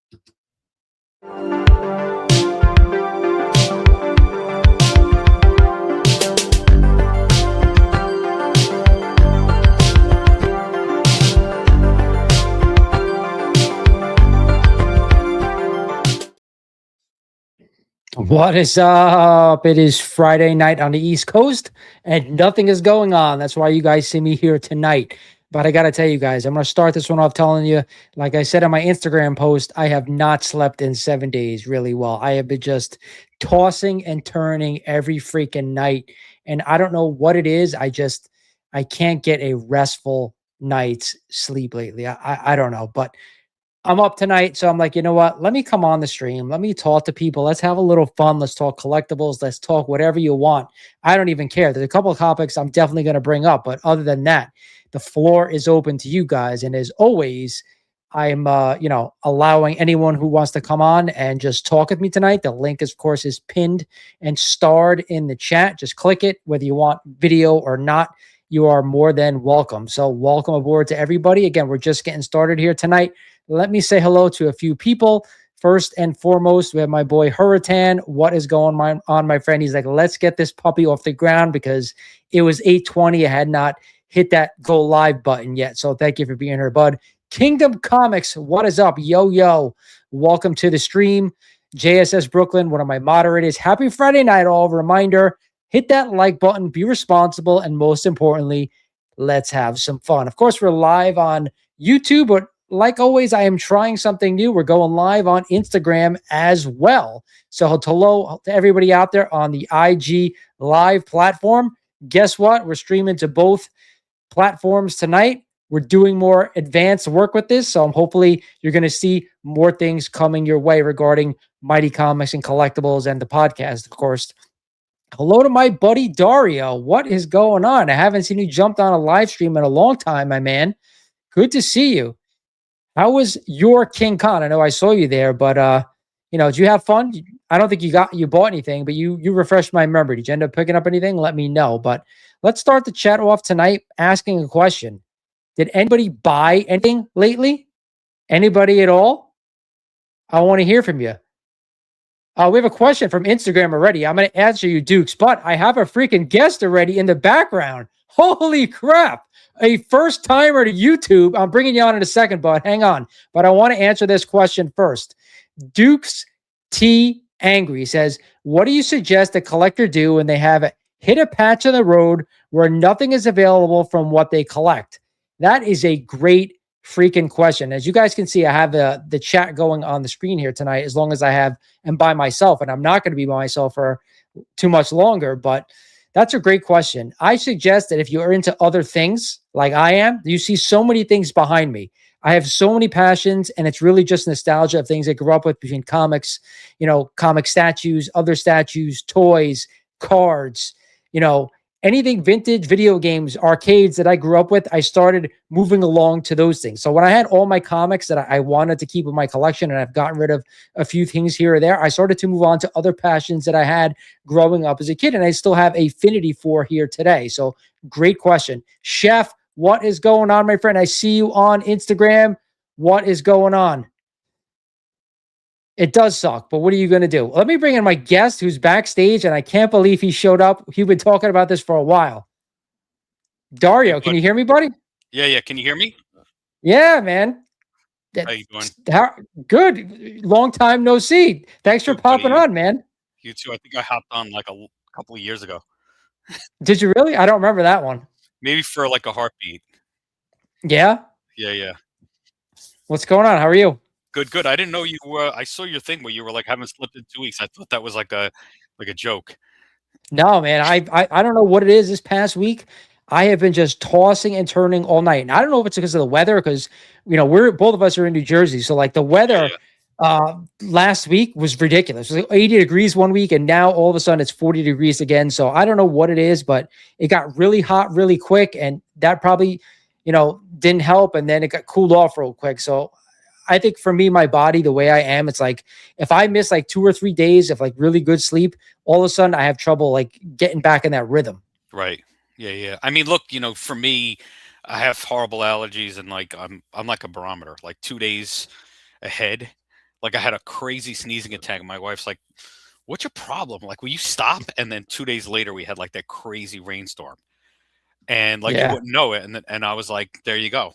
What is up? It is Friday night on the East Coast and nothing is going on. That's why you guys see me here tonight. But I got to tell you guys, I'm going to start this one off telling you, like I said on my Instagram post, I have not slept in 7 days really well. I have been just tossing and turning every freaking night. And I don't know what it is. I can't get a restful night's sleep lately. I don't know. But I'm up tonight, so I'm like, you know what? Let me come on the stream. Let me talk to people. Let's have a little fun. Let's talk collectibles. Let's talk whatever you want. I don't even care. There's a couple of topics I'm definitely going to bring up, but other than that, the floor is open to you guys. And as always, I'm allowing anyone who wants to come on and just talk with me tonight. The link, of course, is pinned and starred in the chat. Just click it, whether you want video or not. You are more than welcome. So welcome aboard to everybody. Again, we're just getting started here tonight. Let me say hello to a few people. First and foremost, we have my boy Hurritan. What is going on, my friend? He's like, let's get this puppy off the ground because it was 8:20. I had not hit that go live button yet. So thank you for being here, bud. Kingdom Comics, what is up? Yo. Welcome to the stream. JSS Brooklyn, one of my moderators. Happy Friday night, all. Reminder, hit that like button, be responsible, and most importantly, let's have some fun. Of course, we're live on YouTube, but like always, I am trying something new. We're going live on Instagram as well. So hello to everybody out there on the IG live platform. Guess what? We're streaming to both platforms tonight. We're doing more advanced work with this. So hopefully you're going to see more things coming your way regarding Mighty Comics and collectibles and the podcast, of course. Hello to my buddy Dario. What is going on? I haven't seen you jumped on a live stream in a long time, my man. Good to see you. How was your King Kon? I know I saw you there, but did you have fun? I don't think you bought anything, but you refreshed my memory. Did you end up picking up anything? Let me know. But let's start the chat off tonight asking a question. Did anybody buy anything lately? Anybody at all? I want to hear from you. We have a question from Instagram already. I'm going to answer you, Dukes, but I have a freaking guest already in the background. Holy crap. A first timer to YouTube. I'm bringing you on in a second, bud. Hang on. But I want to answer this question first. Dukes T Angry says, what do you suggest a collector do when they have hit a patch on the road where nothing is available from what they collect? That is a great freaking question. As you guys can see, I have the chat going on the screen here tonight, as long as am by myself, and I'm not going to be by myself for too much longer, but that's a great question. I suggest that if you are into other things like I am, you see so many things behind me. I have so many passions, and it's really just nostalgia of things I grew up with between comics, comic statues, other statues, toys, cards, anything vintage, video games, arcades that I grew up with. I started moving along to those things. So when I had all my comics that I wanted to keep in my collection, and I've gotten rid of a few things here or there, I started to move on to other passions that I had growing up as a kid, and I still have affinity for here today. So great question. Chef, what is going on, my friend? I see you on Instagram. What is going on? It does suck, but what are you going to do? Let me bring in my guest who's backstage, and I can't believe he showed up. He's been talking about this for a while. Dario, can you hear me, buddy? Yeah. Can you hear me? Yeah, man. How you doing? Good. Long time no see. Thanks for popping on, man. You too. I think I hopped on like a couple of years ago. Did you really? I don't remember that one. Maybe for like a heartbeat. Yeah? Yeah. What's going on? How are you? Good. I didn't know you were. I saw your thing where you were like, haven't slept in 2 weeks. I thought that was like a joke. No, man. I don't know what it is this past week. I have been just tossing and turning all night. And I don't know if it's because of the weather, because we're both of us are in New Jersey. So like the weather last week was ridiculous. It was like 80 degrees one week, and now all of a sudden it's 40 degrees again. So I don't know what it is, but it got really hot really quick, and that probably, didn't help. And then it got cooled off real quick. So I think for me, my body, the way I am, it's like if I miss like 2 or 3 days of like really good sleep, all of a sudden I have trouble like getting back in that rhythm. Right. Yeah. I mean, look, for me, I have horrible allergies, and like I'm like a barometer. Like 2 days ahead, Like I had a crazy sneezing attack. And my wife's like, "What's your problem? Like, will you stop?" And then 2 days later, we had like that crazy rainstorm, and like you Yeah. wouldn't know it. And I was like, "There you go."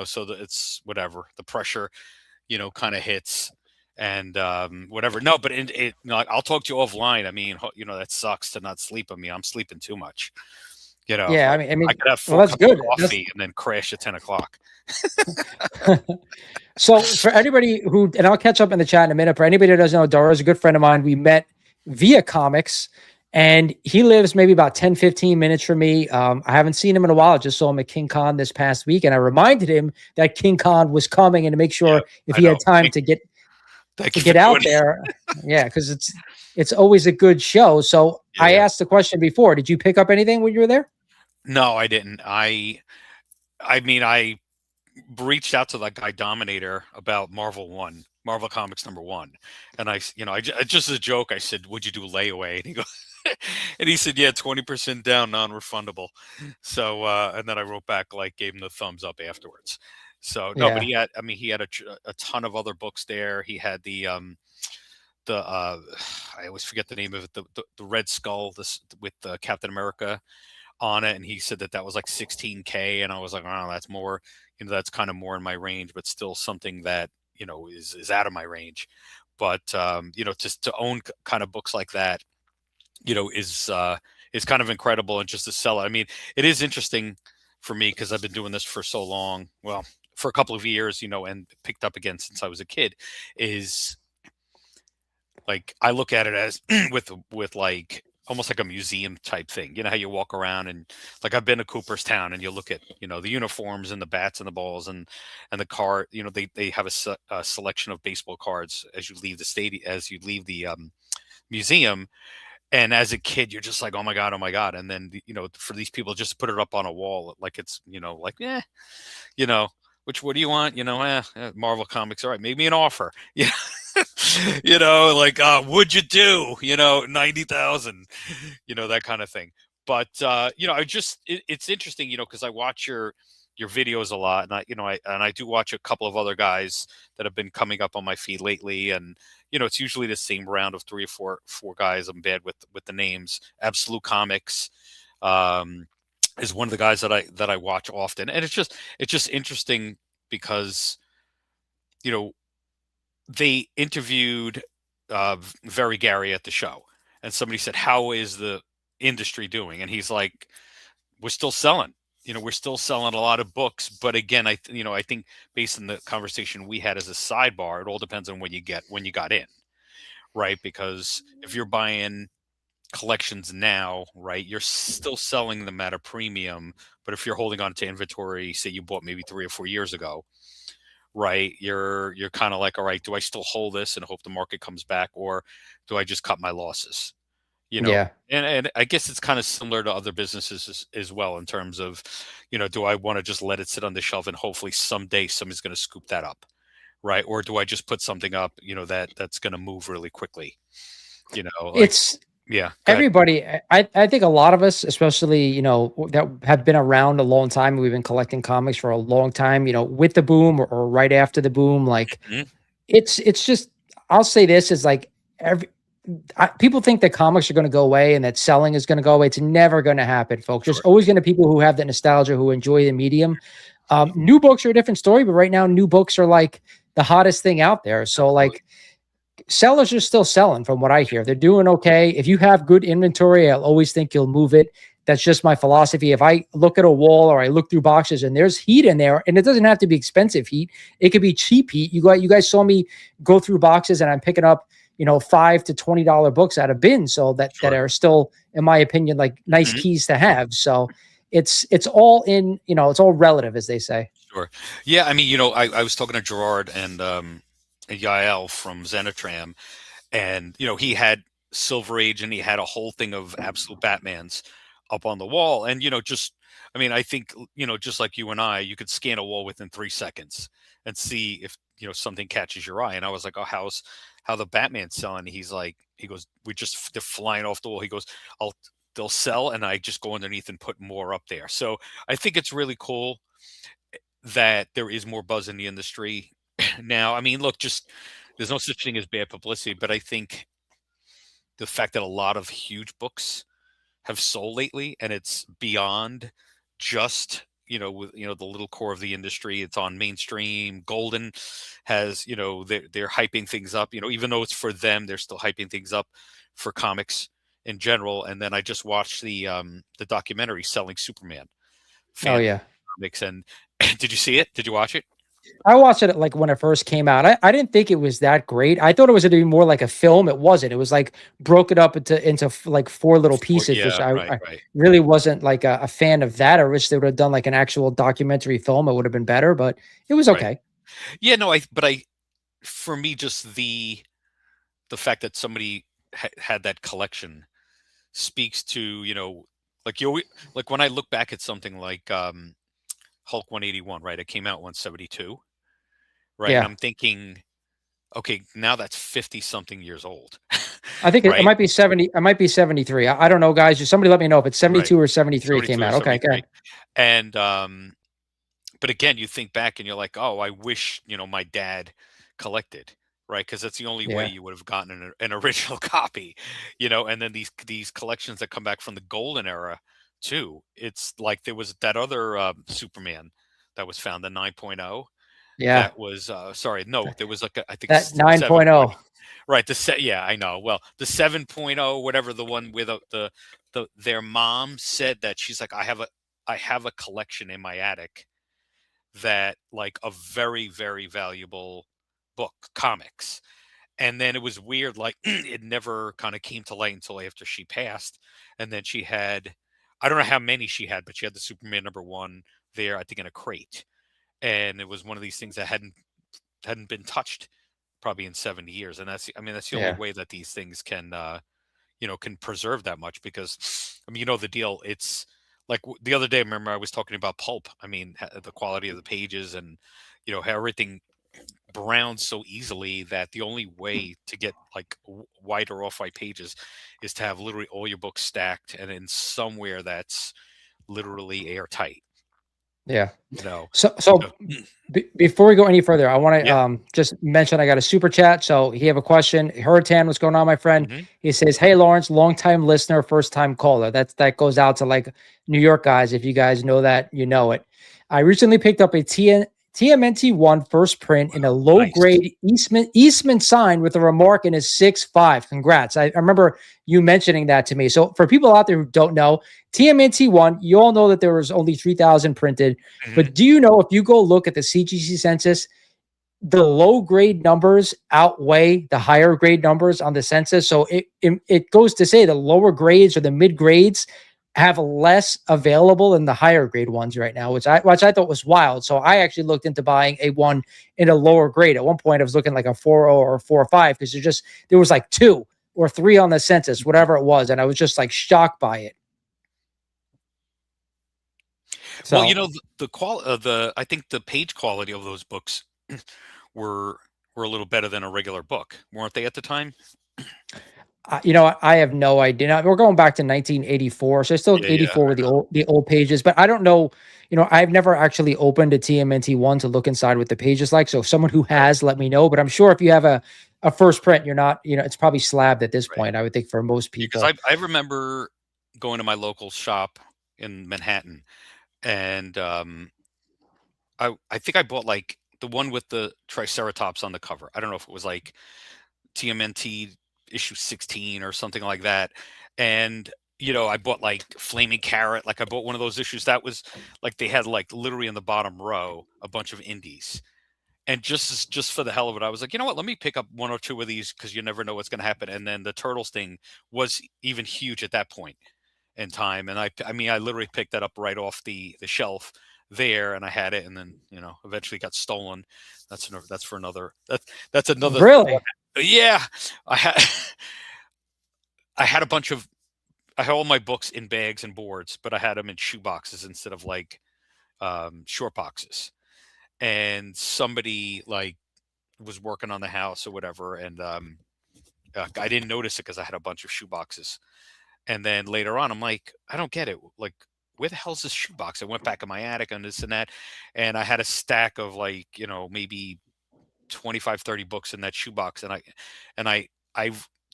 So it's whatever the pressure, kind of hits and whatever. No, but like, I'll talk to you offline. I mean, that sucks to not sleep. I mean, I'm sleeping too much. Yeah. Like I I mean, could have well, four that's cups of good. That's coffee and then crash at 10 o'clock. so for anybody who, and I'll catch up in the chat in a minute. For anybody that doesn't know, Dara is a good friend of mine. We met via comics, and he lives maybe about 10, 15 minutes from me. I haven't seen him in a while. I just saw him at King Kon this past week, and I reminded him that King Kon was coming and to make Yeah, sure if I he had know. time to get Thank you for out doing it. there. Yeah, because it's always a good show. So Yeah, I yeah. asked the question before. Did you pick up anything when you were there? No, I didn't. I mean, I reached out to that guy Dominator about Marvel Comics #1, and just as a joke, I said, "Would you do layaway?" And he goes, and he said, "Yeah, 20% down, non-refundable." So, and then I wrote back, like, gave him the thumbs up afterwards. So no, but Yeah. he had a ton of other books there. He had the I always forget the name of it, the Red Skull, this with Captain America on it, and he said that was like 16K, and I was like, oh, that's more, that's kind of more in my range, but still something that is out of my range. But just to own kind of books like that, is kind of incredible, and just to sell it. I mean, it is interesting for me because I've been doing this for so long. Well, for a couple of years, and picked up again since I was a kid. Is like I look at it as with like almost like a museum type thing. You know how you walk around and like I've been to Cooperstown and you look at the uniforms and the bats and the balls and the card. They have a selection of baseball cards as you leave the stadium, as you leave the museum. And as a kid, you're just like, oh my god. And then for these people, just put it up on a wall, like it's like, yeah, you know, what do you want? Marvel Comics. All right, make me an offer. Yeah. Like, would you do, 90,000, that kind of thing. But, it's interesting, because I watch your videos a lot, and I do watch a couple of other guys that have been coming up on my feed lately. And, it's usually the same round of three or four guys. I'm bad with the names. Absolute Comics, is one of the guys that I watch often. And it's just interesting because, you know, they interviewed Very Gary at the show, and somebody said, "How is the industry doing?" And he's like, "We're still selling. We're still selling a lot of books." But again, I think based on the conversation we had as a sidebar, it all depends on when you got in, right? Because if you're buying collections now, right, you're still selling them at a premium. But if you're holding on to inventory, say you bought maybe 3 or 4 years ago, right, you're kind of like, all right, do I still hold this and hope the market comes back, or do I just cut my losses? You know, Yeah. and I guess it's kind of similar to other businesses as well in terms of, do I want to just let it sit on the shelf and hopefully someday somebody's going to scoop that up, right? Or do I just put something up, that's going to move really quickly? Like, It's yeah, go ahead. everybody. I think a lot of us, especially, that have been around a long time, we've been collecting comics for a long time, with the boom or right after the boom, like Mhm. it's just, I'll say this is like people think that comics are going to go away and that selling is going to go away. It's never going to happen, folks. There's Sure. always going to be people who have that nostalgia, who enjoy the medium. New books are a different story, but right now, new books are like the hottest thing out there. So, Absolutely. like, sellers are still selling from what I hear. They're doing okay. If you have good inventory, I'll always think you'll move it. That's just my philosophy. If I look at a wall or I look through boxes and there's heat in there, and it doesn't have to be expensive heat, it could be cheap heat. You guys saw me go through boxes and I'm picking up, $5 to $20 books out of bins. So that Sure. are still, in my opinion, like nice Mhm. keys to have. So it's all in, it's all relative, as they say. Sure. Yeah, I mean, I was talking to Gerard and Yael from Zenitram, and he had Silver Age, and he had a whole thing of absolute Batmans up on the wall. And just, I mean, I think, just like you and I, you could scan a wall within 3 seconds and see if something catches your eye. And I was like, oh, how the Batman's selling? He goes, they're flying off the wall. He goes, I'll they'll sell, and I just go underneath and put more up there. So I think it's really cool that there is more buzz in the industry now. I mean, look, just there's no such thing as bad publicity, but I think the fact that a lot of huge books have sold lately, and it's beyond just, with, the little core of the industry. It's on mainstream. Golden has, they're hyping things up, even though it's for them, they're still hyping things up for comics in general. And then I just watched the documentary Selling Superman Oh fan yeah. comics. And did you see it? Did you watch it? I watched it like when it first came out. I didn't think it was that great. I thought it was going to be more like a film. It wasn't. It was like broken up into like four little pieces, which Yeah, I right. really wasn't like a fan of that. I wish they would have done like an actual documentary film. It would have been better, but it was Right. okay. Yeah, no, for me, just the fact that somebody had that collection speaks to, like like when I look back at something like Hulk 181, right? It came out 172, right? And Yeah. I'm thinking, okay, now that's 50 something years old, I think it right? might be 70. It might be 73. I don't know, guys. Just somebody let me know if it's Right. 72 or 73 it came 72 or out. Okay, 73. good. And but again, you think back and you're like, oh, I wish, my dad collected, right? Because that's the only way Yeah. you would have gotten an original copy, and then these collections that come back from the golden era too. It's like there was that other Superman that was found, the 9.0. Yeah. That was sorry, no, there was like I think That 7.0. 9.0. Right, yeah, I know. Well, the 7.0, whatever, the one with their mom said that she's like, I have a collection in my attic that, like, a very, very valuable book, comics. And then it was weird, like, it never kind of came to light until after she passed. And then she had, I don't know how many she had, but she had the Superman #1 there, I think, in a crate. And it was one of these things that hadn't been touched probably in 70 years. And that's the only Yeah. way that these things can preserve that much, because, I mean, the deal. It's like, the other day, I remember I was talking about pulp. I mean, the quality of the pages, and, how everything browns so easily that the only way to get, like, white or off-white pages is to have literally all your books stacked and in somewhere that's literally airtight, Yeah. you know. So So, before we go any further, I want to yeah. just mention I got a super chat. So he have a question. Hurricane, what's going on, my friend? Hmm. He says, "Hey Lawrence, long time listener, first time caller." That goes out to like New York guys. If you guys know that, you know it. I recently picked up a TMNT1 first print in a low Nice. grade Eastman sign with a remark in his 6.5. Congrats. I remember you mentioning that to me. So for people out there who don't know, TMNT1, you all know that there was only 3,000 printed. Hmm. But do you know, if you go look at the CGC census, the low grade numbers outweigh the higher grade numbers on the census? So it goes to say the lower grades or the mid grades have less available than the higher grade ones right now, which I thought was wild. So I actually looked into buying a one in a lower grade. At one point, I was looking like a 4.0 or a 4.5 because there was like two or three on the census, whatever it was, and I was just like shocked by it. Well, So I think the page quality of those books were were a little better than a regular book, weren't they, at the time? I have no idea. Now, we're going back to 1984, so it's still Yeah, yeah. 84 with the old pages. But I don't know. I've never actually opened a TMNT1 to look inside what the page is like. So if someone who Right, has, let me know. But I'm sure if you have a first print, you're not. It's probably slabbed at this right. point. I would think for most Because people. I remember going to my local shop in Manhattan, and I think I bought, like, the one with the Triceratops on the cover. I don't know if it was like TMNT issue 16 or something like that. And, I bought, like, Flaming Carrot. Like, I bought one of those issues that was like, they had, like, literally in the bottom row a bunch of indies. And just for the hell of it, I was like, you know what? Let me pick up one or two of these, because you never know what's going to happen. And then the Turtles thing was even huge at that point in time. And I mean, I literally picked that up right off the shelf there, and I had it, and then, eventually got stolen. That's for another. That's another. Really? Yeah, I had I had a bunch of I had all my books in bags and boards, but I had them in shoe boxes instead of, like, short boxes. And somebody, like, was working on the house or whatever, and I didn't notice it because I had a bunch of shoe boxes. And then later on, I'm like, I don't get it. Like, where the hell's this shoebox? I went back in my attic and this and that, and I had a stack of, like, maybe 25, 30 books in that shoebox, and I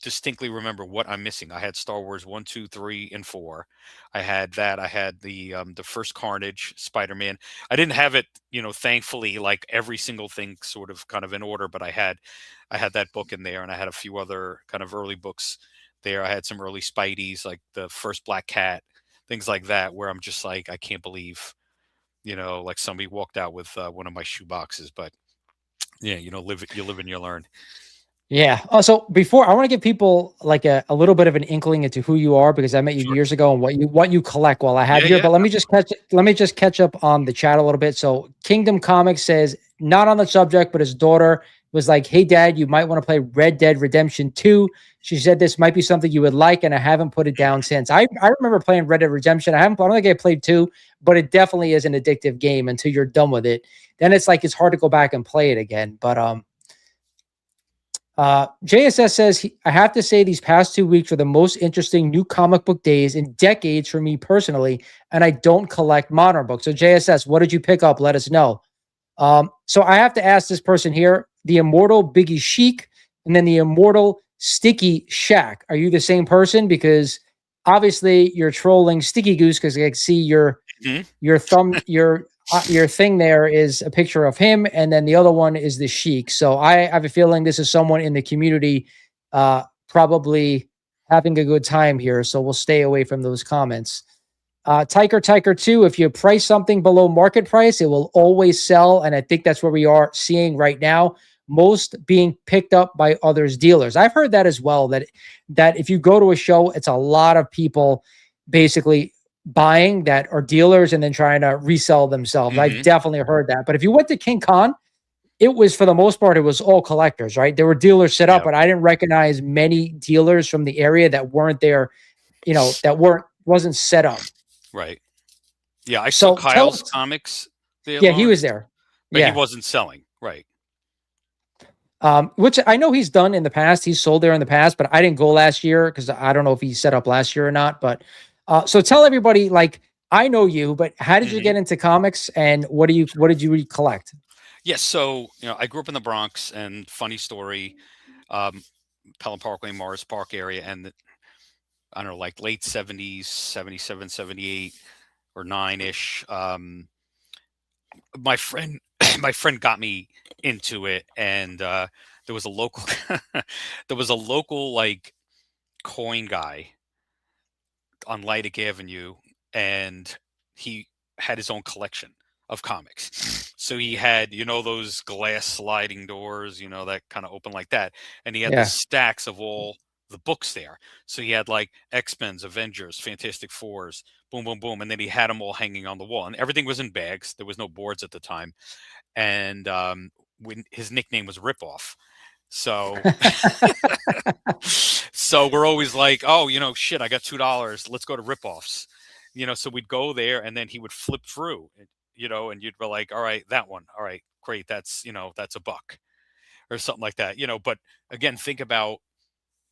distinctly remember what I'm missing. I had Star Wars 1, 2, 3, and 4. I had that. I had the first Carnage, Spider-Man. I didn't have it, thankfully, like every single thing sort of kind of in order, but I had that book in there, and I had a few other kind of early books there. I had some early Spideys, like the first Black Cat, things like that, where I'm just like, I can't believe, like somebody walked out with one of my shoe boxes. But yeah, you live and you learn. Yeah. So before I want to give people like a little bit of an inkling into who you are because I met you Sure. years ago and what you collect while I have Yeah, you here. yeah, But let me just catch up on the chat a little bit. So Kingdom Comics says not on the subject, but his daughter was like, "Hey Dad, you might want to play Red Dead Redemption 2." She said this might be something you would like, and I haven't put it down since. I remember playing Red Dead Redemption. I don't think I played 2, but it definitely is an addictive game until you're done with it. Then it's hard to go back and play it again. But JSS says, I have to say these past 2 weeks are the most interesting new comic book days in decades for me personally, and I don't collect modern books. So JSS, what did you pick up? Let us know. So I have to ask this person here, the immortal Biggie Chic, and then the immortal Sticky Shack. Are you the same person? Because obviously you're trolling Sticky Goose because I can see Mhm. your thing there is a picture of him, and then the other one is the Sheik. So I have a feeling this is someone in the community, probably having a good time here. So we'll stay away from those comments. Tiker 2, if you price something below market price, it will always sell. And I think that's where we are seeing right now, most being picked up by others' dealers. I've heard that as well, that if you go to a show, it's a lot of people basically buying that are dealers and then trying to resell themselves. I Mhm. definitely heard that. But if you went to King Kon, it was for the most part, it was all collectors, right? There were dealers set up, Yeah. but I didn't recognize many dealers from the area that weren't there, that wasn't set up. Right. Yeah, I saw So tell Kyle's us. comics there, Yeah, he was Lawrence, there. but he Yeah. wasn't selling. Right. Which I know he's done in the past. He's sold there in the past, but I didn't go last year because I don't know if he set up last year or not. But so tell everybody, like, I know you, but how did you Mhm. get into comics and what did you collect? Yes. So, I grew up in the Bronx, and funny story, um, Pelham Parkway, Morris Park area, and I don't know, like late 70s, 77, 78 or 9-ish. My friend, my friend got me into it, and there was a local, there was a local like coin guy on Lydic Avenue, and he had his own collection of comics. So he had, those glass sliding doors, that kind of open like that. And he had the Yeah. stacks of all the books there. So he had like X-Men's, Avengers, Fantastic Fours, boom, boom, boom. And then he had them all hanging on the wall. And everything was in bags. There was no boards at the time. And when his nickname was Ripoff. So so we're always like, oh, shit, I got $2. Let's go to ripoffs. So we'd go there, and then he would flip through, and you'd be like, all right, that one. All right, great. That's a buck or something like that. But again, think about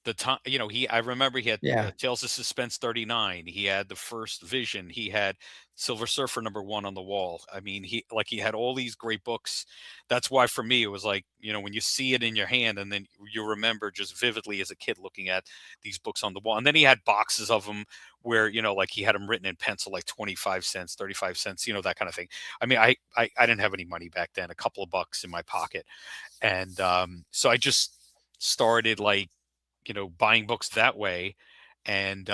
the time, I remember he had Yeah. Tales of Suspense 39. He had the first Vision. He had Silver Surfer #1 on the wall. I mean, he had all these great books. That's why for me it was like, when you see it in your hand, and then you remember just vividly as a kid looking at these books on the wall. And then he had boxes of them where, like he had them written in pencil, like 25 cents, 35 cents, that kind of thing. I mean, I didn't have any money back then, a couple of bucks in my pocket. And so I just started like, buying books that way. And,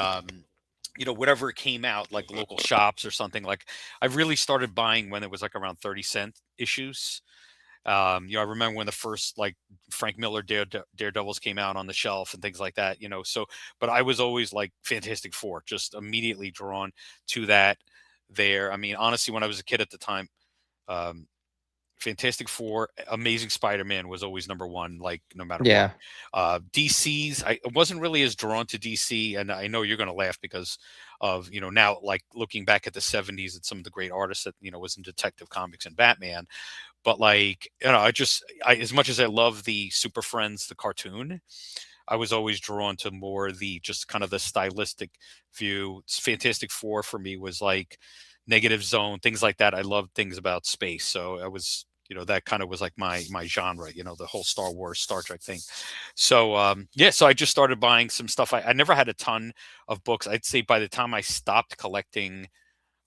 whatever came out, like local shops or something, like I really started buying when it was like around 30-cent issues. I remember when the first like Frank Miller Daredevils came out on the shelf and things like that, so, but I was always like Fantastic Four, just immediately drawn to that there. I mean, honestly, when I was a kid at the time, um, Fantastic Four, Amazing Spider-Man was always #1, like no matter what. Yeah. DC's, I wasn't really as drawn to DC, and I know you're going to laugh because of now like looking back at the '70s and some of the great artists that was in Detective Comics and Batman. But like as much as I love the Super Friends, the cartoon, I was always drawn to more the just kind of the stylistic view. Fantastic Four for me was like Negative Zone, things like that. I loved things about space, so I was that kind of was like my genre, the whole Star Wars, Star Trek thing. So yeah, so I just started buying some stuff. I never had a ton of books. I'd say by the time I stopped collecting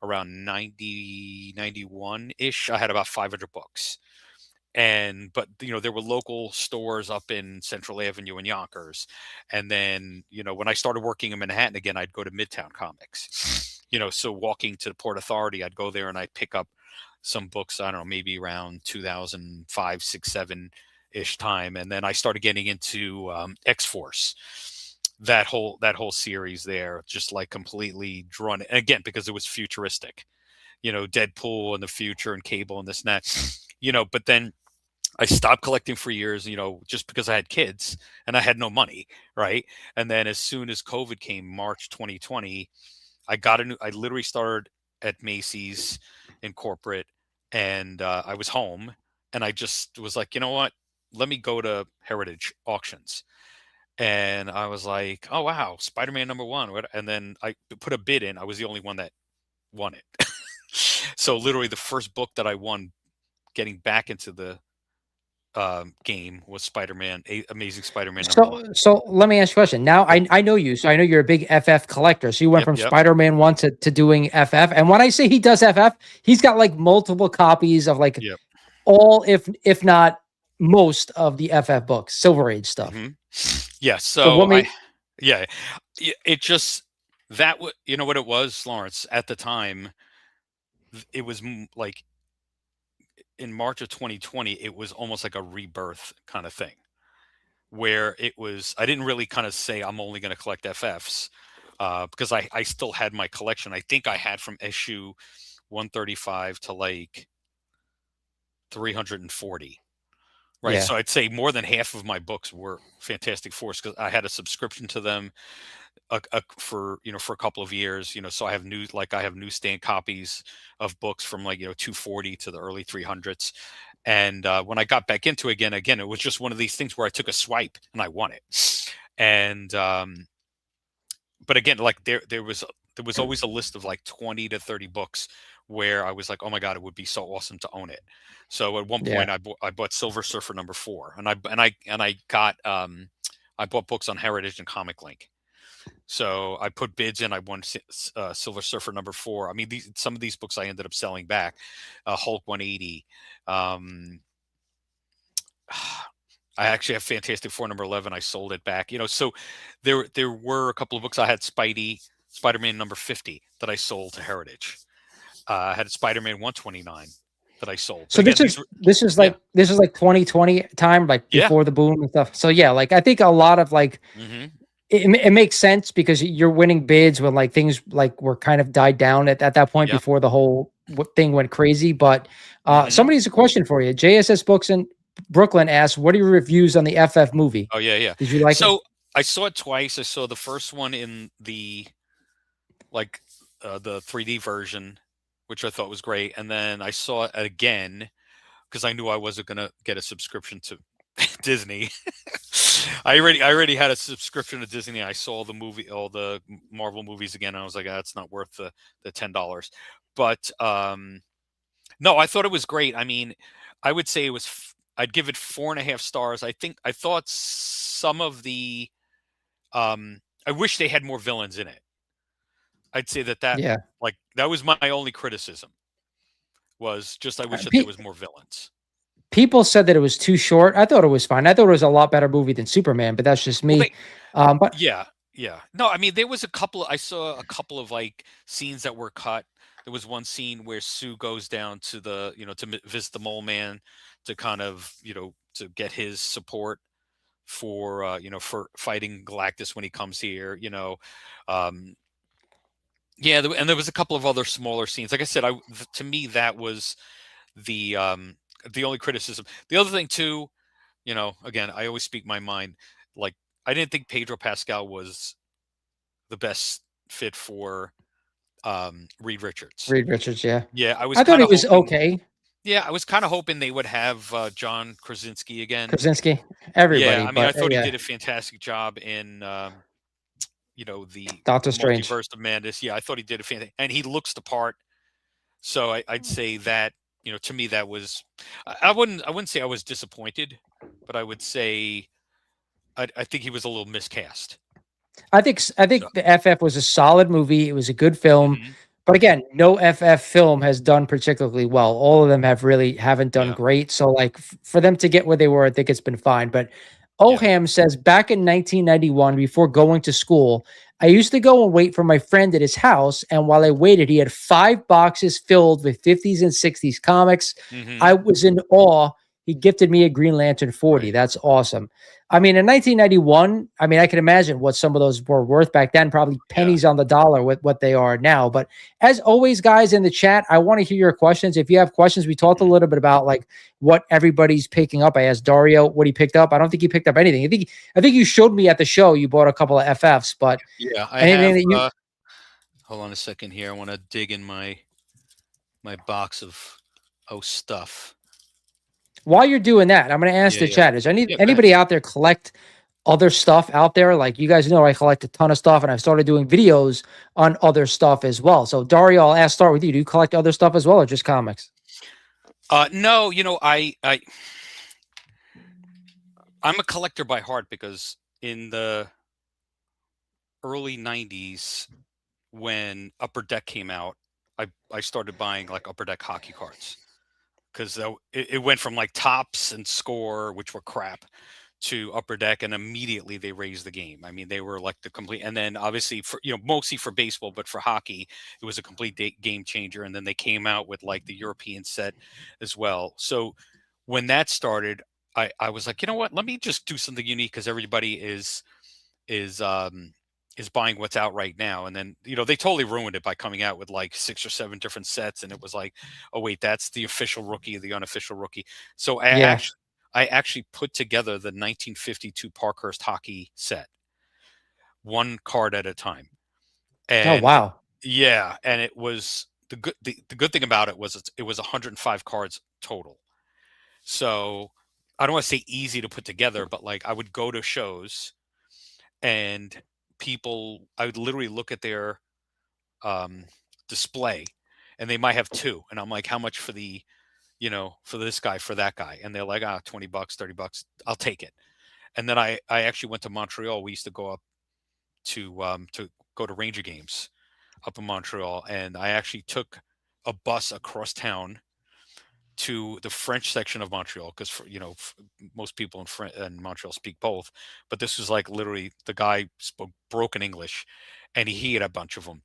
around 91 ish, I had about 500 books. But there were local stores up in Central Avenue in Yonkers. And then when I started working in Manhattan again, I'd go to Midtown Comics. So walking to the Port Authority, I'd go there and I'd pick up some books. I don't know, maybe around 2005, 6, 7 ish time. And then I started getting into X-Force, that whole series there, just like completely drawn, and again because it was futuristic, Deadpool in the future and Cable and this and that. But then I stopped collecting for years, just because I had kids and I had no money, right? And then as soon as COVID came, March 2020, I literally started at Macy's in corporate, and I was home, and I just was like, you know what? Let me go to Heritage Auctions. And I was like, oh, wow, Spider-Man #1. And then I put a bid in. I was the only one that won it. So literally the first book that I won getting back into the game was Amazing Spider-Man #1. So let me ask you a question. Now Yep. I know you, so I know you're a big FF collector. So you went Yep. from Yep. Spider-Man 1 to doing FF. And when I say he does FF, he's got like multiple copies of like Yep. all, if not most of the FF books, Silver Age stuff. Hmm. Yeah. So So what made yeah, it just you know what it was, Lawrence. At the time, it was like in March of 2020, it was almost like a rebirth kind of thing, where I didn't really kind of say I'm only going to collect FFs, because I still had my collection. I think I had from issue 135 to like 340. Right. Yeah. So I'd say more than half of my books were Fantastic Fours because I had a subscription to them for a couple of years. So I have newsstand copies of books from like 240 to the early 300s. And when I got back into it again, it was just one of these things where I took a swipe and I won it. And but again, like there was always a list of like 20 to 30 books where I was like, oh my god, it would be so awesome to own it. So at one Yeah. point, I bought Silver Surfer #4, and I bought books on Heritage and Comic Link. So I put bids in. I won Silver Surfer #4. I mean, some of these books I ended up selling back. Hulk 180. Um, I actually have Fantastic Four #11. I sold it back. So there were a couple of books. I had Spider-Man #50 that I sold to Heritage. I had Spider-Man 129 that I sold. But So again, yeah, this is like 2020 time, like yeah. before the boom and stuff. So yeah, like I think a lot of like Hmm. it makes sense because you're winning bids when like things like were kind of died down at that point Yep. before the whole thing went crazy. But Hmm. somebody's a question for you. JSS Books in Brooklyn asks, "What are your reviews on the FF movie? Oh yeah, yeah. Did you like it?" So I saw it twice. I saw the first one in the 3D version, which I thought was great, and then I saw it again because I knew I wasn't gonna get a subscription to Disney. I already had a subscription to Disney. I saw all the Marvel movies again, and I was like, it's not worth the $10. But no, I thought it was great. I mean, I would say I'd give it 4.5 stars. I thought some of the I wish they had more villains in it. I'd say that Yeah. like that was my only criticism, was just I Uh, wish that there pe- was more villains. People said that it was too short. I thought it was fine. I thought it was a lot better movie than Superman, but that's just Well, me. But yeah, yeah. No, I mean there was I saw a couple of like scenes that were cut. There was one scene where Sue goes down to visit the Mole Man to kind of to get his support for fighting Galactus when he comes here. Um, yeah, and there was a couple of other smaller scenes. Like I said, to me that was the um the only criticism. The other thing too, again, I always speak my mind. Like I didn't think Pedro Pascal was the best fit for Reed Richards. Reed Richards, yeah. Yeah, I was I thought kind he of was hoping. okay. Yeah, I was kind of hoping they would have John Krasinski again. Krasinski, Yeah, everybody, I mean, I but thought he yeah, did a fantastic job in the Doctor Strange. Multiverse of Madness. Yeah, I thought he did a fantastic, and he looks the part. So I'd say that to me that was, I wouldn't say I was disappointed, but I would say I think he was a little miscast. I think So, the FF was a solid movie. It was a good film. mhm, But again, no FF film has done particularly well. All of them haven't done yeah, great. So like for them to get where they were, I think it's been fine. But yeah, Oham says back in 1991, before going to school, I used to go and wait for my friend at his house. And while I waited, he had 5 boxes filled with 50s and 60s comics. I hmm, was in awe. He gifted me a Green Lantern 40. right, That's awesome. I mean, in 1991, I mean, I can imagine what some of those were worth back then, probably yeah. pennies on the dollar with what they are now. But as always, guys in the chat, I want to hear your questions. If you have questions, we talked a Mhm. little bit about like what everybody's picking up. I asked Dario what he picked up. I don't think he picked up anything. I think you showed me at the show you bought a couple of FFs, but Yeah, I anything have. that you Hold on a second here. I want to dig in my box of stuff. while you're doing that, I'm going to ask Yeah, the yeah, chat: is yeah. Go ahead. anybody out there collect other stuff out there? Like you guys know, I collect a ton of stuff, and I've started doing videos on other stuff as well. So Dario, start with you. Do you collect other stuff as well, or just comics? No, I'm a collector by heart because in the early '90s, when Upper Deck came out, I started buying like Upper Deck hockey cards because it went from like Tops and Score, which were crap, to Upper Deck, and immediately they raised the game. I mean, they were like the complete, and then obviously for mostly for baseball, but for hockey, it was a complete game changer. And then they came out with like the European set as well. So when that started, I was like, you know what? Let me just do something unique because everybody is um is buying what's out right now. And then they totally ruined it by coming out with like 6 or 7 different sets, and it was like, oh wait, that's the official rookie, the unofficial rookie. So Yeah. I actually put together the 1952 Parkhurst hockey set, one card at a time. Oh And wow. yeah, and it was the good thing about it was it was 105 cards total. So I don't want to say easy to put together, but like I would go to shows, and I would literally look at their um, display, and they might have two, and I'm like, how much for for this guy, for that guy? And they're like, $20, $30, I'll take it. And then I actually went to Montreal. We used to go up to go to Ranger games up in Montreal, and I actually took a bus across town to the French section of Montreal because most people in Montreal speak both, but this was like literally the guy spoke broken English, and he had a bunch of them.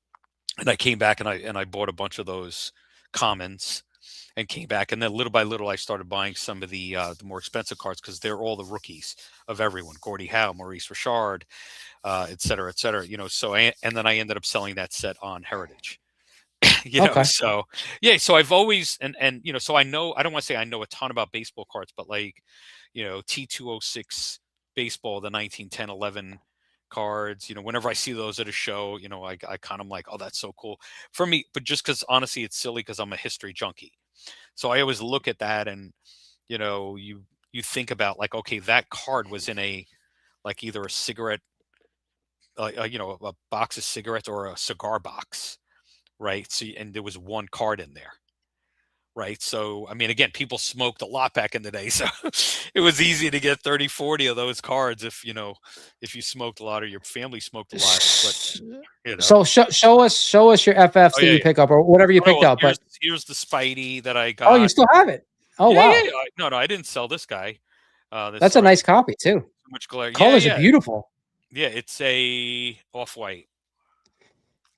And I came back, and I bought a bunch of those commons, and came back, and then little by little I started buying some of the more expensive cards because they're all the rookies of everyone: Gordie Howe, Maurice Richard, et cetera, et cetera. And then I ended up selling that set on Heritage. Okay. So yeah, so I've always, and so I know, I don't want to say I know a ton about baseball cards, but like T206 baseball, the 1910-11 cards, whenever I see those at a show, I kind of like, oh, that's so cool for me. But just because honestly it's silly because I'm a history junkie, so I always look at that, and you think about like, okay, that card was in a, like, either a cigarette, a box of cigarettes or a cigar box, right? So, and there was one card in there, right? So, I mean, again, people smoked a lot back in the day, so it was easy to get 30, 40 of those cards if you smoked a lot or your family smoked a lot. But S- you know, So show us your FFs oh that yeah, you yeah. pick up or whatever you Oh no, picked well, up. But here's the Spidey that I oh, you got. still have it. Oh Yeah, yeah, wow, yeah. No, I didn't sell this guy. That's that's a sorry, nice copy too. too much glare. Yeah, Colors are yeah, beautiful. yeah. It's a off white.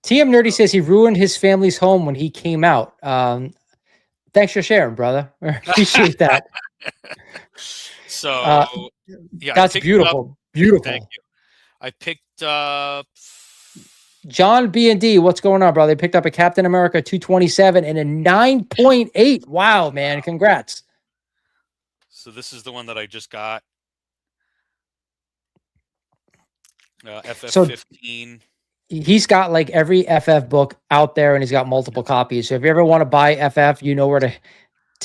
TM Nerdy says he ruined his family's home when he came out. Thanks for sharing, brother. Appreciate that. So Uh, yeah, I that's picked up. beautiful. Thank Beautiful. you. I picked up. John B and D, what's going on, brother? They picked up a Captain America 227 and a 9.8. Wow, man. Congrats. So this is the one that I just got. So FF15. he's got like every FF book out there and he's got multiple copies. So if you ever want to buy FF, you know where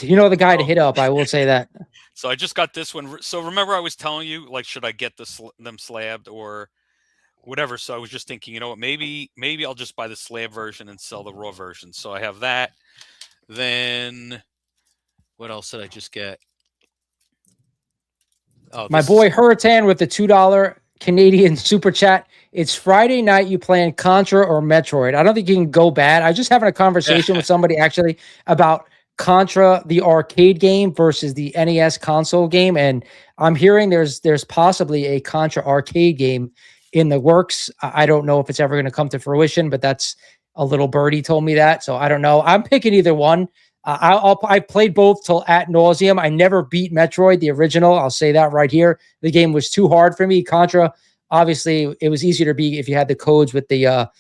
you know the guy to Oh, hit up. I will say that. so I just got this one. So remember, I was telling you, like, should I get them slabbed or whatever? So I was just thinking, you know what? Maybe I'll just buy the slab version and sell the raw version. So I have that. Then What else did I just get? Oh, My this is boy Hurricane with the $2 Canadian super chat. It's Friday night. You playing Contra or Metroid? I don't think you can go bad. I was just having a conversation with somebody actually about Contra, the arcade game versus the NES console game, and I'm hearing there's possibly a Contra arcade game in the works. I don't know if it's ever going to come to fruition, but that's a little birdie told me that, so I don't know. I'm picking either one. I played both till at nauseum. I never beat Metroid, the original. I'll say that right here. The game was too hard for me. Contra, obviously, it was easier to beat if you had the codes with the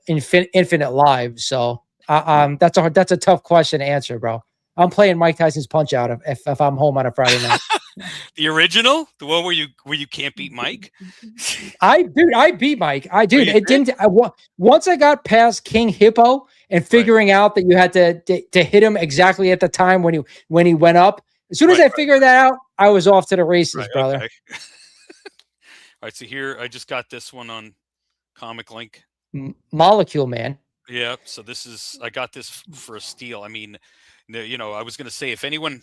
infinite lives. So that's a tough question to answer, bro. I'm playing Mike Tyson's Punch Out if I'm home on a Friday night. the original, the one where you can't beat Mike. I beat Mike. I Oh, dude, you it did? didn't. Once I got past King Hippo and Right, figuring out that you had to hit him exactly at the time when he went up. As soon as I figured that out, I was off to the races, right. brother. Okay. All right. So here, I just got this one on Comic Link. Molecule Man. Yeah. So I got this for a steal. I mean, I was going to say if anyone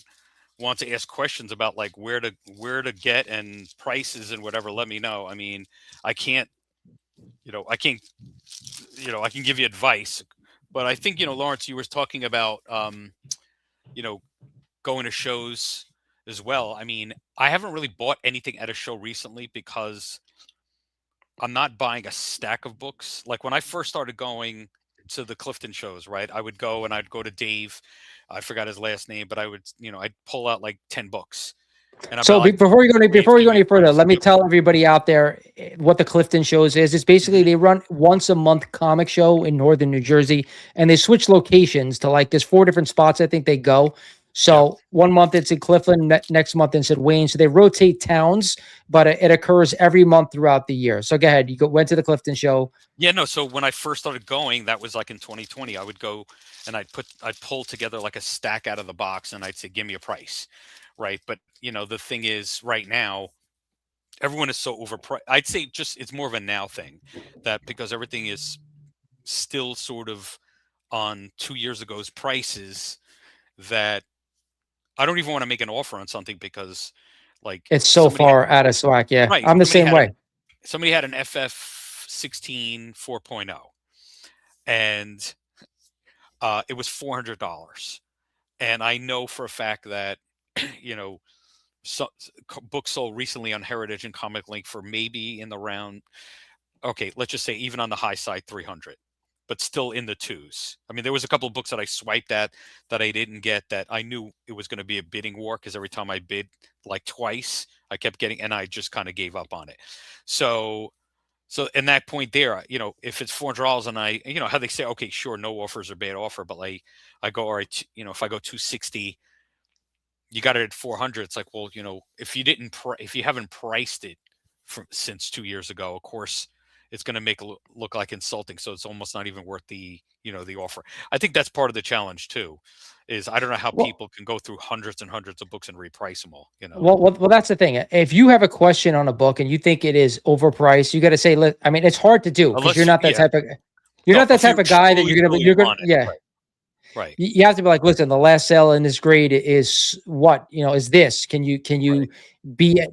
wants to ask questions about like where to get and prices and whatever, let me know. I mean, I can't, I can't, I can give you advice, but I think, Lawrence, you were talking about, you know, going to shows as well. I mean, I haven't really bought anything at a show recently because I'm not buying a stack of books. Like when I first started going to the Clifton shows, right? I would go and I'd go to Dave. I forgot his last name, but I'd pull out like 10 books. And I'd be So like, Dave, before you give go me a any further, price. let me tell everybody out there what the Clifton shows is. It's basically Mhm. they run once a month comic show in northern New Jersey, and they switch locations to like there's 4 different spots I think they go. Yep. So one month it's in Clifton, next month it's at Wayne. So they rotate towns, but it occurs every month throughout the year. So go ahead, went to the Clifton show. Yeah, no. So when I first started going, that was like in 2020. I would go and I'd pull together like a stack out of the box and I'd say, give me a price. Right. But the thing is right now, everyone is so overpriced. I'd say just it's more of a now thing that because everything is still sort of on 2 years ago's prices that I don't even want to make an offer on something because like It's so far out of swag. Yeah, right, I'm the same way. somebody had an FF16 4.0 and it was $400. And I know for a fact that, you know, books sold recently on Heritage and Comic Link for maybe in the round, okay, let's just say even on the high side, 300, but still in the twos. I mean, there was a couple of books that I swiped at that I didn't get that I knew it was going to be a bidding war because every time I bid like twice, I kept getting, and I just kind of gave up on it. So, so in that point there, if it's $400 and how they say, okay, sure, no offers are bad offer, but like I go, all right, if I go 260, you got it at 400. It's like, well, if you didn't, if you haven't priced it since 2 years ago, of course, it's going to make it look like insulting. So it's almost not even worth the offer. I think that's part of the challenge too, is I don't know how Well, people can go through hundreds and hundreds of books and reprice them all, well, that's the thing. If you have a question on a book and you think it is overpriced, you got to say, I mean, it's hard to do because unless you, yeah, you're no, not that if type you're of guy that truly, truly you're gonna, on it. yeah. Right. Right. You have to be like, listen, the last sale in this grade is what, is this, can you Right.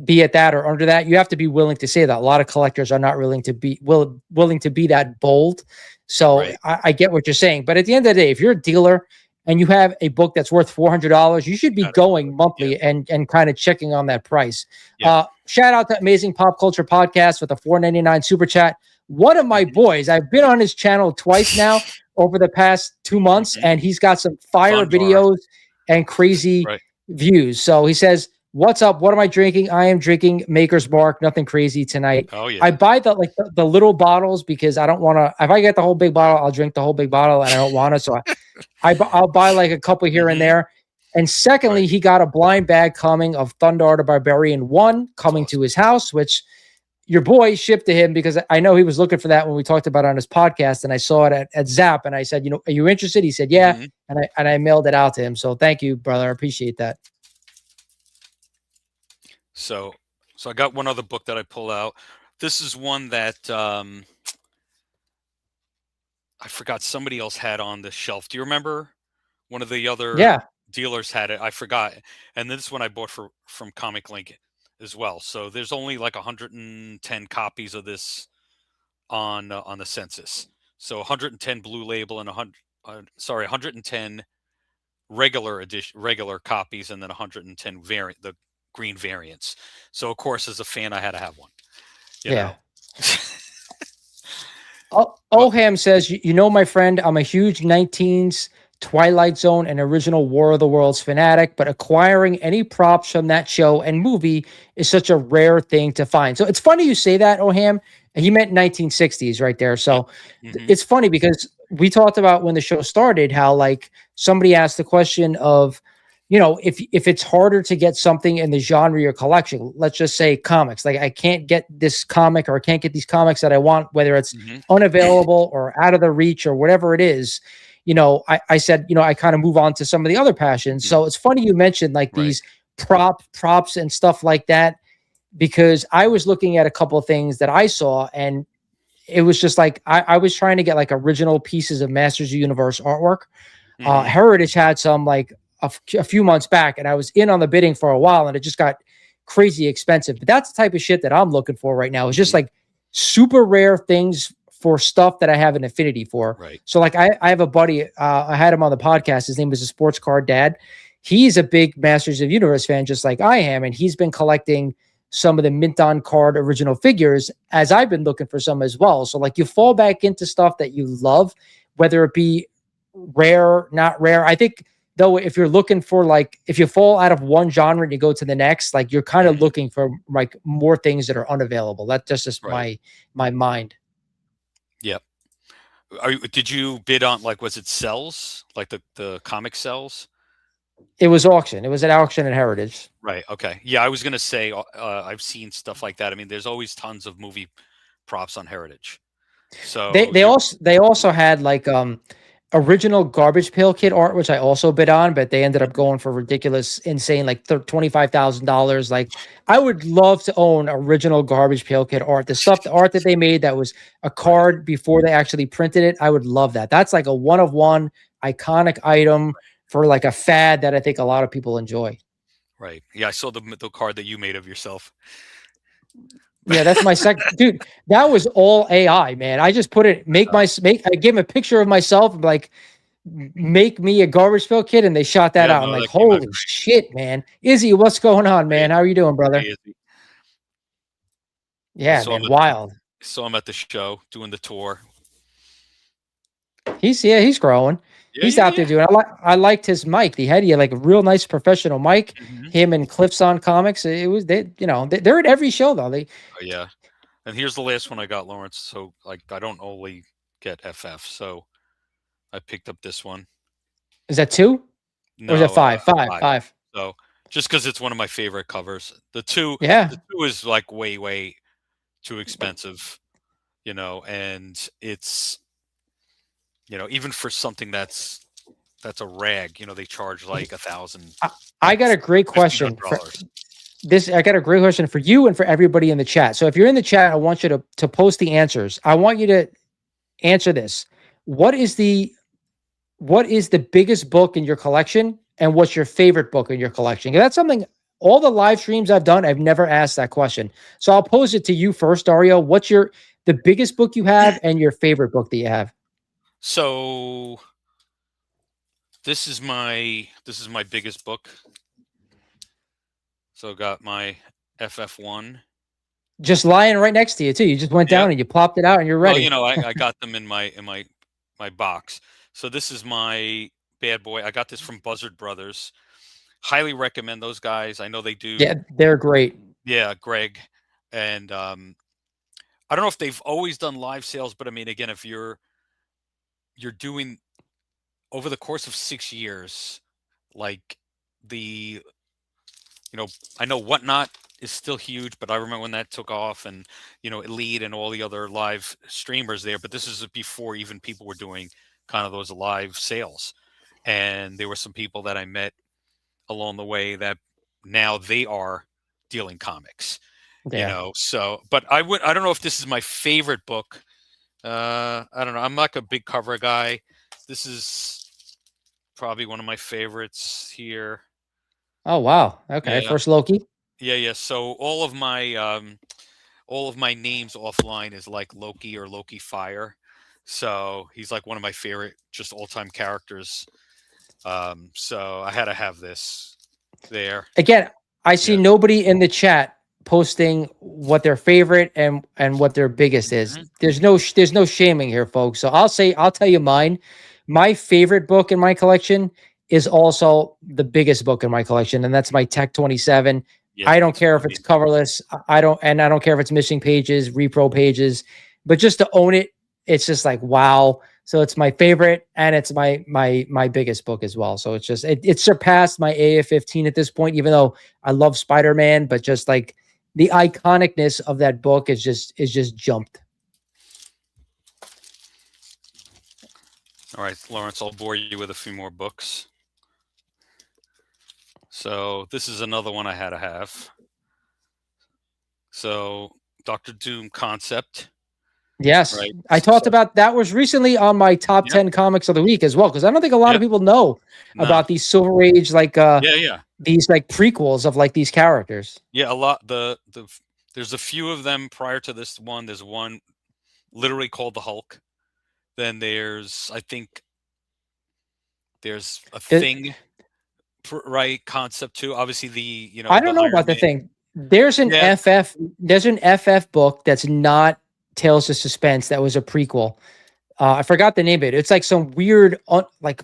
be at that or under that? You have to be willing to say that. A lot of collectors are not willing to be willing to be that bold. So Right. I get what you're saying, but at the end of the day, if you're a dealer and you have a book that's worth $400, you should You be got to do it. going Yeah. monthly and kind of checking on that price. Yeah. Shout out to Amazing Pop Culture Podcast with a $4.99 super chat. One of my Mhm. boys, I've been on his channel twice now over the past 2 months, Mhm. and he's got some fire Fundar. videos and crazy Right. views. So he says, "What's up? What am I drinking? I am drinking Maker's Mark. Nothing crazy tonight. Oh yeah. I buy the little bottles because I don't want to. If I get the whole big bottle, I'll drink the whole big bottle, and I don't want to. So I'll buy like a couple here and Mhm. there." And secondly, Right. he got a blind bag coming of Thundar the Barbarian 1 That's coming to awesome. his house, which your boy shipped to him because I know he was looking for that when we talked about it on his podcast, and I saw it at Zap, and I said, are you interested? He said, yeah, Mhm. and I mailed it out to him. So thank you, brother. I appreciate that. So, so I got one other book that I pull out. This is one that I forgot somebody else had on the shelf. Do you remember one of the other Yeah. dealers had it. I forgot. And this one I bought from Comic Link as well. So there's only like 110 copies of this on the census. So 110 blue label and 110 regular copies, and then 110 variant the green variants. So of course, as a fan, I had to have one. You Yeah. know. Oham says, you know, my friend, I'm a huge 19s Twilight Zone and original War of the Worlds fanatic, but acquiring any props from that show and movie is such a rare thing to find. So it's funny you say that, Oham. He meant 1960s right there. So it's funny because we talked about when the show started how like somebody asked the question of, you know, if it's harder to get something in the genre of your collection, let's just say comics, like I can't get this comic or I can't get these comics that I want, whether it's unavailable or out of the reach or whatever it is, you know, I said, you know, I kind of move on to some of the other passions. So it's funny you mentioned like these props and stuff like that, because I was looking at a couple of things that I saw, and it was just like I was trying to get like original pieces of Masters of the Universe artwork. Heritage had some like a few months back, and I was in on the bidding for a while, and it just got crazy expensive. But that's the type of shit that I'm looking for right now. It's just like super rare things for stuff that I have an affinity for. Right. So like I have a buddy, I had him on the podcast. His name was a Sports Card Dad. He's a big Masters of the Universe fan, just like I am, and he's been collecting some of the mint on card original figures as I've been looking for some as well. So like you fall back into stuff that you love, whether it be rare, not rare. I think though, if you're looking for like, if you fall out of one genre and you go to the next, like you're kind of looking for like more things that are unavailable. That's just my mind. Yep. Did you bid on like, was it cells, like the comic cells? It was auction. It was an auction at Heritage. Right. Okay. Yeah, I was gonna say I've seen stuff like that. I mean, there's always tons of movie props on Heritage. So they also had like original Garbage Pail Kid art, which I also bid on, but they ended up going for ridiculous, insane, like $25,000. Like I would love to own original Garbage Pail Kid art. The art that they made that was a card before they actually printed it. I would love that. That's like a one of one iconic item for like a fad that I think a lot of people enjoy. Right. Yeah, I saw the card that you made of yourself. Yeah, that's my second dude. That was all AI, man. I just put it, I gave him a picture of myself, like, make me a Garbage Pail Kid, and they shot that out. I'm like, holy shit, man. Izzy, what's going on, man? How are you doing, brother? Yeah, man, wild. Saw him at the show doing the tour. He's growing. He's out there doing. I liked his mic. He had like a real nice professional mic. Him and Cliffs on Comics. It was they're at every show though. Yeah, and here's the last one I got, Lawrence. So like I don't only get FF, so I picked up this one. Is that 2? No, or is that 5? 5. So just because it's one of my favorite covers, the 2 is like way too expensive, you know, and it's, you know, even for something that's a rag, you know, they charge like $1,000. I got a great question for this. I got a great question for you and for everybody in the chat. So if you're in the chat, I want you to post the answers. I want you to answer this. What is the biggest book in your collection, and what's your favorite book in your collection? That's something, all the live streams I've done, I've never asked that question. So I'll pose it to you first, Dario. What's the biggest book you have and your favorite book that you have? So this is my biggest book. So I got my FF1. Just lying right next to you too. You just went down and you plopped it out and you're ready. Well, you know, I got them in my box. So this is my bad boy. I got this from Buzzard Brothers. Highly recommend those guys. I know they do. Yeah, they're great. Yeah, Greg. And I don't know if they've always done live sales, but I mean, again, if you're doing over the course of 6 years, like you know, I know Whatnot is still huge, but I remember when that took off, and, you know, Elite and all the other live streamers there, but this is before even people were doing kind of those live sales. And there were some people that I met along the way that now they are dealing comics, you know? So, but I don't know if this is my favorite book. I don't know. I'm like a big cover guy. This is probably one of my favorites here. Oh wow. Okay. Yeah, First Loki. yeah. So all of my names offline is like Loki or Loki Fire. So he's like one of my favorite, just all time characters. So I had to have this there. Again, I see Yeah. nobody in the chat posting what their favorite and what their biggest is. Mhm. There's no shaming here, folks. So I'll tell you mine. My favorite book in my collection is also the biggest book in my collection, and that's my Tech 27. Yeah, I don't care if 27. it's coverless. I don't care if it's missing pages, repro pages, but just to own it, it's just like wow. So it's my favorite, and it's my biggest book as well. So it's just it surpassed my AF-15 at this point, even though I love Spider-Man, but just like the iconicness of that book is just jumped. All right, Lawrence, I'll bore you with a few more books. So this is another one I had to have. So Doctor Doom concept. Yes, Right. I talked So, about that was recently on my top yep. 10 comics of the week as well, because I don't think a lot of Yep. people know No. about these Silver Age Yeah. these like prequels of like these characters. Yeah. A lot. There's a few of them prior to this one. There's one literally called the Hulk. Then I think there's a The- thing, right? Concept too. Obviously I the don't know Iron about the Man. thing. Yeah. There's an FF book that's not Tales of Suspense that was a prequel. I forgot the name of it. It's like some weird Not thing.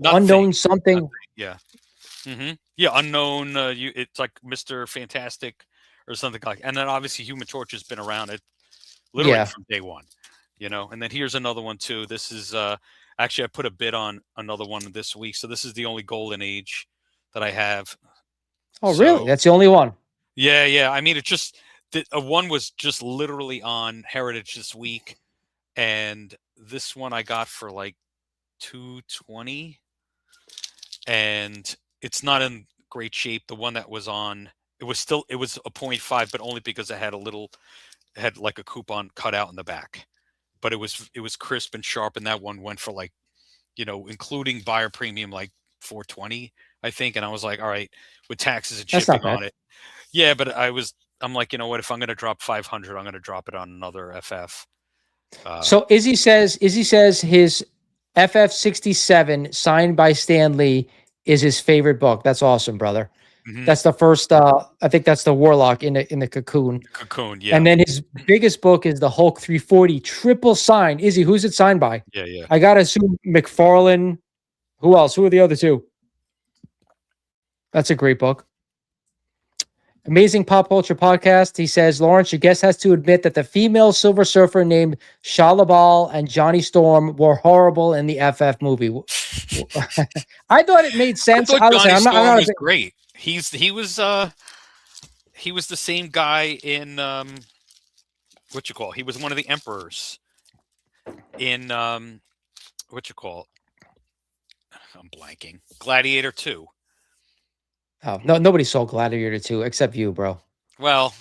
unknown something. Yeah. Yeah. Unknown. It's like Mr. Fantastic or something like. And then obviously Human Torch has been around it literally Yeah. from day one. And then here's another one too. This is actually I put a bid on another one this week. So this is the only Golden Age that I have. Oh, really? So That's the only one. yeah. I mean, it just one was just literally on Heritage this week, and this one I got for like 220, and it's not in great shape. The one that was on, it was a 0.5, but only because it had like a coupon cut out in the back. But it was crisp and sharp, and that one went for like, including buyer premium, like 420, I think. And I was like, all right, with taxes and That's not shipping bad. on it. Yeah, but I'm like, you know what? If I'm going to drop 500, I'm going to drop it on another FF. So Izzy says his FF-67 signed by Stan Lee is his favorite book. That's awesome, brother. Mhm. That's the first I think that's the Warlock in the cocoon. Cocoon, yeah. And then his biggest book is the Hulk 340 triple sign. Izzy, who's it signed by? Yeah. I gotta assume McFarlane. Who else? Who are the other two? That's a great book. Amazing Pop Culture Podcast. He says, Lawrence, your guest has to admit that the female Silver Surfer named Shalabal and Johnny Storm were horrible in the FF movie. I thought it made sense. I thought Johnny Storm I'm was great. He was the same guy in what you call. He was one of the emperors in what you call. I'm blanking. Gladiator 2. Oh, no, nobody saw Gladiator 2 except you, bro. Well,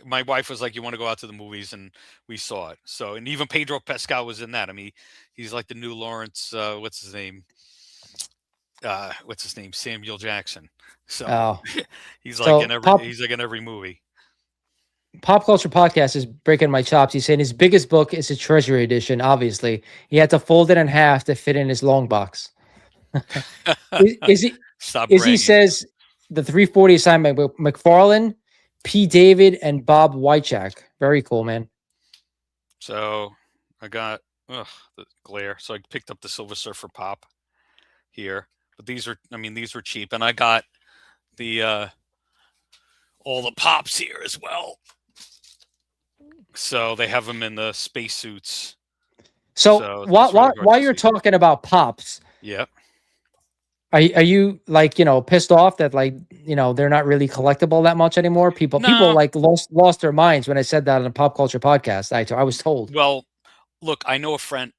my wife was like, "You want to go out to the movies?" And we saw it. So, and even Pedro Pascal was in that. I mean, he's like the new Lawrence. What's his name? Samuel Jackson. So he's like in every movie. Pop Culture Podcast is breaking my chops. He's saying his biggest book is a Treasury edition. Obviously, he had to fold it in half to fit in his long box. He says the 340 assignment with McFarlane, P. David, and Bob Wychak. Very cool, man. So I got the glare. So I picked up the Silver Surfer pop here, but these were cheap, and I got the all the pops here as well. So they have them in the spacesuits. So while you're talking about pops, yeah. Are you like, pissed off that like, they're not really collectible that much anymore? People like lost their minds when I said that on a Pop Culture Podcast. I was told. Well, look, I know a friend.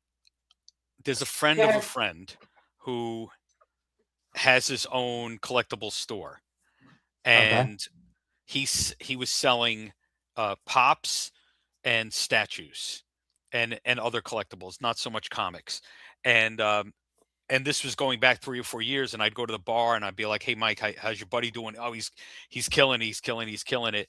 There's a friend of a friend who has his own collectible store, and he was selling pops and statues and other collectibles, not so much comics. And and this was going back 3 or 4 years, and I'd go to the bar and I'd be like, "Hey, Mike, how's your buddy doing? Oh, he's killing, he's killing it."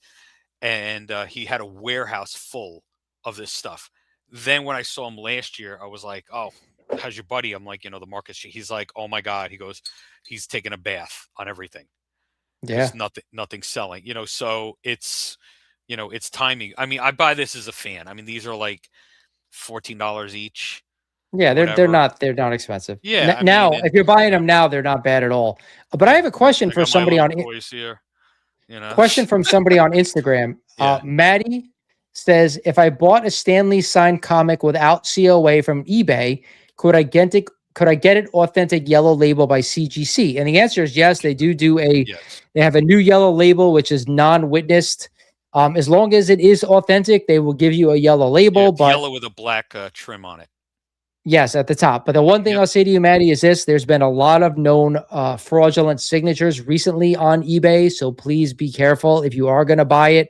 And he had a warehouse full of this stuff. Then when I saw him last year, I was like, "Oh, how's your buddy?" I'm like, the market. He's like, "Oh my god," he goes, "He's taking a bath on everything because Yeah. nothing's selling." So it's timing. I mean, I buy this as a fan. I mean, these are like $14 each Yeah, or they're whatever. not they're not expensive. Yeah, I mean, Now, and if you're buying yeah, them now, they're not bad at all. But I yeah. have a question I for got my somebody little on toys here. You know. question from somebody on Instagram. Yeah. Maddie says, if I bought a Stanley signed comic without COA from eBay, could I get it authentic yellow label by CGC? And the answer is yes. They do Yes. they have a new yellow label which is non-witnessed. As long as it is authentic, they will give you a yellow Yeah. label. It's But yellow with a black trim on it. yes, at the top. But the one thing Yep. I'll say to you, Maddie, is this: there's been a lot of known fraudulent signatures recently on eBay, so please be careful if you are going to buy it.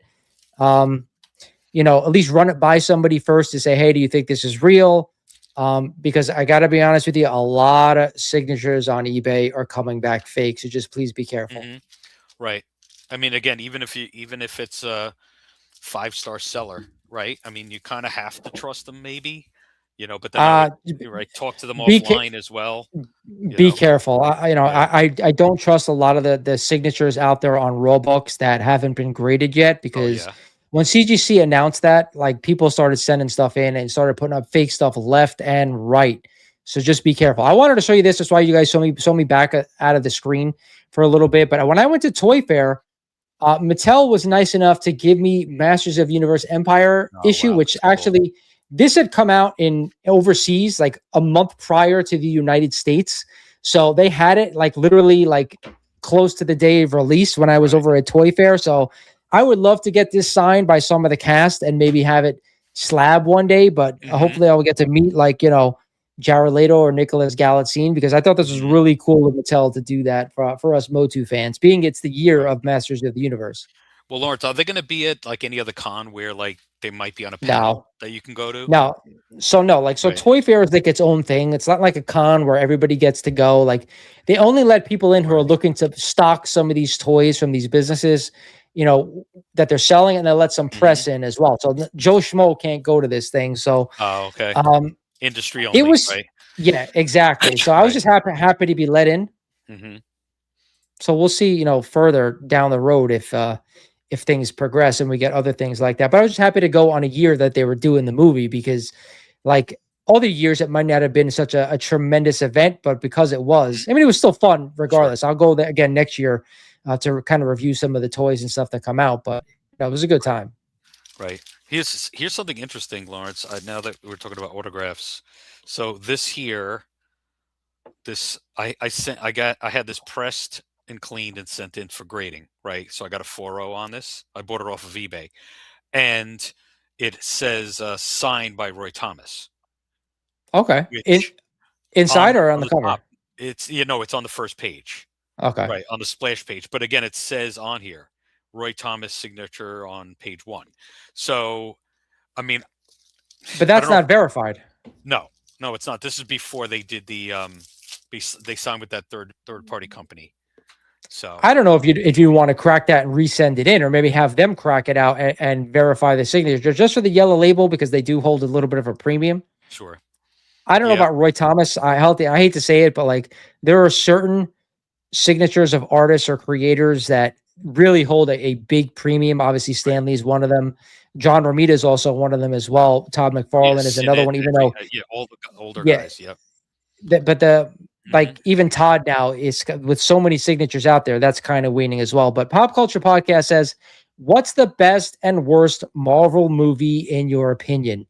Um, at least run it by somebody first to say, hey, do you think this is real? Because I got to be honest with you, a lot of signatures on eBay are coming back fake. So just please be careful. Hmm. Right. I mean, again, even if it's a 5-star seller, right? I mean, you kind of have to trust them, maybe. But then I would, Uh, you're right, talk to them be ca- offline as well. You be know. careful. Yeah. I don't trust a lot of the signatures out there on Robux that haven't been graded yet, Oh because yeah. when CGC announced that, like, people started sending stuff in and started putting up fake stuff left and right. So just be careful. I wanted to show you this. That's why you guys saw me back out of the screen for a little bit. But when I went to Toy Fair, Mattel was nice enough to give me Masters of Universe Empire Oh issue, wow, which that's cool. actually this had come out in overseas like a month prior to the United States. So they had it like literally like close to the day of release when I was Right. over at Toy Fair. So I would love to get this signed by some of the cast and maybe have it slab one day, but Hmm. hopefully I will get to meet like, Jared Leto or Nicholas Galitzine, because I thought this was Hmm. really cool of Mattel to do that for us Motu fans, being it's the year Right. of Masters of the Universe. Well, Lawrence, are they going to be at like any other con where like they might be on a panel No, that you can go to? no. So no, like, so Right. Toy Fair is like its own thing. It's not like a con where everybody gets to go. Like, they only let people in who are Right. looking to stock some of these toys from these businesses, that they're selling, and they let some Hmm. press in as well. So Joe Schmo can't go to this thing. So Oh, okay. um Industry it only, was right? yeah, exactly. So I was Right. just happy to be let in. Hmm. So we'll see, further down the road if things progress and we get other things like that. But I was just happy to go on a year that they were doing the movie, because like other years it might not have been such a tremendous event, but because it was, I mean, it was still fun Sure. regardless. I'll go there again next year to kind of review some of the toys and stuff that come out. But it was a good Right. time. Right. Here's something interesting, Lawrence. Now that we're talking about autographs, so this here, this I had this pressed and cleaned and sent in for grading. Right. So I got a 4.0 on this. I bought it off of eBay, and it says signed by Roy Thomas, Okay. which Inside or on on the the top, cover? it's on the first page, Okay. right, on the splash page. But again, it says on here, Roy Thomas signature on page one. So I mean, But I that's don't know. not verified. No, no, it's not. This is before they did they signed with that third party company. So I don't know if you want to crack that and resend it in, or maybe have them crack it out and verify the signature just for the yellow label, because they do hold a little bit of a premium. sure. I don't know Yeah. about Roy Thomas. I hate to say it, but like, there are certain signatures of artists or creators that really hold a big premium. Obviously, Right. Stanley is one of them. John Romita is also one of them as well. Todd Yeah. McFarlane is another Sinnott, one, even though, yeah, all the older yeah, guys. Yep. but the Hmm. like, even Todd now is, with so many signatures out there, that's kind of waning as well. But Pop Culture Podcast says, what's the best and worst Marvel movie in your opinion?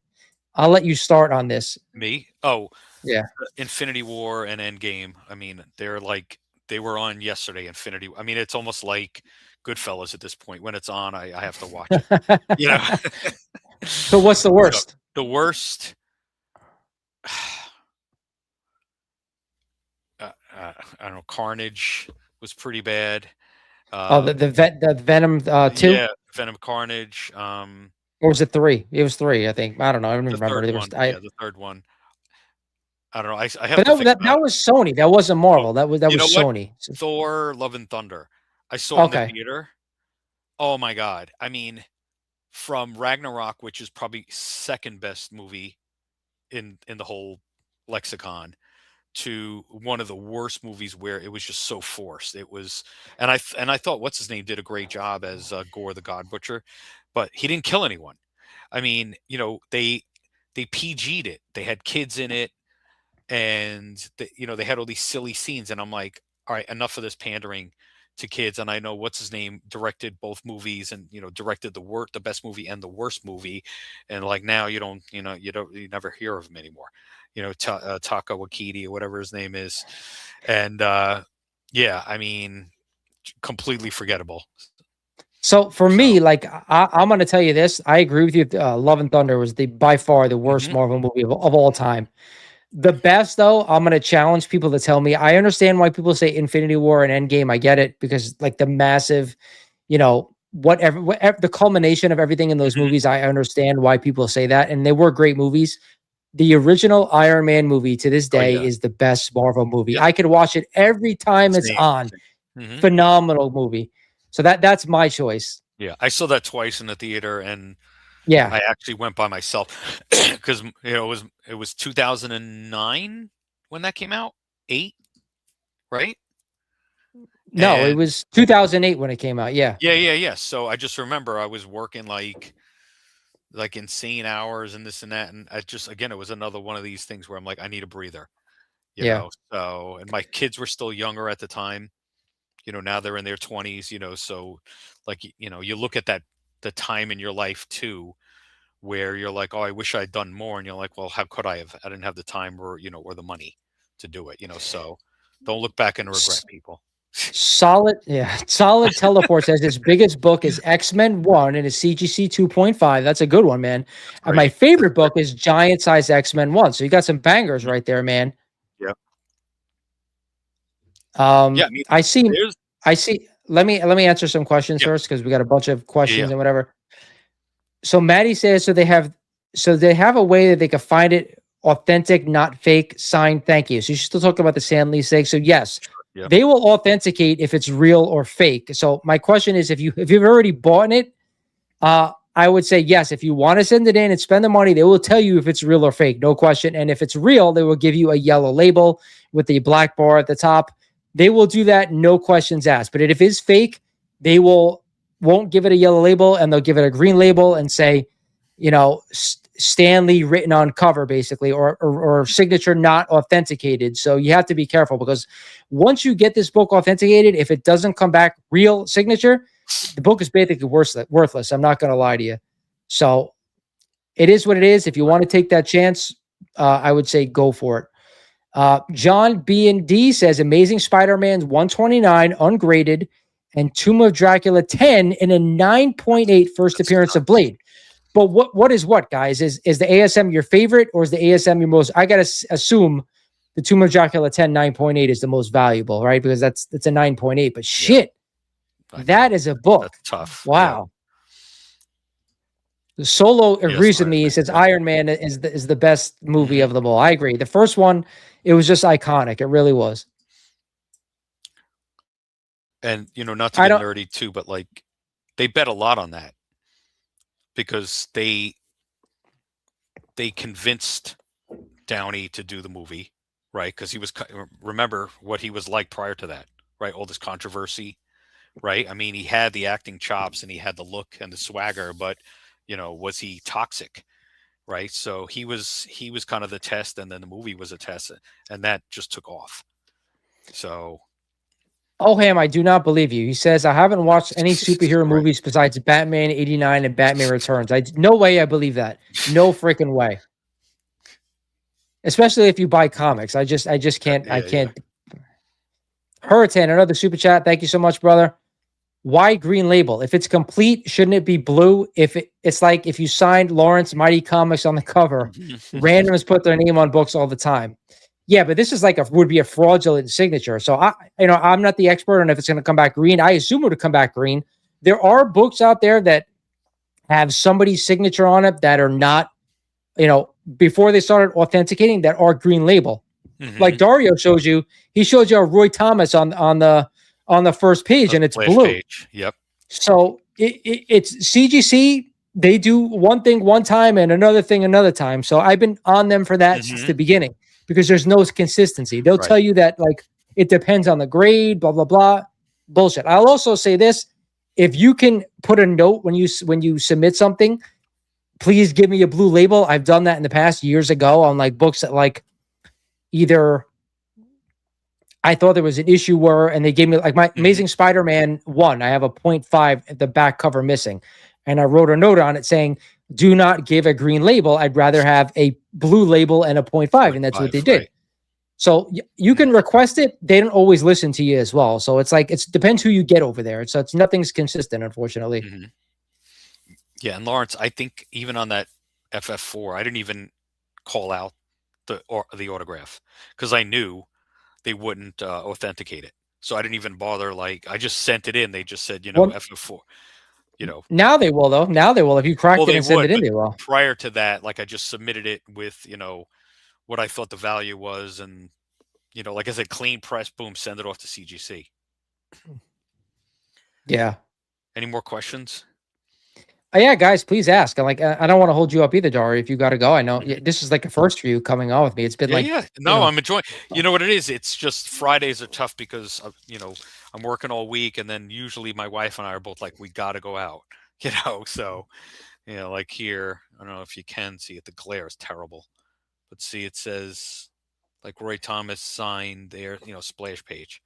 I'll let you start on this. Me? Oh, Yeah. Infinity War and Endgame. I mean, they were on yesterday. I mean, it's almost like Goodfellas at this point. When it's on, I have to watch it. You know. So what's the So worst? the worst. I don't know. Carnage was pretty bad. Oh, the Venom 2, Yeah, Venom, Carnage. or was it 3? It was 3, I think. I don't know. I don't even The remember. third There was one. Yeah, the third one. I don't know. I have But to think about that was Sony. That wasn't it. Marvel. That You was know what? Sony. Thor: Love and Thunder. I saw it in the Okay. theater. Oh my god! I mean, from Ragnarok, which is probably second best movie in the whole lexicon, to one of the worst movies where it was just so forced. It was, and I thought what's his name did a great job as Gore the God Butcher, but he didn't kill anyone. I mean, they PG'd it. They had kids in it, and they had all these silly scenes, and I'm like, all right, enough of this pandering to kids. And I know what's his name directed both movies, and directed the best movie and the worst movie, and like now you never hear of him anymore. Taka Wakiti or whatever his name is, and yeah, I mean, completely forgettable. So for So me, like I'm going to tell you this, I agree with you. Love and Thunder was by far the worst mhm. Marvel movie of all time. The best, though, I'm going to challenge people to tell me. I understand why people say Infinity War and Endgame. I get it because like the massive, whatever the culmination of everything in those Mhm. movies. I understand why people say that, and they were great movies. The original Iron Man movie to this Oh day yeah, is the best Marvel movie. yeah, I could watch it every time it's same. on. Hmm. Phenomenal movie. So that's my choice. Yeah, I saw that twice in the theater, and Yeah. I actually went by myself because it was 2009 when that came out, 8, right? No, it And was 2008 when it came out. Yeah. yeah, yeah, yeah. So I just remember I was working like insane hours and this and that, and I just again it was another one of these things where I'm like I need a breather, Yeah. So and my kids were still younger at the time, now they're in their 20s, so like you look at that the time in your life too where you're like, oh, I wish I'd done more, and you're like, well, how could I have? I didn't have the time or the money to do it, so don't look back and regret, people. Solid, yeah. Solid Teleport says his biggest book is X-Men 1 and his CGC 2.5. That's a good one, man. That's And my great. That's favorite great. book is Giant Size X-Men 1. So you got some bangers Mhm. right there, man. Yeah. Yeah, Um, I mean, I see there's I see. Let me answer some questions yeah, first because we got a bunch of yeah, yeah. questions and whatever. So Maddie says so they have a way that they can find it authentic, not fake. Signed, thank you. So you still talking about the San Lee sake. So yes, Yeah. they will authenticate if it's real or fake. So my question is, if you've already bought it, I would say yes. If you want to send it in and spend the money, they will tell you if it's real or fake, no question. And if it's real, they will give you a yellow label with the black bar at the top. They will do that, no questions asked. But if it's fake, they won't give it a yellow label and they'll give it a green label and say, Stanley written on cover, basically, or signature not authenticated. So you have to be careful because once you get this book authenticated, if it doesn't come back real signature, the book is basically worthless. I'm not going to lie to you. So it is what it is. If you want to take that chance, I would say go for it. John B and D says Amazing Spider-Man 129 ungraded and Tomb of Dracula 10 in a 9.8 first That's appearance of Blade. But what is what, guys? Is the ASM your favorite or is the ASM your most? I gotta assume the Tomb of Dracula 10 9.8 is the most valuable, right? Because that's a 9.8. But yeah, shit, I know. that is a book. That's tough. Yeah. Wow. The Solo Yeah, agrees with me. He Spider-Man. says Yeah. Iron Man is the best movie Hmm. of them all. I agree. The first one, it was just iconic. It really was. And not to I get don't. nerdy too, but like they bet a lot on that because they convinced Downey to do the movie, right? Because remember what he was like prior to that, right? All this controversy, right? I mean, he had the acting chops and he had the look and the swagger, but was he toxic, right? So he was kind of the test, and then the movie was a test, and that just took off. So Oh, Ham, I do not believe you. He says I haven't watched any superhero right, movies besides Batman '89 and Batman Returns. No way I believe that. No freaking way. Especially if you buy comics. I just can't. I yeah, yeah. can't. Hurricane, another super chat. Thank you so much, brother. Why green label? If it's complete, shouldn't it be blue? It's like if you signed Lawrence Mighty Comics on the cover, randoms put their name on books all the time. Yeah, but this is like would be a fraudulent signature. So I'm not the expert on if it's going to come back green. I assume it would come back green. There are books out there that have somebody's signature on it that are not, before they started authenticating that are green label. Like Mm-hmm. Dario shows you, he showed you a Roy Thomas on the first page, and it's Splash blue. page. Yep. So it's CGC. They do one thing one time and another thing another time. So I've been on them for that since Mm-hmm. the beginning because there's no consistency. They'll tell Right. you that like it depends on the grade, blah blah blah. Bullshit. I'll also say this: if you can put a note when you submit something, please give me a blue label. I've done that in the past years ago on like books that like either I thought there was an issue where, and they gave me like my Mm-hmm. Amazing Spider-Man 1. I have a 0.5 at the back cover missing. And I wrote a note on it saying, do not give a green label. I'd rather have a blue label and a 0.5. Point And that's what they five. did. Right. So you can request it. They don't always listen to you as well. So it's like, it depends who you get over there. So it's nothing's consistent, unfortunately. Mm-hmm. Yeah, and Lawrence, I think even on that FF4, I didn't even call out the autograph because I knew they wouldn't authenticate it. So I didn't even bother. Like I just sent it in. They just said, Well, FF4. You know, now they will, though. Now they will. If you well cracked it they and send would, it in, but they will. prior to that, like I just submitted it with what I thought the value was, and like I said, clean press, boom, send it off to CGC. Yeah. Any more questions? Yeah, guys, please ask. I'm like, I don't want to hold you up either, Dari. If you got to go, I know Mhm. this is like a first for you coming on with me. It's been Yeah, like, yeah. you No, know, I'm enjoying. You know what it is? It's just Fridays are tough because I'm working all week, and then usually my wife and I are both like, we got to go out. So like here, I don't know if you can see it. The glare is terrible, but see, it says like Roy Thomas signed there, splash page.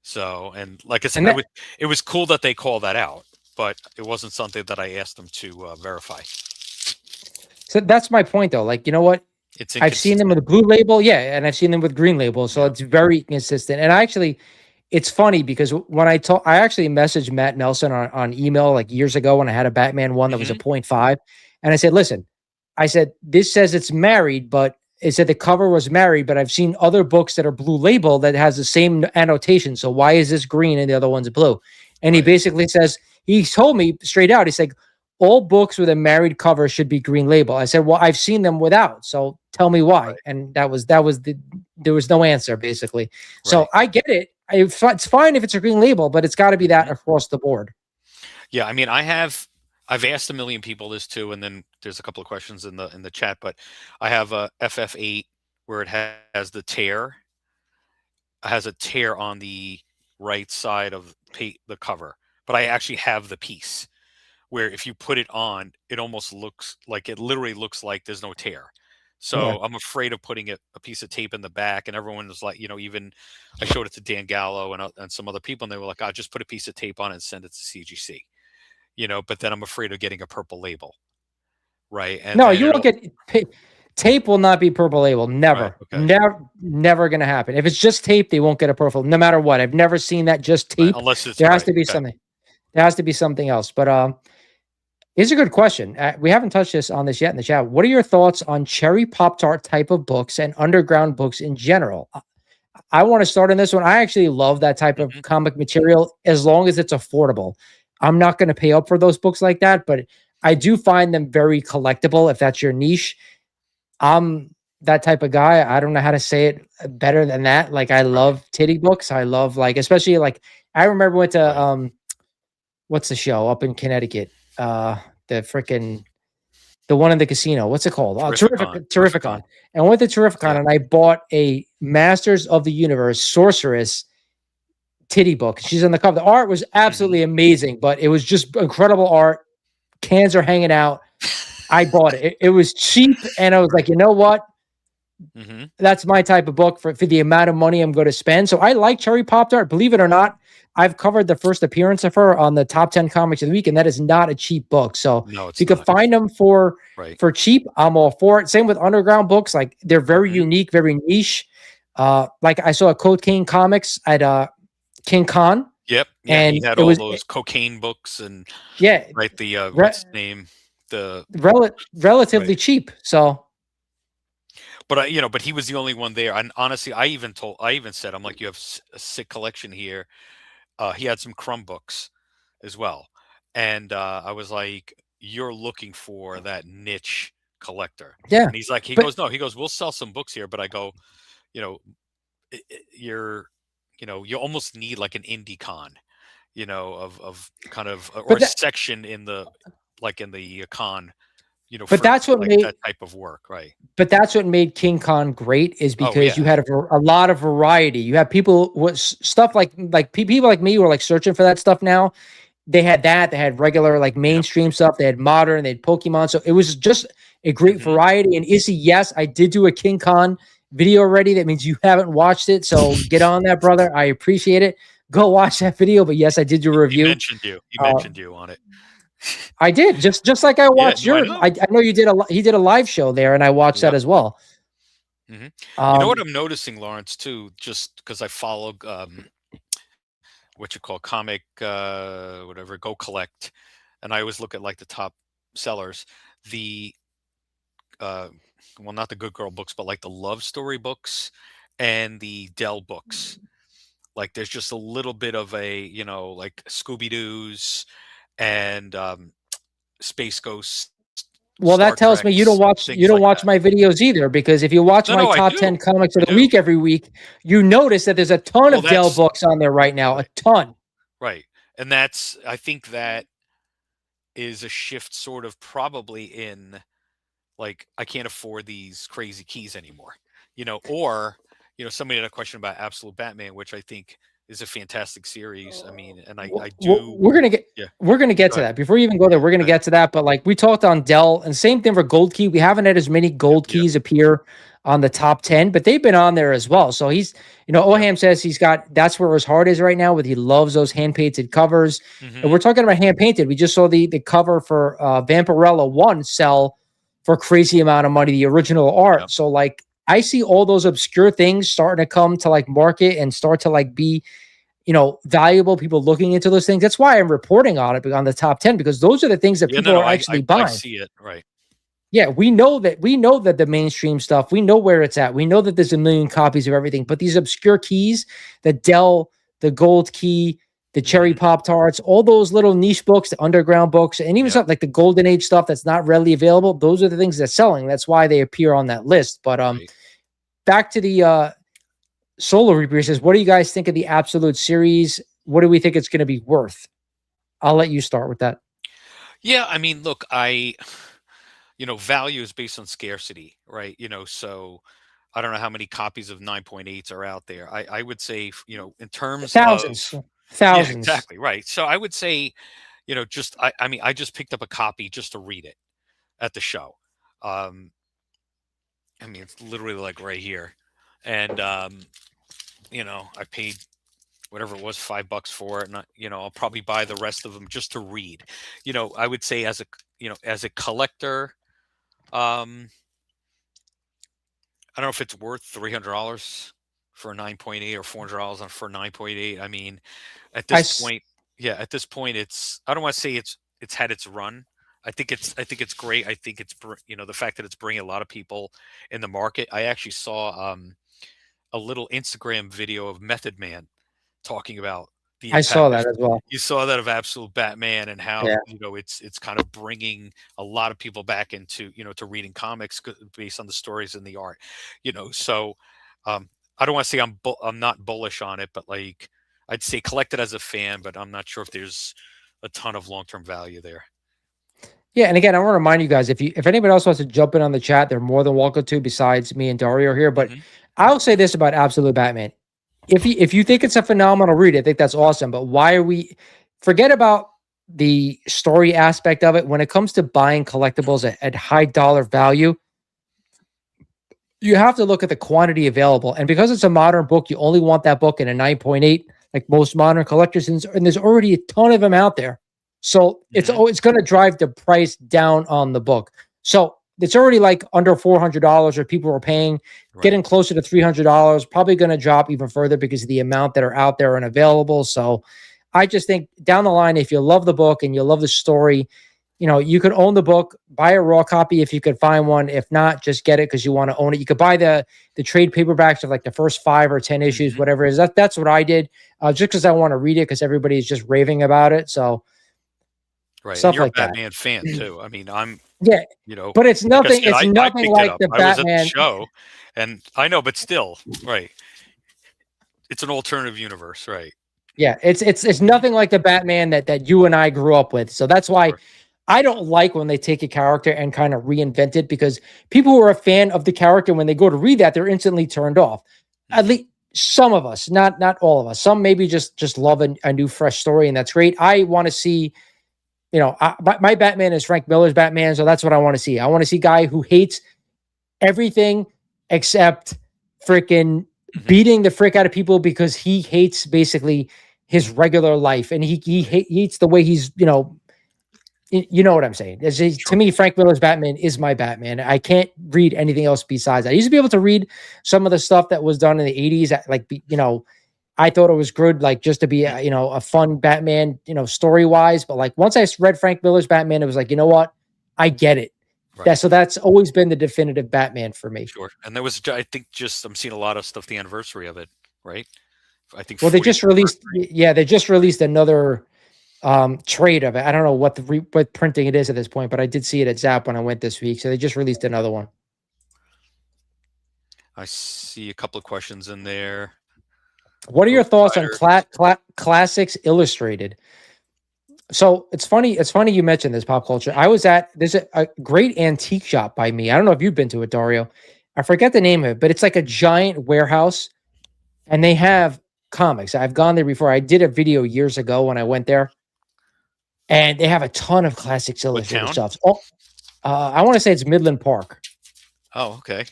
So, and like I said, and that it was cool that they called that out, but it wasn't something that I asked them to verify. so that's my point though. Like, you know what? It's I've seen them with inconsistent. a blue label, yeah, and I've seen them with green label, so Yeah. it's very consistent. And actually, it's funny because when I actually messaged Matt Nelson on email like years ago when I had a Batman one that was a Hmm. 0.5, and I said, listen, I said this says it's married, but it said the cover was married, but I've seen other books that are blue label that has the same annotation. So why is this green and the other one's blue? And he Right. basically says he told me straight out. He's like, all books with a married cover should be green label. I said, well, I've seen them without. So tell me why. Right. And there was no answer basically. So Right. I get it. It's fine if it's a green label, but it's got to be that Hmm. across the board. Yeah. I mean, I've asked a million people this too, and then there's a couple of questions in the chat, but I have a FF8 where it has the tear, has a tear on the right side of the cover, but I actually have the piece where if you put it on, it almost looks like it literally looks like there's no tear. Yeah. So I'm afraid of putting a piece of tape in the back, and everyone was like, even I showed it to Dan Gallo and some other people, and they were like, "I'll just put a piece of tape on it and send it to CGC." But then I'm afraid of getting a purple label, right? And No, then you won't get tape will not be purple label. right, Never. okay, Never gonna happen. If it's just tape, they won't get a purple, no matter what. I've never seen that just right, tape. unless it's There has right, to be okay. something. There has to be something else. But it's a good question. We haven't touched this on this yet in the chat. What are your thoughts on cherry pop tart type of books and underground books in general? I want to start on this one. I actually love that type of Hmm. comic material as long as it's affordable. I'm not going to pay up for those books like that, but I do find them very collectible if that's your niche. I'm that type of guy. I don't know how to say it better than that. Like I Right, love titty books. I love like especially like I remember went to right. what's the show up in Connecticut? The freaking the one in the casino. What's it called? Terrificon, Terrificon. And I went to Terrificon yeah. and I bought a Masters of the Universe Sorceress titty book. She's on the cover. The art was Hmm. absolutely amazing, but it was just incredible art. Cans are hanging out. I bought it. It was cheap, and I was like, Right. you know what? Hmm. That's my type of book for the amount of money I'm going to spend. So I like Cherry Pop Tart. Believe it or not, I've covered the first appearance of her on the top 10 comics of the week, and that is not a cheap book. So No, if you it's could not. find them for Right. cheap, I'm all for it. Same with underground books. Like they're very Hmm. unique, very niche. Like I saw a Code King Comics at King Kon, Yep. Yeah, he and had it all was those cocaine books and yeah, right the re- what's his name? The right. relatively cheap. So But but he was the only one there. And honestly, I even said, I'm like, you have a sick collection here. He had some crumb books as well. And I was like, you're looking for that niche collector. yeah, And he but goes, no, he goes, we'll sell some books here. But I go, you know, you're, you almost need like an indie con, of kind of, or But a that, section in the, like in the con, but for that's what like made that type of work, right? but that's what made King Kon great is Oh because you yeah. had a lot of variety. You have people with stuff people like me who are like searching for that stuff now. They had that. They had regular like Yep. mainstream stuff. They had modern. They had Pokemon. So it was just a great Hmm. variety. And Issy, yes, I did do a King Kon video already. That means you haven't watched it. So get on that, brother. I appreciate it. Go watch that video. But yes, I did do a He review. mentioned you. He Uh, mentioned you on it. I did just like I Yeah. watched No, I your. know. I know you did he did a live show there, and I watched that Yep. as well. Hmm. You know what Um, I'm noticing, Lawrence, too, just because I follow, what you call comic, whatever, Go Collect, and I always look at like the top sellers, the, uh, well, not the good girl books, but like the love story books and the Dell books. Like there's just a little bit of a, like Scooby Doo's and, Space Ghost, Well, Star that tells me Treks, you things don't like watch that. my videos either, because if you watch No, my no, I top 10 do. comics of I the do. week every week, you notice that there's a ton Well, of Dell that's books on there right now, a right, ton. right. And that's, I think that is a shift sort of probably in, like, I can't afford these crazy keys anymore, or, somebody had a question about Absolute Batman, which I think is a fantastic series. I mean, and I do, We're gonna get yeah, to go ahead. that. Before you even go there, Yeah, we're gonna go ahead. get to that. But like we talked on Dell, and same thing for Gold Key. We haven't had as many Yep, Gold yep, Keys appear on the top 10, but they've been on there as well. So yep. Oham says he's got that's where his heart is right now. With he loves those hand painted covers, and Hmm. we're talking about hand painted. We just saw the cover for Vampirella One sell for a crazy amount of money, the original art. Yep. So like I see all those obscure things starting to come to like market and start to like be valuable, people looking into those things. That's why I'm reporting on it on the top 10, because those are the things that Yeah, no, people no, are actually I buying. see it. Right. Yeah, we know that the mainstream stuff, we know where it's at. We know that there's a million copies of everything, but these obscure keys, the Dell, the Gold Key, the Cherry Hmm. Pop Tarts, all those little niche books, the underground books, and even Yep. stuff like the Golden Age stuff that's not readily available, those are the things that's selling. That's why they appear on that list. But Right. back to the Solo Reaper says, what do you guys think of the Absolute series? What do we think it's going to be worth? I'll let you start with that. Yeah, I mean, look, value is based on scarcity, right? So I don't know how many copies of 9.8s are out there. I would say, in terms Thousands, of, yeah, thousands. exactly, right. So I would say, just, I mean, I just picked up a copy just to read it at the show. Um, I mean, it's literally like right here. And, I paid whatever it was, $5 for it. And, I'll probably buy the rest of them just to read. I would say as a collector, um, I don't know if it's worth $300 for a 9.8 or $400 for a 9.8. I mean, at I this point, yeah, at this point, I don't want to say it's had its run. I think it's great. I think the fact that it's bringing a lot of people in the market. I actually saw, a little Instagram video of Method Man talking about the I saw impact of, that as well. you saw that, of Absolute Batman, and how, Yeah. it's kind of bringing a lot of people back into, to reading comics, based on the stories and the art. So, um I don't want to say I'm not bullish on it, but like, I'd say collect it as a fan, but I'm not sure if there's a ton of long-term value there. Yeah, and again, I want to remind you guys, if anybody else wants to jump in on the chat, they're more than welcome to. Besides me and Dario here, but Hmm. I'll say this about Absolute Batman: if you think it's a phenomenal read, I think that's awesome. But why are we? Forget about the story aspect of it. When it comes to buying collectibles at high dollar value, you have to look at the quantity available. And because it's a modern book, you only want that book in a 9.8, like most modern collectors, and there's already a ton of them out there. So Hmm. it's going to drive the price down on the book. So it's already like under $400 or people are paying, Right. getting closer to $300, probably going to drop even further because of the amount that are out there and available. So I just think down the line, if you love the book and you love the story, you could own the book, buy a raw copy if you could find one. If not, just get it because you want to own it. You could buy the trade paperbacks of like the first 5 or 10 issues, Hmm. whatever it is. That's what I did, just because I want to read it because everybody is just raving about it. So Right, and stuff you're a like that. Batman fan too. I mean, I'm, Yeah, you know, but it's like I nothing. said, It's I nothing picked it like up. the I was at the Batman. show, and I know, but still, right? It's an alternative universe, right? Yeah, it's Mhm. nothing like the Batman that you and I grew up with. So that's why Sure. I don't like when they take a character and kind of reinvent it, because people who are a fan of the character, when they go to read that, they're instantly turned off. At Mhm. least some of us, not all of us. Some maybe just love a new fresh story, and that's great. I want to see, my Batman is Frank Miller's Batman, so that's what I want to see. I want to see a guy who hates everything except freaking Mhm. beating the frick out of people because he hates basically his regular life, and he hates the way he's, you know what I'm saying. To Sure. me, Frank Miller's Batman is my Batman. I can't read anything else besides that. I used to be able to read some of the stuff that was done in the 80s, I thought it was good, like just to be Mhm. a fun Batman, story wise. But like once I read Frank Miller's Batman, it was like, you know what, I get it. Right. So that's always been the definitive Batman for me. Sure. And there was, I think, just I'm seeing a lot of stuff. The anniversary of it, right? I think Well, they 40th just released, anniversary. yeah, they just released another trade of it. I don't know what printing it is at this point, but I did see it at Zap when I went this week. So they just released another one. I see a couple of questions in there. What are your Ghost thoughts on Riders. Classics Illustrated? So it's funny. It's funny you mentioned this, pop culture. Mhm. I was at there's a great antique shop by me. I don't know if you've been to it, Dario. I forget the name of it, but it's like a giant warehouse, and they have comics. I've gone there before. I did a video years ago when I went there, and they have a ton of Classics What Illustrated town? stuff. Oh, I want to say it's Midland Park, Oh, okay.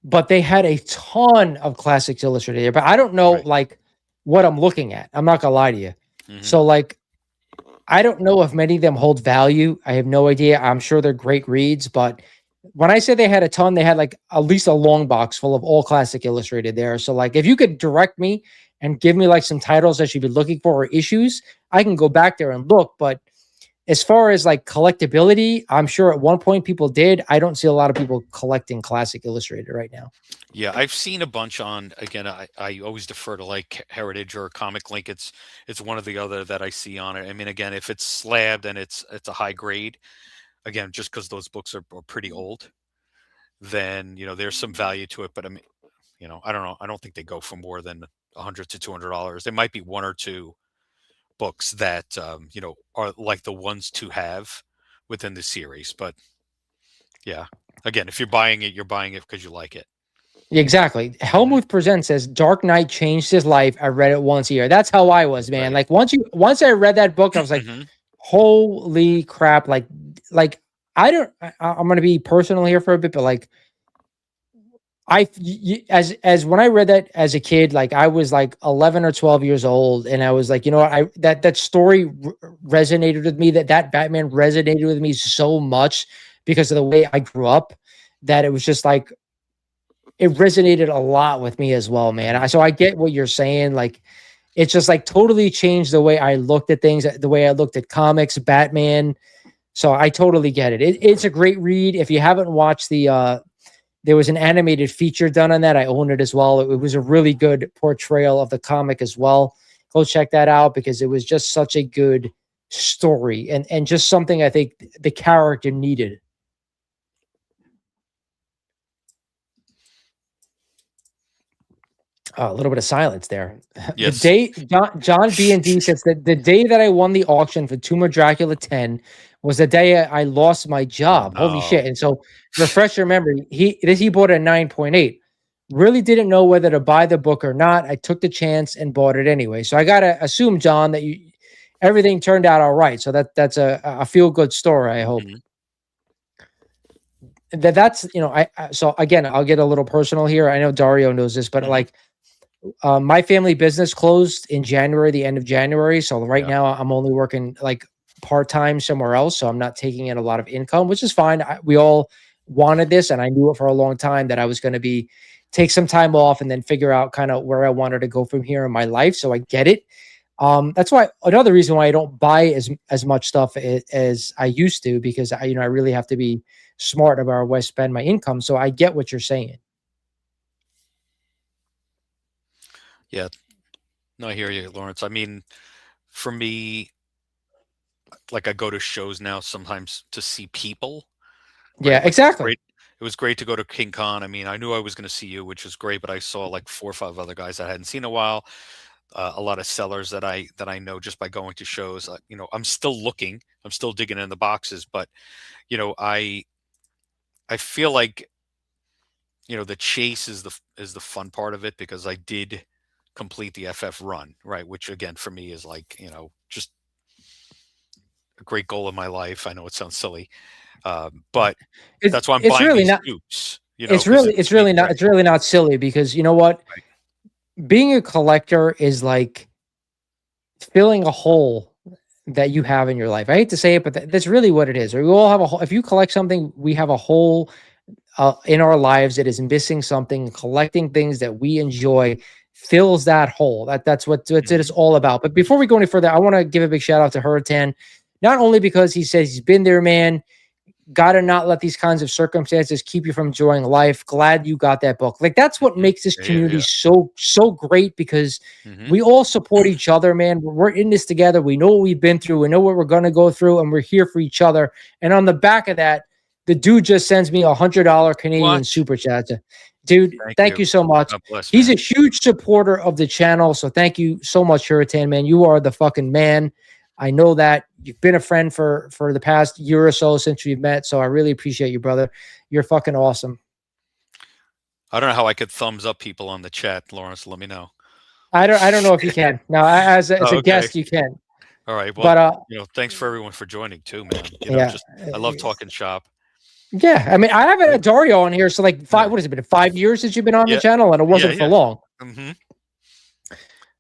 but they had a ton of Classics Illustrated there. But I don't know Right. like what I'm looking at. I'm not gonna lie to you. Mhm. So like I don't know if many of them hold value. I have no idea. I'm sure they're great reads, but when I said they had a ton, they had like at least a long box full of all Classic Illustrated there. So like if you could direct me and give me like some titles I should be looking for or issues, I can go back there and look. But as far as like collectability, I'm sure at one point people did. I don't see a lot of people collecting Classic Illustrated right now. Yeah, I've seen a bunch on. Again, I always defer to like Heritage or Comic Link. It's one or the other that I see on it. I mean, again, if it's slabbed and it's a high grade, again, just because those books are pretty old, then there's some value to it. But I mean, I don't know. I don't think they go for more than $100 to $200. There might be one or two books that are like the ones to have within the series. But yeah, again, if you're buying it, you're buying it because you like it. Exactly. Hmm. Helmuth Presents says Dark Knight changed his life. I read it once a year. That's how I was, man. Right. Like once I read that book, I was like, Hmm. holy crap. Like I don't I'm gonna be personal here for a bit, but like as when I read that as a kid, like I was like 11 or 12 years old, and I was like, you know what, I that story resonated with me, that Batman resonated with me so much because of the way I grew up, that it was just like it resonated a lot with me as well, man. Hmm. So I get what you're saying. Like, it's just like totally changed the way I looked at things, the way I looked at comics, Batman. So I totally get it. It's a great read. If you haven't watched there was an animated feature done on that. I own it as well. It was a really good portrayal of the comic as well. Go check that out because it was just such a good story, and just something I think the character needed. Oh, a little bit of silence there. The Yes. day John B and D says that the day that I won the auction for Tomb of Dracula 10 was the day I lost my Oh job. Holy no. shit. And so refresh your memory. He bought a 9.8. Really didn't know whether to buy the book or not. I took the chance and bought it anyway. So I gotta assume, John, that you everything turned out all right. So that's a feel good story, I hope. Hmm. That's so again, I'll get a little personal here. I know Dario knows this, but Hmm. like my family business closed in January, the end of January. So right Yeah. now I'm only working like part time somewhere else. So I'm not taking in a lot of income, which is fine. We all wanted this, and I knew it for a long time that I was going to be take some time off and then figure out kind of where I wanted to go from here in my life. So I get it. That's why another reason why I don't buy as much stuff as I used to, because I really have to be smart about where I spend my income. So I get what you're saying. Yeah. No, I hear you, Lawrence. I mean, for me, like I go to shows now sometimes to see people, Yeah, right? Like exactly. it was great to go to King Kon. I mean, I knew I was going to see you, which was great, but I saw like 4 or 5 other guys I hadn't seen in a while. A lot of sellers that I know just by going to shows. You know, I'm still looking, I'm still digging in the boxes, but you know, I feel like, you know, the chase is the fun part of it, because I did complete the FF run, right? Which again for me is like, you know, just a great goal in my life. I know it sounds silly, but It's that's why I'm it's buying really these not. scoops, you know, because It's it's really not. right, It's really not silly because you know what? right. Being a collector is like filling a hole that you have in your life. I hate to say it, but that's really what it is. We all have a hole. If you collect something, we have a hole in our lives that is missing something. Collecting things that we enjoy fills that hole. That's what it's Hmm. all about. But before we go any further, I want to give a big shout out to Hurricane, not only because he says he's been there, man. Got to not let these kinds of circumstances keep you from enjoying life. Glad you got that book. Like that's what Hmm. makes this Yeah, community yeah. so great because Hmm. we all support each other, man. We're in this together. We know what we've been through. We know what we're gonna go through, and we're here for each other. And on the back of that, the dude just sends me $100 Canadian What? super chat. Dude, Thank thank you. you so much. God bless, He's a man. huge supporter of the channel, so thank you so much, Hurricane, man. You are the fucking man. I know that you've been a friend for the past year or so since we've met. So I really appreciate you, brother. You're fucking awesome. I don't know how I could thumbs up people on the chat, Lawrence. Let me know. I don't know if you can. Now, as Oh, a okay. guest, you can. All right. Well, But you know, thanks for everyone for joining too, man. You know, yeah. just I love talking shop. Yeah. I mean, I haven't Right? had Dario on here. So like Yeah. what has it been? 5 years since you've been on the Yeah. channel, and it Yeah. wasn't for Yeah. long. Hmm.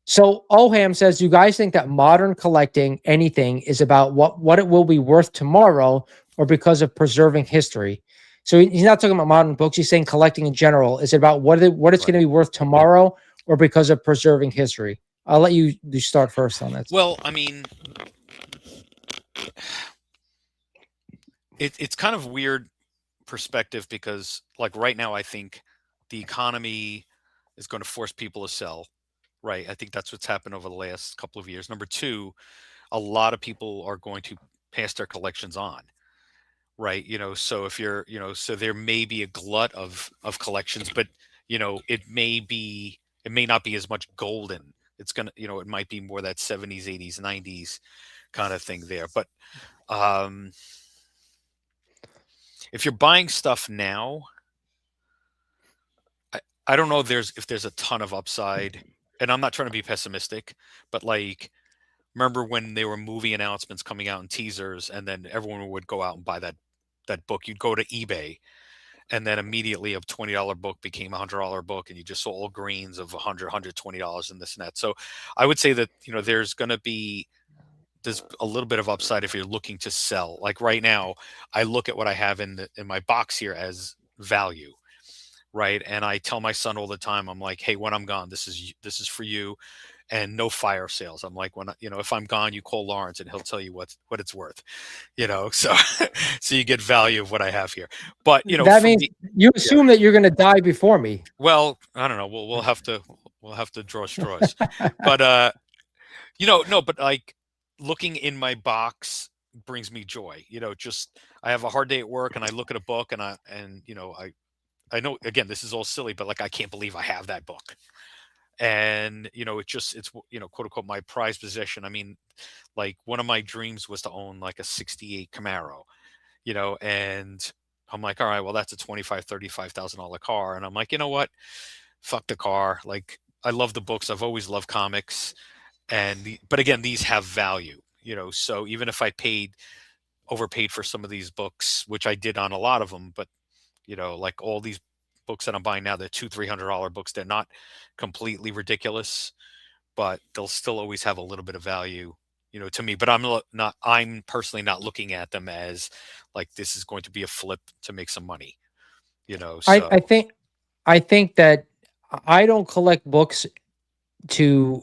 So Oham says, "Do you guys think that modern collecting anything is about what it will be worth tomorrow, or because of preserving history?" So he's not talking about modern books. He's saying collecting in general. Is it about what it's going Right. to be worth tomorrow, or because of preserving history? I'll let you start first on that. Well, I mean, it's kind of weird perspective because, like, right now, I think the economy is going to force people to sell. Right. I think that's what's happened over the last couple of years. Number two, a lot of people are going to pass their collections on. Right. You know, so if you're, you know, so there may be a glut of collections, but you know, it may not be as much golden. It's gonna, you know, it might be more that 70s, 80s, 90s kind of thing there. But um if you're buying stuff now, I, I don't know if there's a ton of upside. And I'm not trying to be pessimistic, but like, remember when there were movie announcements coming out in teasers, and then everyone would go out and buy that book. You'd go to eBay, and then immediately a $20 book became $100 book, and you just saw all greens of $120 and this and that. So I would say that, you know, there's a little bit of upside if you're looking to sell. Like right now, I look at what I have in my box here as value, right? And I tell my son all the time, I'm like, hey, when I'm gone, this is for you, and no fire sales. I'm like, you know, if I'm gone, you call Lawrence and he'll tell you what it's worth, you know. So so you get value of what I have here. But you know, That for means me, you yeah. assume that you're going to die before me. Well, I don't know. We'll have to draw straws. But you know, no, but like, looking in my box brings me joy. You know, just I have a hard day at work and I look at a book, and you know, I know, again, this is all silly, but like, I can't believe I have that book. And you know, it's, you know, quote unquote, my prized possession. I mean, like, one of my dreams was to own like a 68 Camaro, you know, and I'm like, all right, well, that's a 35 $35,000 car. And I'm like, you know what, fuck the car. Like, I love the books, I've always loved comics. But again, these have value, you know, so even if I overpaid for some of these books, which I did on a lot of them, but you know, like all these books that I'm buying now, they're $200-300 books. They're not completely ridiculous, but they'll still always have a little bit of value, you know, to me. But I'm personally not looking at them as like, this is going to be a flip to make some money, you know. I, So I think I think that I don't collect books to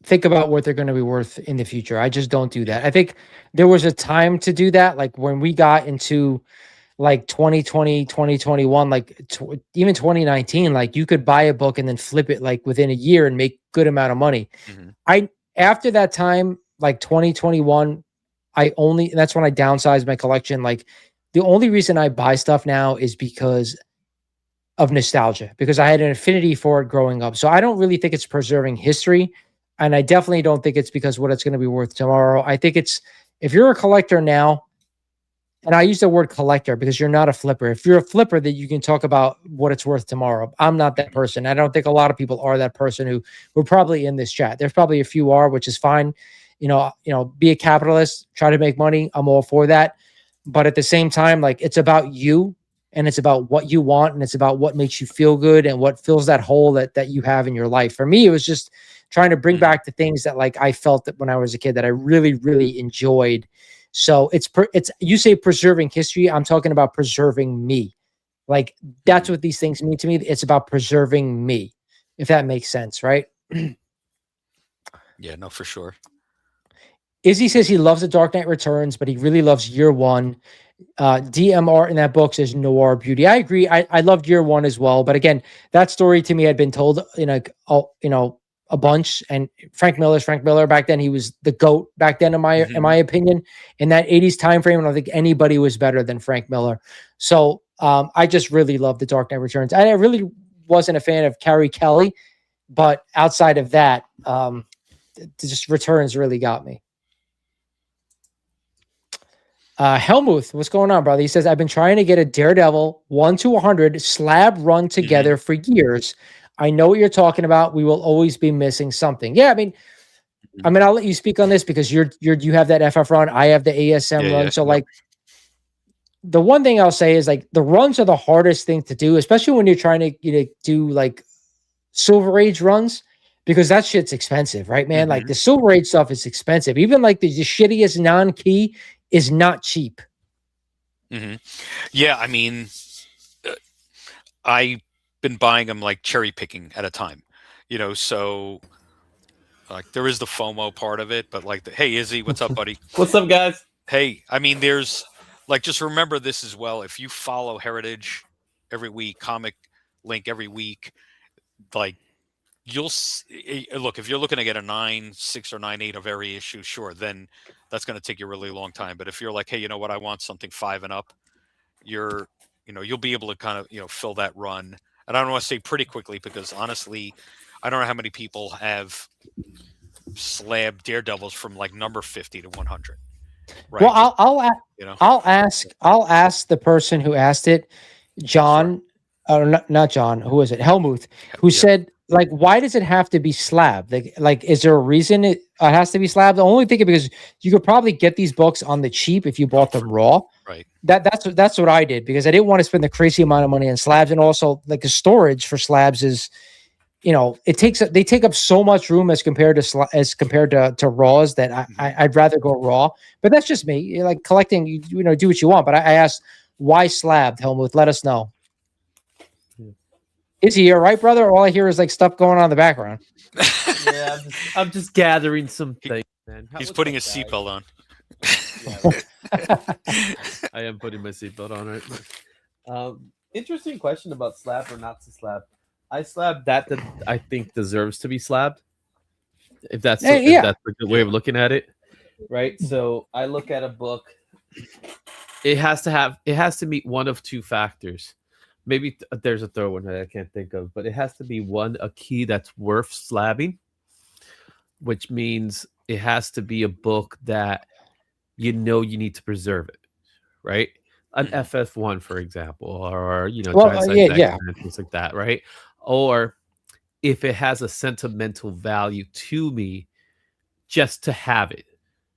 think about what they're going to be worth in the future. I just don't do yeah. that. I think there was a time to do that, like when we got into like 2020, 2021, like even 2019, like you could buy a book and then flip it like within a year and make good amount of money. Hmm. I After that time, like 2021, that's when I downsized my collection. Like the only reason I buy stuff now is because of nostalgia, because I had an affinity for it growing up. So I don't really think it's preserving history. And I definitely don't think it's because what it's going to be worth tomorrow. I think it's, if you're a collector now, and I use the word collector because you're not a flipper. If you're a flipper, that you can talk about what it's worth tomorrow. I'm not that person. I don't think a lot of people are that person who are probably in this chat. There's probably a few are, which is fine. Be a capitalist, try to make money. I'm all for that. But at the same time, like, it's about you, and it's about what you want, and it's about what makes you feel good and what fills that hole that you have in your life. For me, it was just trying to bring back the things that, like, I felt that when I was a kid that I really, really enjoyed. So it's you say preserving history, I'm talking about preserving me. Like, that's what these things mean to me. It's about preserving me, if that makes sense, right? Yeah, no, for sure. Izzy says he loves The Dark Knight Returns, but he really loves Year One. DMR in that book says Noir Beauty. I agree. I loved Year One as well. But again, that story to me had been told a bunch. And Frank Miller back then, he was the GOAT back then, in my opinion. In that 80s time frame, I don't think anybody was better than Frank Miller. So I just really loved The Dark Knight Returns. I really wasn't a fan of Carrie Kelly, but outside of that, just Returns really got me. Helmuth, what's going on, brother? He says, I've been trying to get a Daredevil 1 to 100 slab run together for years. I know what you're talking about. We will always be missing something. Yeah, I mean, I'll let you speak on this because you have that FF run. I have the ASM run. So like, the one thing I'll say is, like, the runs are the hardest thing to do, especially when you're trying to do like Silver Age runs, because that shit's expensive, right, man? Like, the Silver Age stuff is expensive. Even like the shittiest non-key is not cheap. Yeah, I mean, I've been buying them like cherry picking at a time, so like there is the FOMO part of it, but like hey, Izzy, what's up, buddy? What's up, guys? Hey, I mean, there's like, just remember this as well. If you follow Heritage every week, Comic Link every week, like, look, if you're looking to get a 9.6 or 9.8 of every issue, sure, then that's going to take you a really long time. But if you're like, hey, you know what, I want something 5 and up, you'll be able to kind of, fill that run. And I don't want to say pretty quickly, because honestly, I don't know how many people have slab Daredevils from like number 50 to 100. Right? Well, I'll ask the person who asked it, John, not John, who is it? Helmuth, who said, like, why does it have to be slab? Like, is there a reason it has to be slab? The only thing is because you could probably get these books on the cheap if you bought them raw. Right. That's what I did, because I didn't want to spend the crazy amount of money on slabs, and also like the storage for slabs is, they take up so much room as compared to raws that I'd rather go raw. But that's just me. Like, collecting, you do what you want. But I asked, why slabbed, Helmuth? Let us know. Is he all right, brother? All I hear is like stuff going on in the background. Yeah, I'm just gathering some things, man. He's putting his seatbelt on. Yeah, I am putting my seatbelt on, right? Interesting question about slab or not to slab. I slab that I think deserves to be slabbed. If that's if that's a good way of looking at it, right? So I look at a book. It has to meet one of two factors. Maybe there's a third one that I can't think of, but it has to be a key that's worth slabbing, which means it has to be a book that you need to preserve it, right? An FF1, for example, or things like that, right? Or if it has a sentimental value to me, just to have it,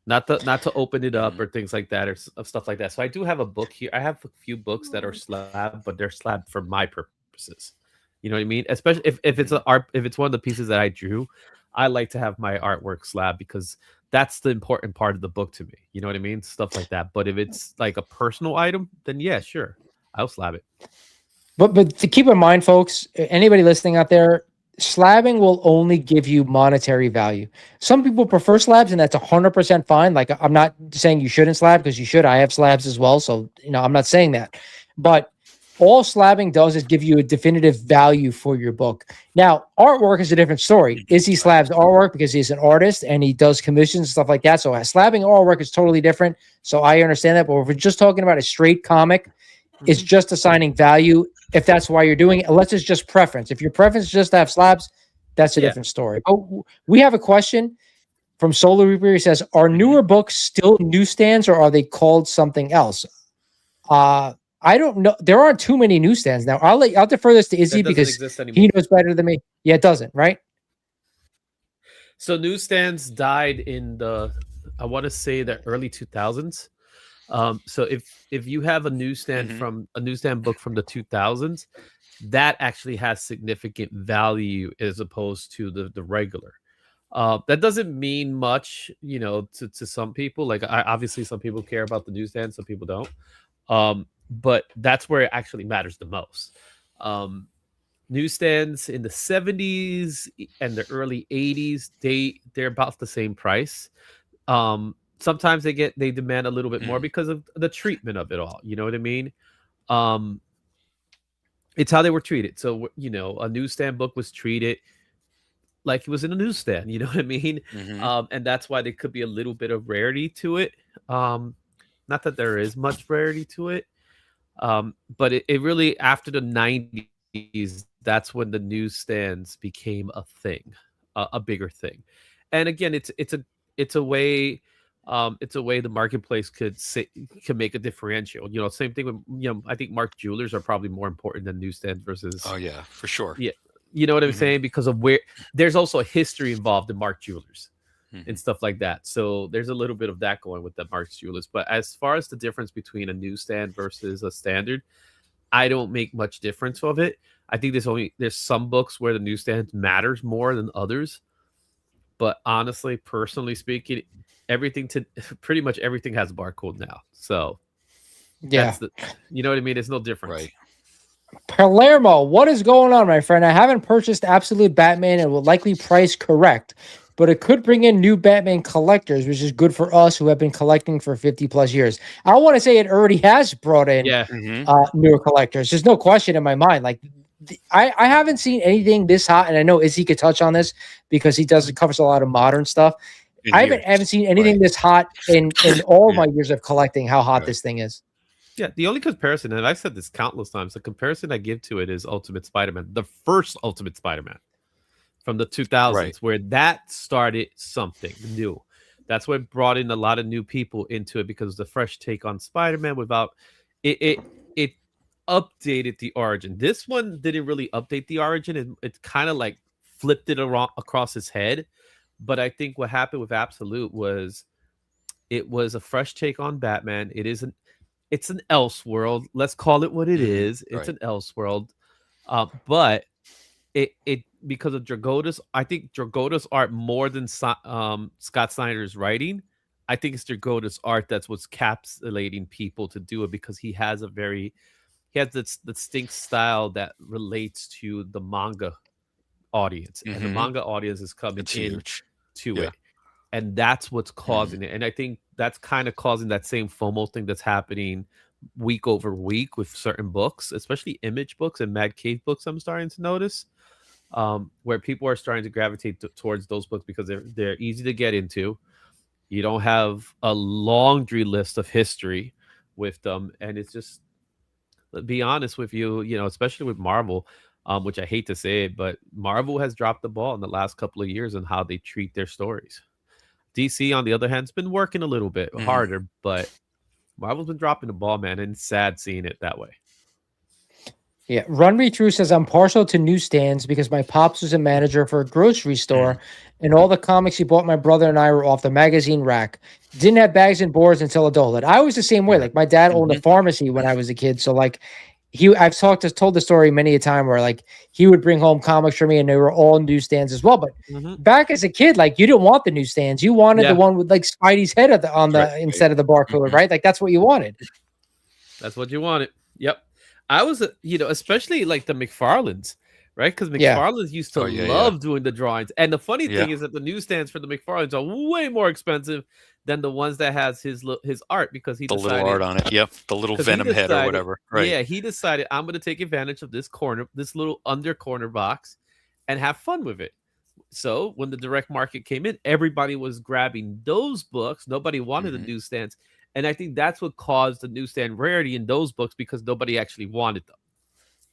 not to open it up or things like that or stuff like that. So I do have a book here. I have a few books that are slab, but they're slab for my purposes. You know what I mean? Especially if it's if it's one of the pieces that I drew, I like to have my artwork slab, because that's the important part of the book to me. You know what I mean? Stuff like that. But if it's like a personal item, then yeah, sure, I'll slab it. But to keep in mind, folks, anybody listening out there, slabbing will only give you monetary value. Some people prefer slabs, and that's 100% fine. Like, I'm not saying you shouldn't slab, because you should. I have slabs as well, so I'm not saying that. But all slabbing does is give you a definitive value for your book. Now, artwork is a different story. Izzy slabs artwork because he's an artist and he does commissions and stuff like that. So slabbing artwork is totally different. So I understand that. But if we're just talking about a straight comic, it's just assigning value if that's why you're doing it, unless it's just preference. If your preference is just to have slabs, that's a different story. Oh, we have a question from Solar Reaper. He says, are newer books still newsstands or are they called something else? I don't know. There aren't too many newsstands now. I'll defer this to Izzy because he knows better than me. Yeah, it doesn't, right? So newsstands died in I want to say the early 2000s. So if you have a newsstand from a newsstand book from the 2000s, that actually has significant value as opposed to the regular. That doesn't mean much, to some people. Like obviously some people care about the newsstand, some people don't. But that's where it actually matters the most. Newsstands in the 70s and the early 80s, they're about the same price. Sometimes they demand a little bit more because of the treatment of it all. You know what I mean? It's how they were treated. So, a newsstand book was treated like it was in a newsstand. You know what I mean? And that's why there could be a little bit of rarity to it. Not that there is much rarity to it. But it really, after the 90s, that's when the newsstands became a thing, a bigger thing. And again, it's a way the marketplace could make a differential. Same thing with, I think Mark Jewelers are probably more important than newsstands versus. Oh yeah, for sure. Yeah, you know what I'm saying, because of where there's also a history involved in Mark Jewelers. And stuff like that. So there's a little bit of that going with the Mark's Jewelers. But as far as the difference between a newsstand versus a standard, I don't make much difference of it. I think there's some books where the newsstand matters more than others. But honestly, personally speaking, pretty much everything has a barcode now. So yeah, you know what I mean? It's no difference. Right. Palermo, what is going on, my friend? I haven't purchased Absolute Batman and will likely price correct, but it could bring in new Batman collectors, which is good for us who have been collecting for 50 plus years. I want to say it already has brought in newer collectors. There's no question in my mind. Like I haven't seen anything this hot, and I know Izzy could touch on this because he covers a lot of modern stuff. I haven't seen anything this hot in all my years of collecting. How hot this thing is. Yeah, the only comparison, and I've said this countless times, the comparison I give to it is Ultimate Spider-Man, the first Ultimate Spider-Man from the 2000s, where that started something new. That's what brought in a lot of new people into it because the fresh take on Spider-Man without it updated the origin. This one didn't really update the origin. It kind of like flipped it around across his head. But I think what happened with Absolute was it was a fresh take on Batman. It's an Elseworld. Let's call it what it is. It's an Elseworld. But it because of Dragota's, I think Dragota's art more than Scott Snyder's writing. I think it's Dragota's art that's what's capsulating people to do it because he has this distinct style that relates to the manga audience, and the manga audience is coming to it, and that's what's causing it. And I think that's kind of causing that same FOMO thing that's happening week over week with certain books, especially Image books and Mad Cave books. I'm starting to notice where people are starting to gravitate towards those books because they're easy to get into. You don't have a laundry list of history with them, and it's just, let's be honest with you, especially with Marvel, which I hate to say it, but Marvel has dropped the ball in the last couple of years on how they treat their stories. DC, on the other hand, has been working a little bit harder, but Marvel's been dropping the ball, man, and it's sad seeing it that way. Yeah, Run Me Through says, I'm partial to newsstands because my pops was a manager for a grocery store, and all the comics he bought my brother and I were off the magazine rack. Didn't have bags and boards until adulthood. I was the same way. Like my dad owned a pharmacy when I was a kid, so like I've told the story many a time where like he would bring home comics for me, and they were all newsstands as well. But back as a kid, like you didn't want the newsstands. You wanted the one with like Spidey's head instead of the bar cooler, right? Like that's what you wanted. That's what you wanted. Yep. I was, especially like the McFarlanes, right? Because McFarlanes used to love doing the drawings. And the funny thing is that the newsstands for the McFarlanes are way more expensive than the ones that has his art, because he The decided, little art on it. Yep. The little 'cause he Venom head or decided- whatever. Right. Yeah, he decided, I'm going to take advantage of this little under corner box, and have fun with it. So when the direct market came in, everybody was grabbing those books. Nobody wanted the newsstands, and I think that's what caused the newsstand rarity in those books, because nobody actually wanted them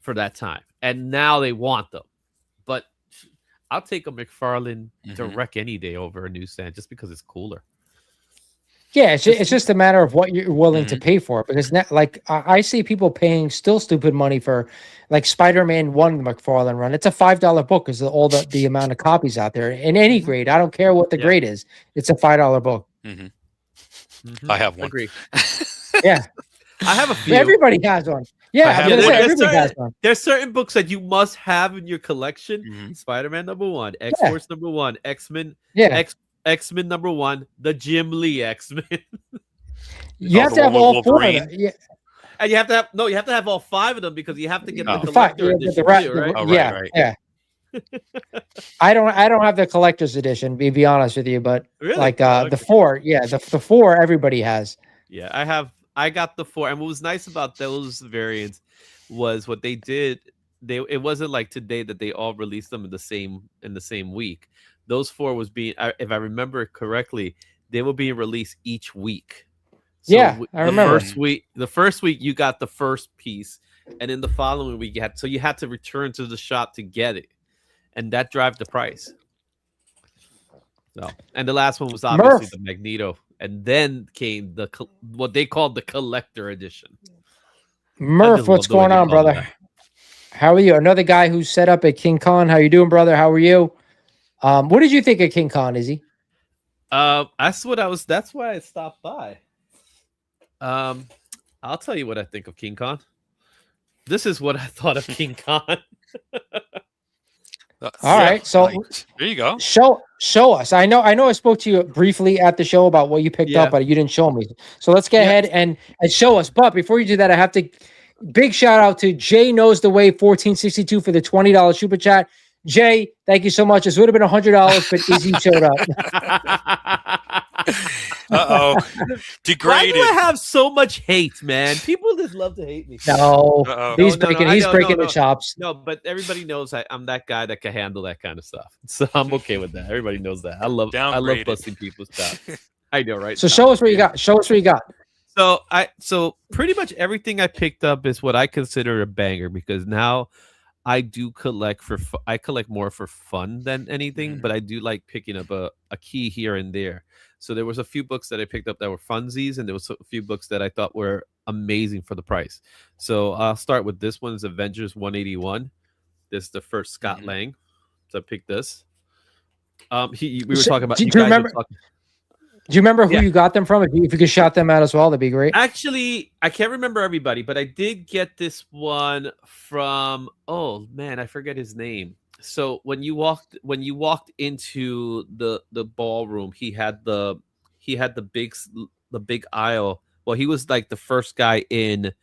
for that time, and now they want them. But I'll take a McFarlane direct any day over a newsstand, just because it's cooler. Yeah, it's just a matter of what you're willing to pay for it. Because like I see people paying still stupid money for like Spider-Man 1 McFarlane run. It's a $5 book because of all the amount of copies out there in any grade. I don't care what the grade is. It's a $5 book. I have one. Agree. Yeah, I have a few. everybody has one. Yeah, have I'm gonna one. say everybody has one. There's certain books that you must have in your collection. Spider-Man #1, X-Force #1, X-Men, X-Men #1, the Jim Lee X-Men. You have to have all four of them. Yeah. And you have to have all 5 of them, because you have to get the The collector edition too, right? Oh, right. Yeah. I don't have the collector's edition, to be honest with you, but Really? like the 4, the 4 everybody has. Yeah, I got the 4, and what was nice about those variants was what they did. It wasn't like today that they all released them in the same week. Those 4 was being, if I remember correctly, they were being released each week. So I remember. The first week you got the first piece, and in the following week you had to return to the shop to get it, and that drive the price. So, and the last one was obviously the Magneto, and then came what they called the collector edition. Murph, what's going on, brother? How are you? Another guy who's set up at King Kon. How you doing, brother? How are you? What did you think of King Kon, Izzy? That's why I stopped by. I'll tell you what I think of King Kon. This is what I thought of King Kon. All right, so there you go. Show us. I know I spoke to you briefly at the show about what you picked up, but you didn't show me. So let's get ahead and show us. But before you do that, I have to big shout out to Jay Knows the Way 1462 for the $20 super chat. Jay, thank you so much. This would have been $100, but Izzy showed up. Degraded. Why do I have so much hate, man? People just love to hate me. No, he's breaking the chops. No, but everybody knows I'm that guy that can handle that kind of stuff. So I'm okay with that. Everybody knows that. I love busting people's chops. I know, right? So show us what you got. So pretty much everything I picked up is what I consider a banger, because now I do collect I collect more for fun than anything, but I do like picking up a key here and there. So there was a few books that I picked up that were funsies, and there was a few books that I thought were amazing for the price. So I'll start with this one. Is Avengers 181. This is the first Scott Lang. So I picked this. We were talking about. Do you remember? Do you remember who you got them from? If you could shout them out as well, that'd be great. Actually, I can't remember everybody, but I did get this one from. Oh man, I forget his name. So when you walked into the ballroom, he had the big aisle. Well, he was like the first guy in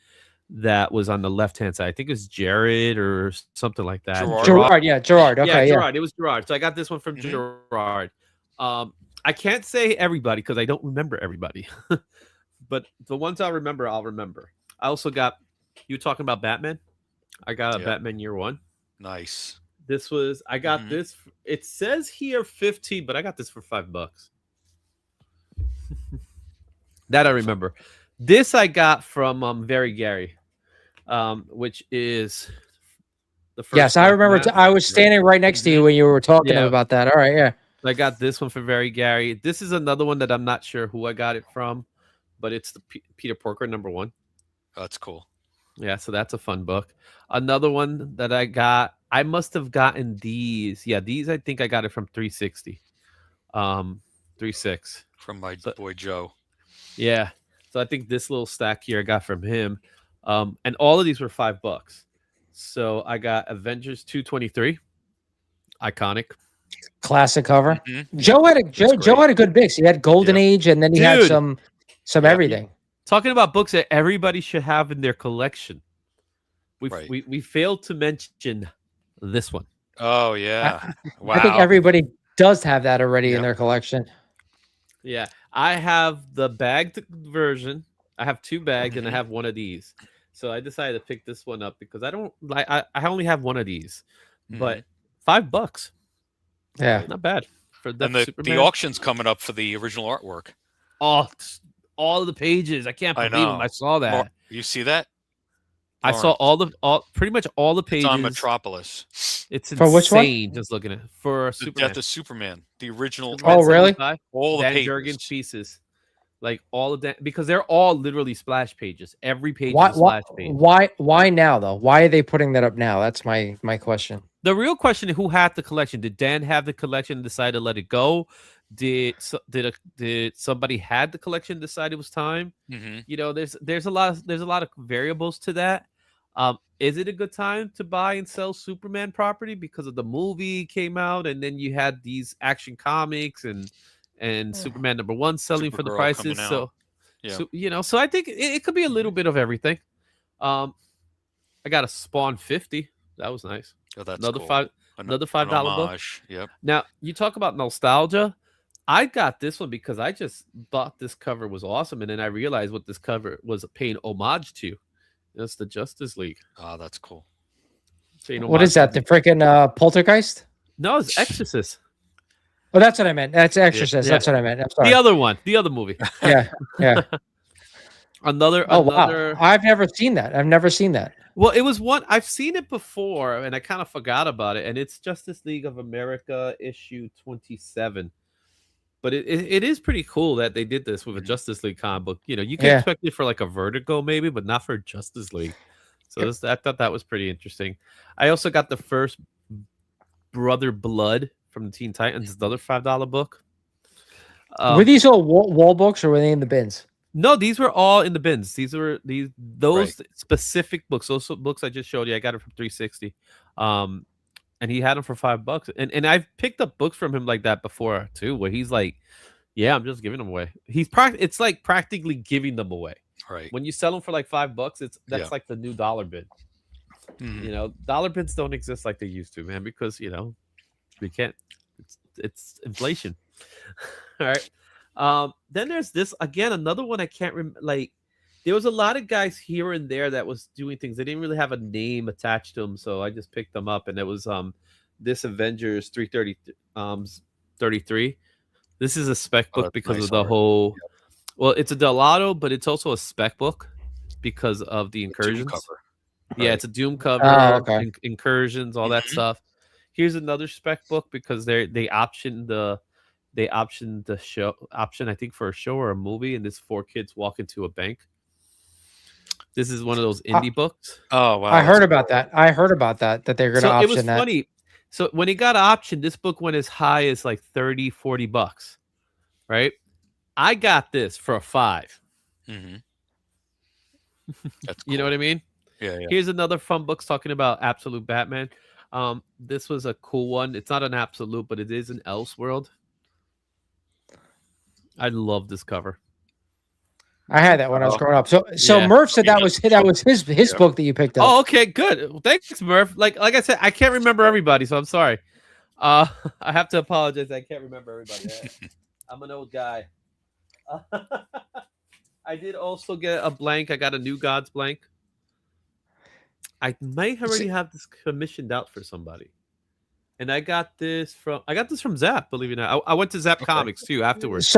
that was on the left hand side. I think it was Jared or something like that. Gerard. Okay, Gerard. It was Gerard. So I got this one from Gerard. I can't say everybody because I don't remember everybody, but the ones I'll remember. I also got, you were talking about Batman. I got a Batman Year One. Nice. I got this. It says here 15, but I got this for $5. That I remember. This I got from Very Gary, which is the first. Yes, I remember. I was standing right next to you when you were talking about that. All right, yeah. I got this one for Very Gary. This is another one that I'm not sure who I got it from, but it's the Peter Porker #1. Oh, that's cool. Yeah, so that's a fun book. Another one that I got, I must have gotten these. Yeah, these I think I got it from 360. 36. From my boy Joe. Yeah. So I think this little stack here I got from him. And all of these were $5. So I got Avengers 223. Iconic. Classic cover. Joe had a good mix. He had Golden Age, and then he had some everything. Talking about books that everybody should have in their collection. We failed to mention this one. Oh yeah. Wow. I think everybody does have that already in their collection. Yeah, I have the bagged version. I have 2 bagged, and I Mhm. have one of these. So I decided to pick this one up because I don't like. I only have one of these, but Mhm. $5, Yeah. Right. not bad for And that the Superman. auction's coming up for the original artwork. Oh, all of the pages. I can't I believe I know. saw that. You see that, I saw Lawrence? all pretty much all the It's on pages. Metropolis. It's For which one? insane just looking at it. For The Superman. Death of Superman, the original Superman Oh, artwork. really? 75. All the Dan pages. Jurgens pieces. Like all of that, because they're all literally splash pages. Every page Why? is a splash page. Why now though? Why are they putting that up now? That's my question. The real question is, who had the collection? Did Dan have the collection and decide to let it go? Did somebody had the collection and decide it was time? Mhm. You know, there's a lot of variables to that. Is it a good time to buy and sell Superman property because of the movie came out, and then you had these Action Comics and Superman #1 selling for the Supergirl prices? coming out. Yeah. So you know, so I think it could be a little bit of everything. Um, I got a Spawn 50. That was nice. Oh, that's Another cool. another An $5 book. homage. Yep. Now you talk about nostalgia. I got this one because I just thought this cover was awesome, and then I realized what this cover was paying homage to. That's the Justice League. Oh, that's cool. Paying What is homage that? to The freaking Poltergeist? No, it's Exorcist. Oh, that's what I meant. That's Exorcist. Yeah. That's what I meant. I'm sorry. The other one, the other movie. Yeah, yeah. Another. Wow. I've never seen that. I've never seen that. Well, it was one I've seen it before, and I kind of forgot about it. And it's Justice League of America issue 27. But it is pretty cool that they did this with a Justice League comic book. You know, you can expect it for like a Vertigo maybe, but not for Justice League. So I thought that was pretty interesting. I also got the first Brother Blood from the Teen Titans, another $5 book. Were these all wall books or were they in the bins? No, these were all in the bins. Those Right. specific books, those books I just showed you. I got it from 360. And he had them for $5. And I've picked up books from him like that before too, where he's like, "Yeah, I'm just giving them away." It's like practically giving them away. Right. When you sell them for like $5, that's like the new dollar bin. Mhm. You know, dollar bins don't exist like they used to, man, because you know we can't. It's inflation. All right. Then there's this again, another one I can't remember. Like, there was a lot of guys here and there that was doing things. They didn't really have a name attached to them, so I just picked them up. And it was this Avengers 33. This is a spec book because of the whole. Yep. Well, it's a Delato, but it's also a spec book because of the incursions. Doom cover. Yeah, it's a Doom cover. Oh, okay. Incursions, all that stuff. Here's another spec book because they optioned the show option, I think, for a show or a movie, and this 4 kids walk into a bank. This is one of those indie books. Oh wow! I heard about that. That they're going to option it was that. Funny. So when it got optioned, this book went as high as like $30-$40, right? I got this for a $5. Mm-hmm. That's cool. You know what I mean? Yeah. Here's another fun book talking about Absolute Batman. This was a cool one. It's not an Absolute, but it is an Elseworld. I love this cover. I had that when I was growing up. So Murph said that was his book that you picked up. Oh, okay, good. Well, thanks, Murph. Like I said, I can't remember everybody, so I'm sorry. I have to apologize. I can't remember everybody. I'm an old guy. I did also get a blank. I got a New Gods blank. I might already have this commissioned out for somebody. And I got this from Zap, believe it or not. I went to Zap Comics too afterwards.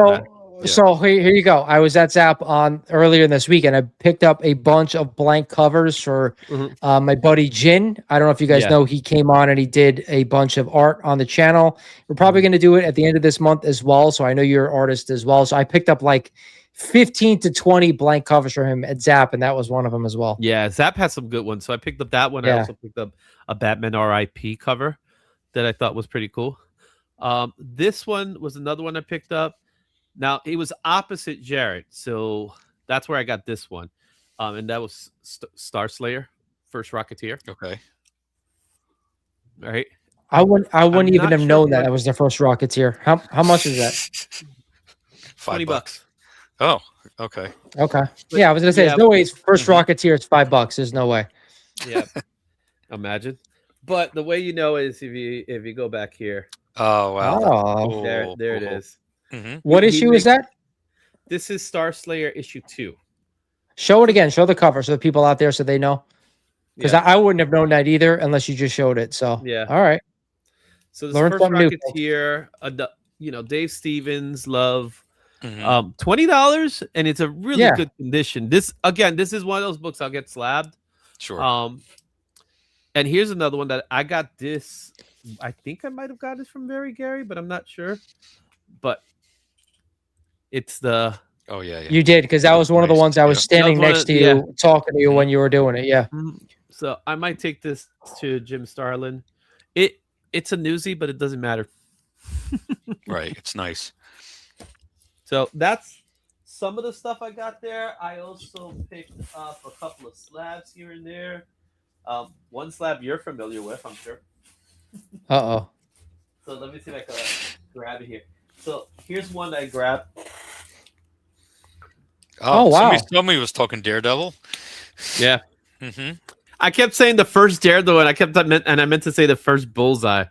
So here you go. I was at Zap on earlier this week, and I picked up a bunch of blank covers for my buddy Jin. I don't know if you guys know, he came on and he did a bunch of art on the channel. We're probably going to do it at the end of this month as well. So I know you're an artist as well. So I picked up like 15 to 20 blank covers for him at Zap, and that was one of them as well. Yeah, Zap has some good ones. So I picked up that one. I also picked up a Batman RIP cover that I thought was pretty cool. This one was another one I picked up. Now, it was opposite Jared, so that's where I got this one. And that was Star Slayer, First Rocketeer. Okay. All right. I wouldn't even have known that was the First Rocketeer. How much is that? $20. Oh, okay. Okay. Yeah, I was gonna say, there's no way it's First Rocketeer. It's $5. There's no way. Yeah. Imagine. But the way you know is if you go back here. Oh wow! Oh. There it is. What issue is that? This is Star Slayer issue 2. Show it again. Show the cover so the people out there so they know. Because I wouldn't have known that either unless you just showed it. So yeah. All right. So this Learn first Rocketeer, Dave Stevens, love. $20, and it's a really good condition. This is one of those books I'll get slabbed. Sure. And here's another one that I got this. I think I might have got this from Very Gary, but I'm not sure. But it's the You did, because that was one of the ones I was standing next to you, talking to you when you were doing it. Yeah. So I might take this to Jim Starlin. It's a newsie, but it doesn't matter. Right. It's nice. So that's some of the stuff I got there. I also picked up a couple of slabs here and there. One slab you're familiar with, I'm sure. Uh-oh. So let me see if I can grab it here. So here's one I grabbed. Oh wow. Somebody was talking Daredevil. Yeah. I kept saying the first Daredevil, and I meant to say the first Bullseye.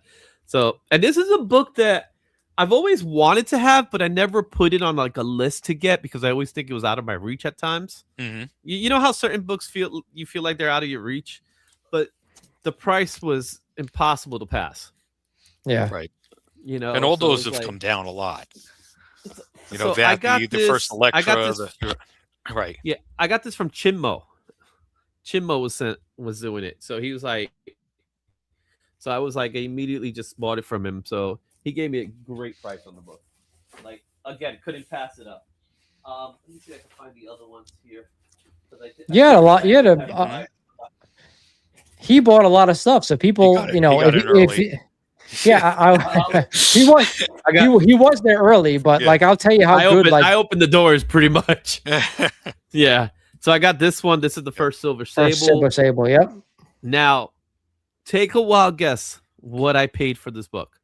So, and this is a book that I've always wanted to have, but I never put it on like a list to get because I always think it was out of my reach at times. You know how certain books feel like they're out of your reach, but the price was impossible to pass. Yeah. Right. You know, and all those have come down a lot. You know, so the first Electra. Right. Yeah, I got this from Chinmo. Chinmo was doing it. So he was like, so I was like, I immediately just bought it from him. So he gave me a great price on the book. Like, again, couldn't pass it up. Let me see if I can find the other ones here. Yeah, a lot. He bought a lot of stuff. So people, he was there early, but like I'll tell you how I opened the doors pretty much. Yeah. So I got this one. This is the first Silver Sable. Silver Sable, yep. Now, take a wild guess what I paid for this book.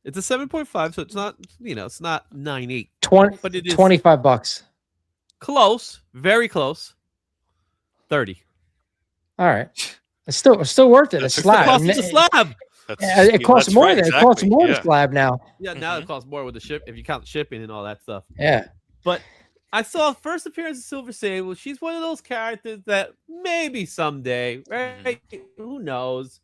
It's a 7.5, so it's not, it's not 9.8. But it is $25. Close, very close. 30. All right. It's still worth it. It's slab. It's a slab. It costs more. It costs more to slab now. Yeah, now it costs more with the ship if you count shipping and all that stuff. Yeah. But I saw first appearance of Silver Sable. She's one of those characters that maybe someday, right? Who knows?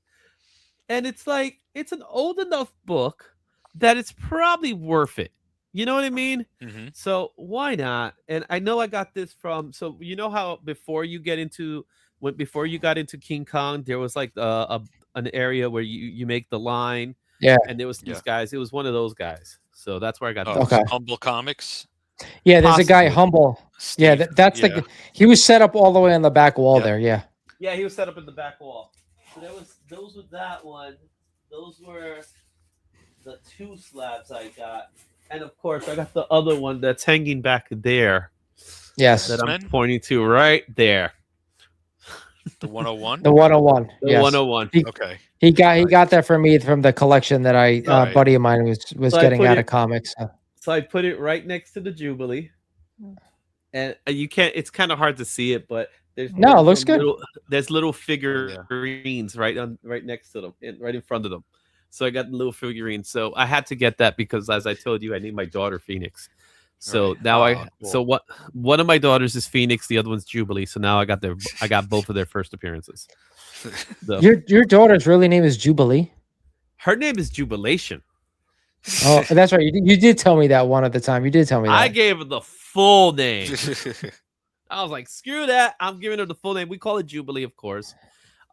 And it's like it's an old enough book that it's probably worth it. You know what I mean? So why not? And I know I got this from. So you know how before you got into King Kong, there was like an area where you make the line. Yeah. And there was these guys. It was one of those guys. So that's where I got. Humble Comics. Yeah, there's a guy Humble. Steve, yeah, that's the. He was set up all the way on the back wall there. Yeah. Yeah, he was set up in the back wall. So those were that one. Those were the two slabs I got, and of course I got the other one that's hanging back there. Yes, that I'm pointing to right there. The 101. The 101. The 101. Okay. He got that for me from the collection that buddy of mine was getting out of comics. So I put it right next to the Jubilee, and you can't. It's kind of hard to see it, but it looks good. There's little figurines right next to them, right in front of them. So I got the little figurines. So I had to get that because, as I told you, I named my daughter Phoenix. So now cool. One of my daughters is Phoenix, the other one's Jubilee. So now I got both of their first appearances. Your daughter's really name is Jubilee? Her name is Jubilation. Oh, that's right. You did tell me that one at the time. You did tell me that. I gave her the full name. I was like, screw that. I'm giving her the full name. We call it Jubilee, of course.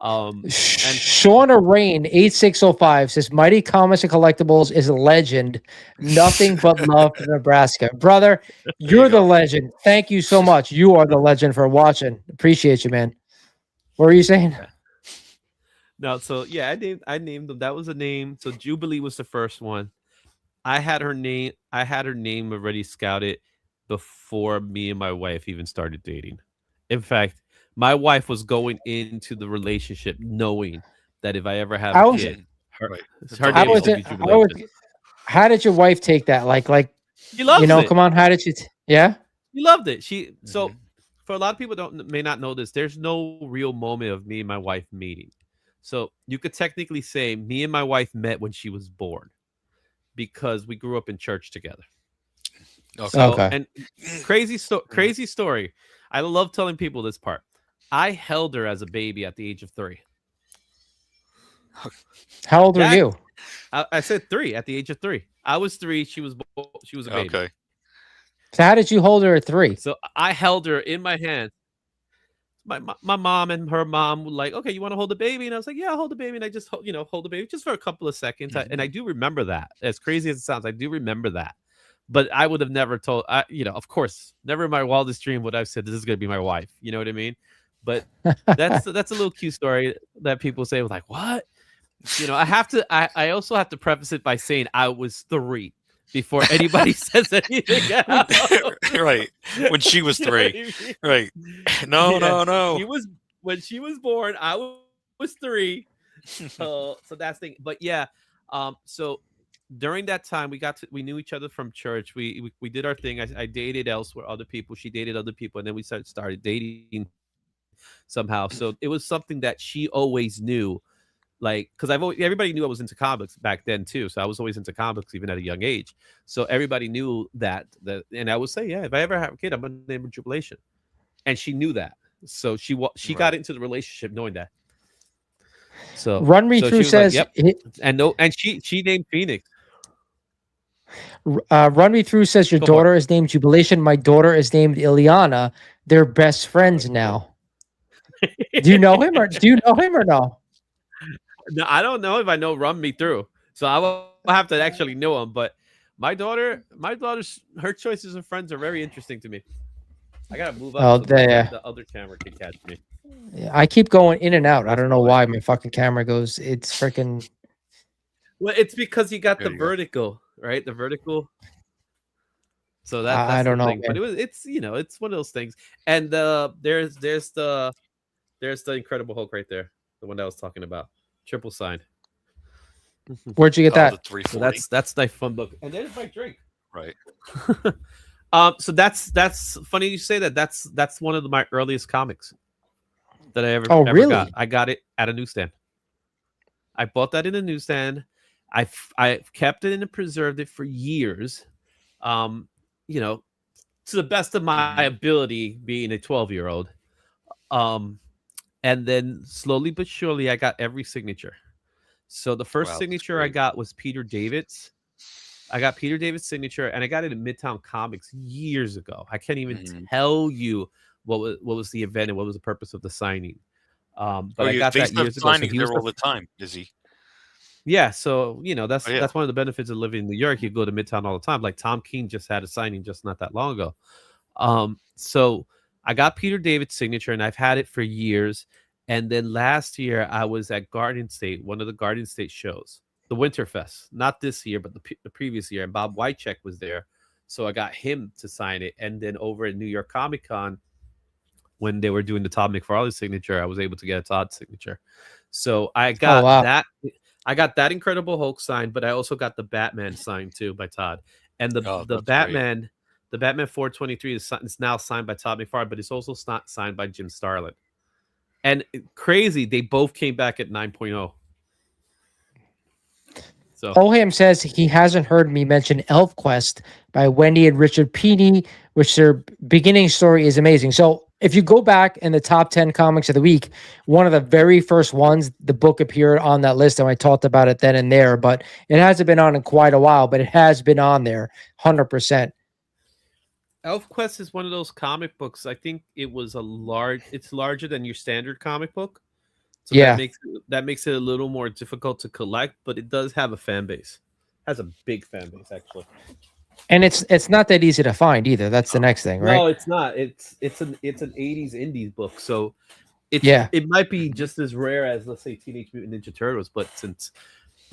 And Shauna Rain 8605 says Mighty Comics and Collectibles is a legend. Nothing but love for Nebraska. Brother, you're the legend. Thank you so much. You are the legend for watching. Appreciate you, man. What were you saying? No, so yeah, I named them. That was a name. So Jubilee was the first one. I had her name already scouted before me and my wife even started dating. In fact, my wife was going into the relationship knowing that if I ever have a kid, her name was Jubilation. How did your wife take that? Like you loved it. Come on, how did you? You loved it. So for a lot of people may not know this. There's no real moment of me and my wife meeting. So you could technically say me and my wife met when she was born. because we grew up in church together. Okay. So, Okay. and crazy story. I love telling people this part. I held her as a baby at the age of 3. How old are you? I said 3 at the age of 3. I was 3. She was a baby. Okay. So how did you hold her at 3? So I held her in my hand. My mom and her mom were like, okay, you want to hold the baby? And I was like, yeah, I'll hold the baby. And I just, hold the baby just for a couple of seconds. And I do remember that. As crazy as it sounds, I do remember that. But I would have never told, of course, never in my wildest dream would I've said, this is going to be my wife. You know what I mean? But that's a little cute story that people say, like, what? I also have to preface it by saying I was 3 before anybody says anything else. Right. When she was 3. Right. No. When she was born, I was 3. So that's the thing. But yeah, so during that time we knew each other from church. We did our thing. I dated elsewhere, other people. She dated other people, and then we started dating somehow. So it was something that she always knew. Like, because everybody knew I was into comics back then too, so I was always into comics even at a young age. So everybody knew that, and I would say, yeah, if I ever have a kid, I'm gonna name her Jubilation, and she knew that. So she got into the relationship knowing that. So Run Me Through says, like, yep. and she named Phoenix. Run Me Through says your daughter is named Jubilation. My daughter is named Ileana. They're best friends now. Do you know him or no? No, I don't know if I know Run Me Through. So I will have to actually know him. But my daughter's her choices of friends are very interesting to me. I gotta move up so the other camera can catch me. Yeah, I keep going in and out. I don't know why my fucking camera goes. It's freaking. Well, it's because you got the vertical, right? The vertical. So that's I don't know, thing. But it's one of those things. And there's the Incredible Hulk right there, the one that I was talking about. Triple signed. Where'd you get that? So that's my fun book. And there's my drink. Right. So that's funny you say that. That's one of my earliest comics that I ever really got. I got it at a newsstand. I bought that in a newsstand. I kept it and preserved it for years. To the best of my ability, being a 12-year-old. And then slowly but surely, I got every signature. So the first signature I got was Peter David's. I got Peter David's signature, and I got it in Midtown Comics years ago. I can't even tell you what was the event and what was the purpose of the signing. But I got that years ago. Signing there all the time, is he? Yeah, so that's one of the benefits of living in New York. You go to Midtown all the time. Like Tom King just had a signing just not that long ago. So I got Peter David's signature, and I've had it for years. And then last year, I was at Garden State, one of the Garden State shows, the Winterfest. Not this year, but the previous year. And Bob Wycheck was there. So I got him to sign it. And then over at New York Comic Con, when they were doing the Todd McFarlane signature, I was able to get a Todd signature. So I got that. I got that Incredible Hulk signed, but I also got the Batman signed too by Todd. And the Batman, great. The Batman 423 is now signed by Todd McFarlane, but it's also not signed by Jim Starlin. And crazy, they both came back at 9.0. So Oham says he hasn't heard me mention ElfQuest by Wendy and Richard Pini, which their beginning story is amazing. So if you go back in the top 10 comics of the week, one of the very first ones, the book appeared on that list, and I talked about it then and there, but it hasn't been on in quite a while, but it has been on there 100%. ElfQuest is one of those comic books. I think it was it's larger than your standard comic book. So yeah, that makes it a little more difficult to collect, but it does have a fan base. It has a big fan base, actually. And it's not that easy to find either. That's the next thing, right? No, it's not. It's an 80s indies book. So it might be just as rare as, let's say, Teenage Mutant Ninja Turtles, but since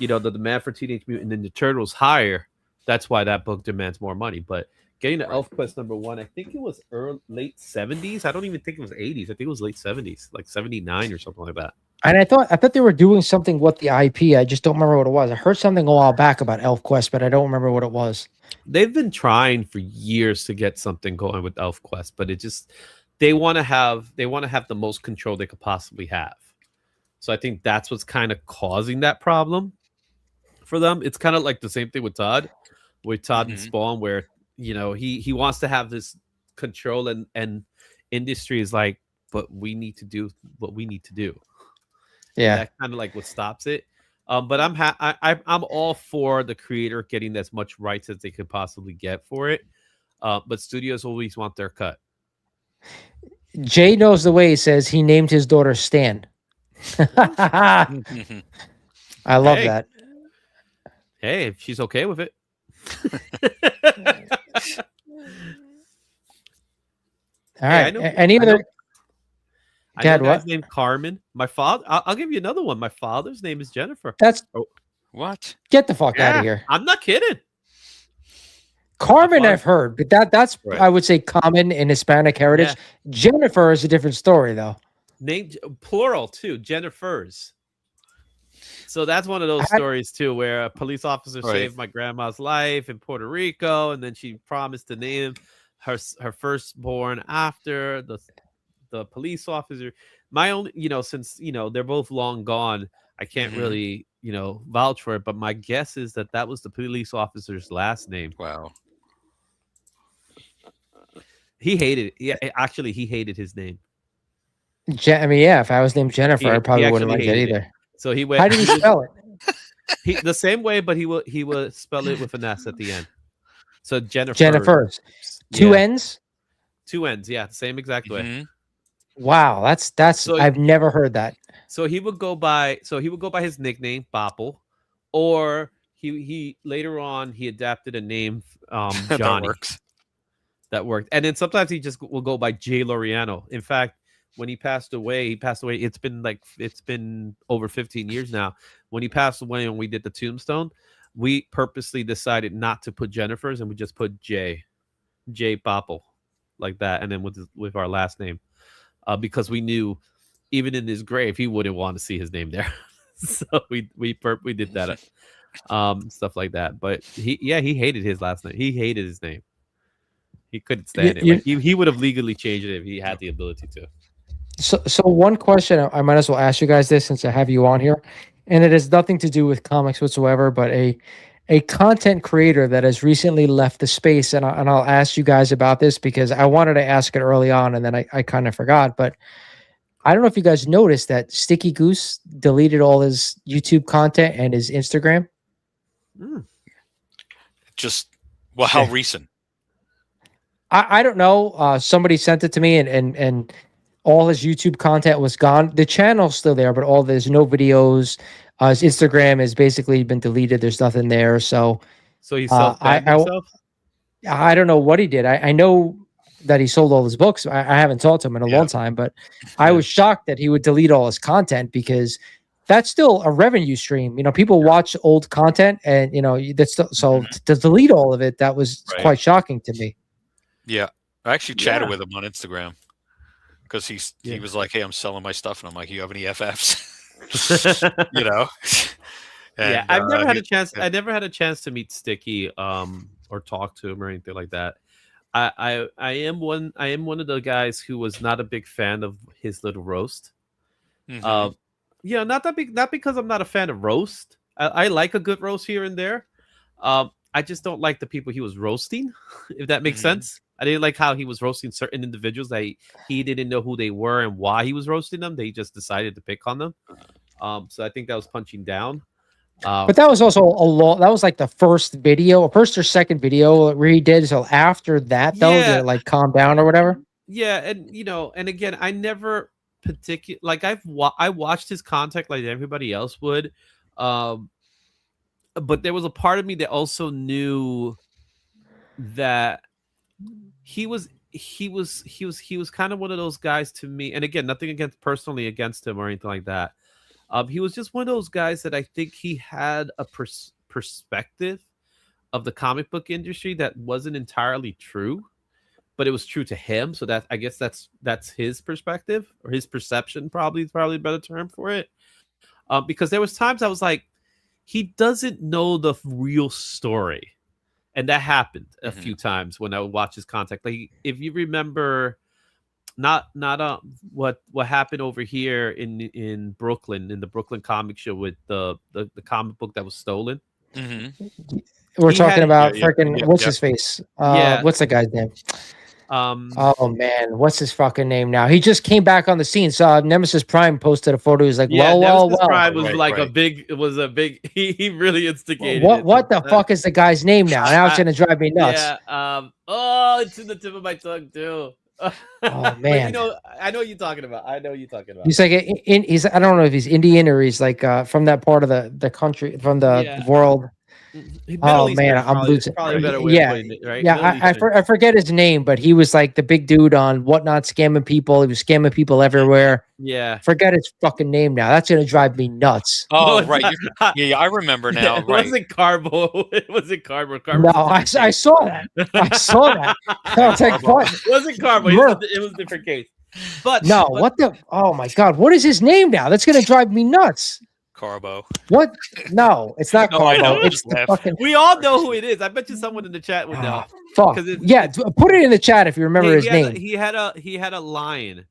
the demand for Teenage Mutant Ninja Turtles higher, that's why that book demands more money. But getting to ElfQuest #1, I think it was late 70s. I don't even think it was 80s. I think it was late 70s, like 79 or something like that. And I thought they were doing something with the IP. I just don't remember what it was. I heard something a while back about ElfQuest, but I don't remember what it was. They've been trying for years to get something going with ElfQuest, but they want to have the most control they could possibly have. So I think that's what's kind of causing that problem. for them. It's kind of like the same thing with Todd and Mhm. Spawn, where he wants to have this control, and industry is like, but we need to do what we need to do, and Yeah. that kind of like what stops it. But I'm all for the creator getting as much rights as they could possibly get for it. But studios always want their cut. Jay knows the way. He says he named his daughter Stan. I love Hey, that. hey, if she's okay with it. All Hey, right. Any other? I know a Dad, guy's what? named Carmen. My father. I'll give you another one. My father's name is Jennifer. That's What? get the fuck out Yeah, of here. I'm not kidding. Carmen, father- I've heard, but that's Right. I would say common in Hispanic heritage. Yeah. Jennifer is a different story, though. Named plural too, Jennifers. So that's one of those I- stories too, where a police officer Right. saved my grandma's life in Puerto Rico, and then she promised to name her firstborn after the police officer. My only, since they're both long gone, I can't Mhm. really vouch for it. But my guess is that was the police officer's last name. Wow. He hated it. Yeah, actually, he hated his name. I mean, yeah, if I was named Jennifer, I probably wouldn't actually like it hated it. either. So he went. How did he spell it? The same way, but he will spell it with an S at the end. So Jennifer. Jennifer's. Two Yeah. N's? Two N's, yeah, the same exact way. Mhm. Wow, that's So- I've never heard that. So he would go by his nickname Bopple, or he later on he adapted a name That Johnny. works. That worked. And then sometimes he just will go by Jay Laureano. In fact, when he passed away, it's been over 15 years now. When he passed away and we did the tombstone, we purposely decided not to put Jennifer's, and we just put Jay Bopple, like that, and then with our last name. Because we knew even in his grave he wouldn't want to see his name there. So we did that. Stuff like that. But he hated his last name. He hated his name. He couldn't stand it. Like, he would have legally changed it if he had the ability to. So one question I might as well ask you guys this since I have you on here, and it has nothing to do with comics whatsoever, but a content creator that has recently left the space, and I'll ask you guys about this because I wanted to ask it early on and then I kind of forgot, but I don't know if you guys noticed that Sticky Goose deleted all his YouTube content and his Instagram. Just how Yeah. recent? I don't know. Somebody sent it to me, and all his YouTube content was gone. The channel's still there, but there's no videos. His Instagram has basically been deleted. There's nothing there. So he self-banned himself? I don't know what he did. I know that he sold all his books. I haven't talked to him in a long time, but I was shocked that he would delete all his content because that's still a revenue stream. People watch old content, and that's still, so to delete all of it, that was quite shocking to me. Yeah, I actually chatted with him on Instagram because he was like, "Hey, I'm selling my stuff," and I'm like, "You have any FFs?" And, I've never had a chance. I never had a chance to meet Sticky, or talk to him or anything like that. I am one of the guys who was not a big fan of his little roast. Mhm. Not because I'm not a fan of roast. I like a good roast here and there. I just don't like the people he was roasting, if that makes sense. I didn't like how he was roasting certain individuals that he didn't know who they were and why he was roasting them. They just decided to pick on them. So I think that was punching down. But that was also that was like the first or second video where he did. So after that, though, did it like calm down or whatever? Yeah, and and again, I never I watched his content like everybody else would, but there was a part of me that also knew that he was kind of one of those guys to me. And again, nothing personally against him or anything like that. He was just one of those guys that I think he had a perspective of the comic book industry that wasn't entirely true, but it was true to him. So that I guess that's his perspective, or his perception, probably a better term for it. Because there was times I was like, he doesn't know the real story, and that happened a few times when I would watch his content. Like, if you remember, not what happened over here in Brooklyn, in the Brooklyn Comic Show with the comic book that was stolen We're He talking had- about Yeah, freaking what's his face? Yeah. What's the guy's name? Um, Oh man, what's his fucking name now? He just came back on the scene. So Nemesis Prime posted a photo. He's like, yeah, well. Nemesis Prime was Right, like a right. big. It was a big. He really instigated. What the fuck is the guy's name now? Now it's gonna drive me nuts. Yeah. Oh, it's in the tip of my tongue too. Oh But man, you know, I know what you're talking about. I know what you're talking about. he's like he's I don't know if he's Indian or he's like from that part of the country from the Yeah. world. Middle Oh man, Eastern, I'm probably, losing. probably a better way Yeah, of putting it, right? yeah. Middle I Eastern. forget his name, but he was like the big dude on Whatnot scamming people. He was scamming people everywhere. Yeah. Forget his fucking name now. That's gonna drive me nuts. Oh, it's right. not- Yeah, I remember now. It Right. wasn't Carbo. It wasn't Carbo. No, I saw that. I saw that. I was like, what? It wasn't Carbo. It was a different case. But No, what the? Oh my god, what is his name now? That's gonna drive me nuts. Carbo. What? No, it's not No, I know, Carbo. I It's just the laugh. fucking. we all know who it is. I bet you someone in the chat would know. Ah, fuck. 'Cause it's- Yeah, put it in the chat if you remember his name. He had a lion.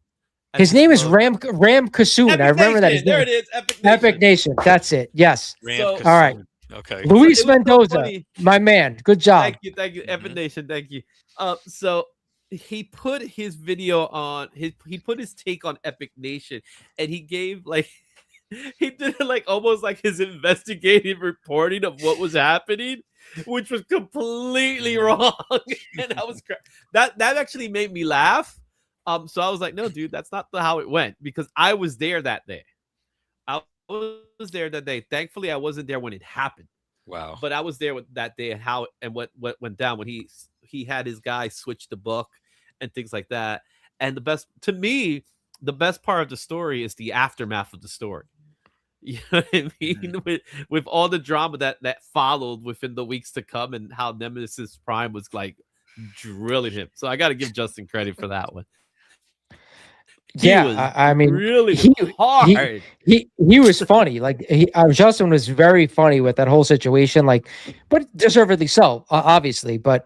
His name is Ram Kassoon. I remember that. His There name. it is. Epic Nation. Epic Nation. That's it. Yes. So- All right. Okay. Luis it was so Mendoza, funny. my man. Good job. Thank you, Epic Nation. Thank you. So he put his video on he put his take on Epic Nation, and he gave like he did it like almost like his investigative reporting of what was happening, which was completely wrong. And I was that actually made me laugh. So I was like, no, dude, that's not how it went, because I was there that day. I was there that day. Thankfully, I wasn't there when it happened. Wow. But I was there with that day and how and what went down when he had his guy switch the book and things like that. And the best part of the story is the aftermath of the story. You know what I mean? With all the drama that followed within the weeks to come, and how Nemesis Prime was like drilling him. So I got to give Justin credit for that one. I mean, really he- hard. he was funny. Like Justin was very funny with that whole situation. Like, but deservedly so, obviously. But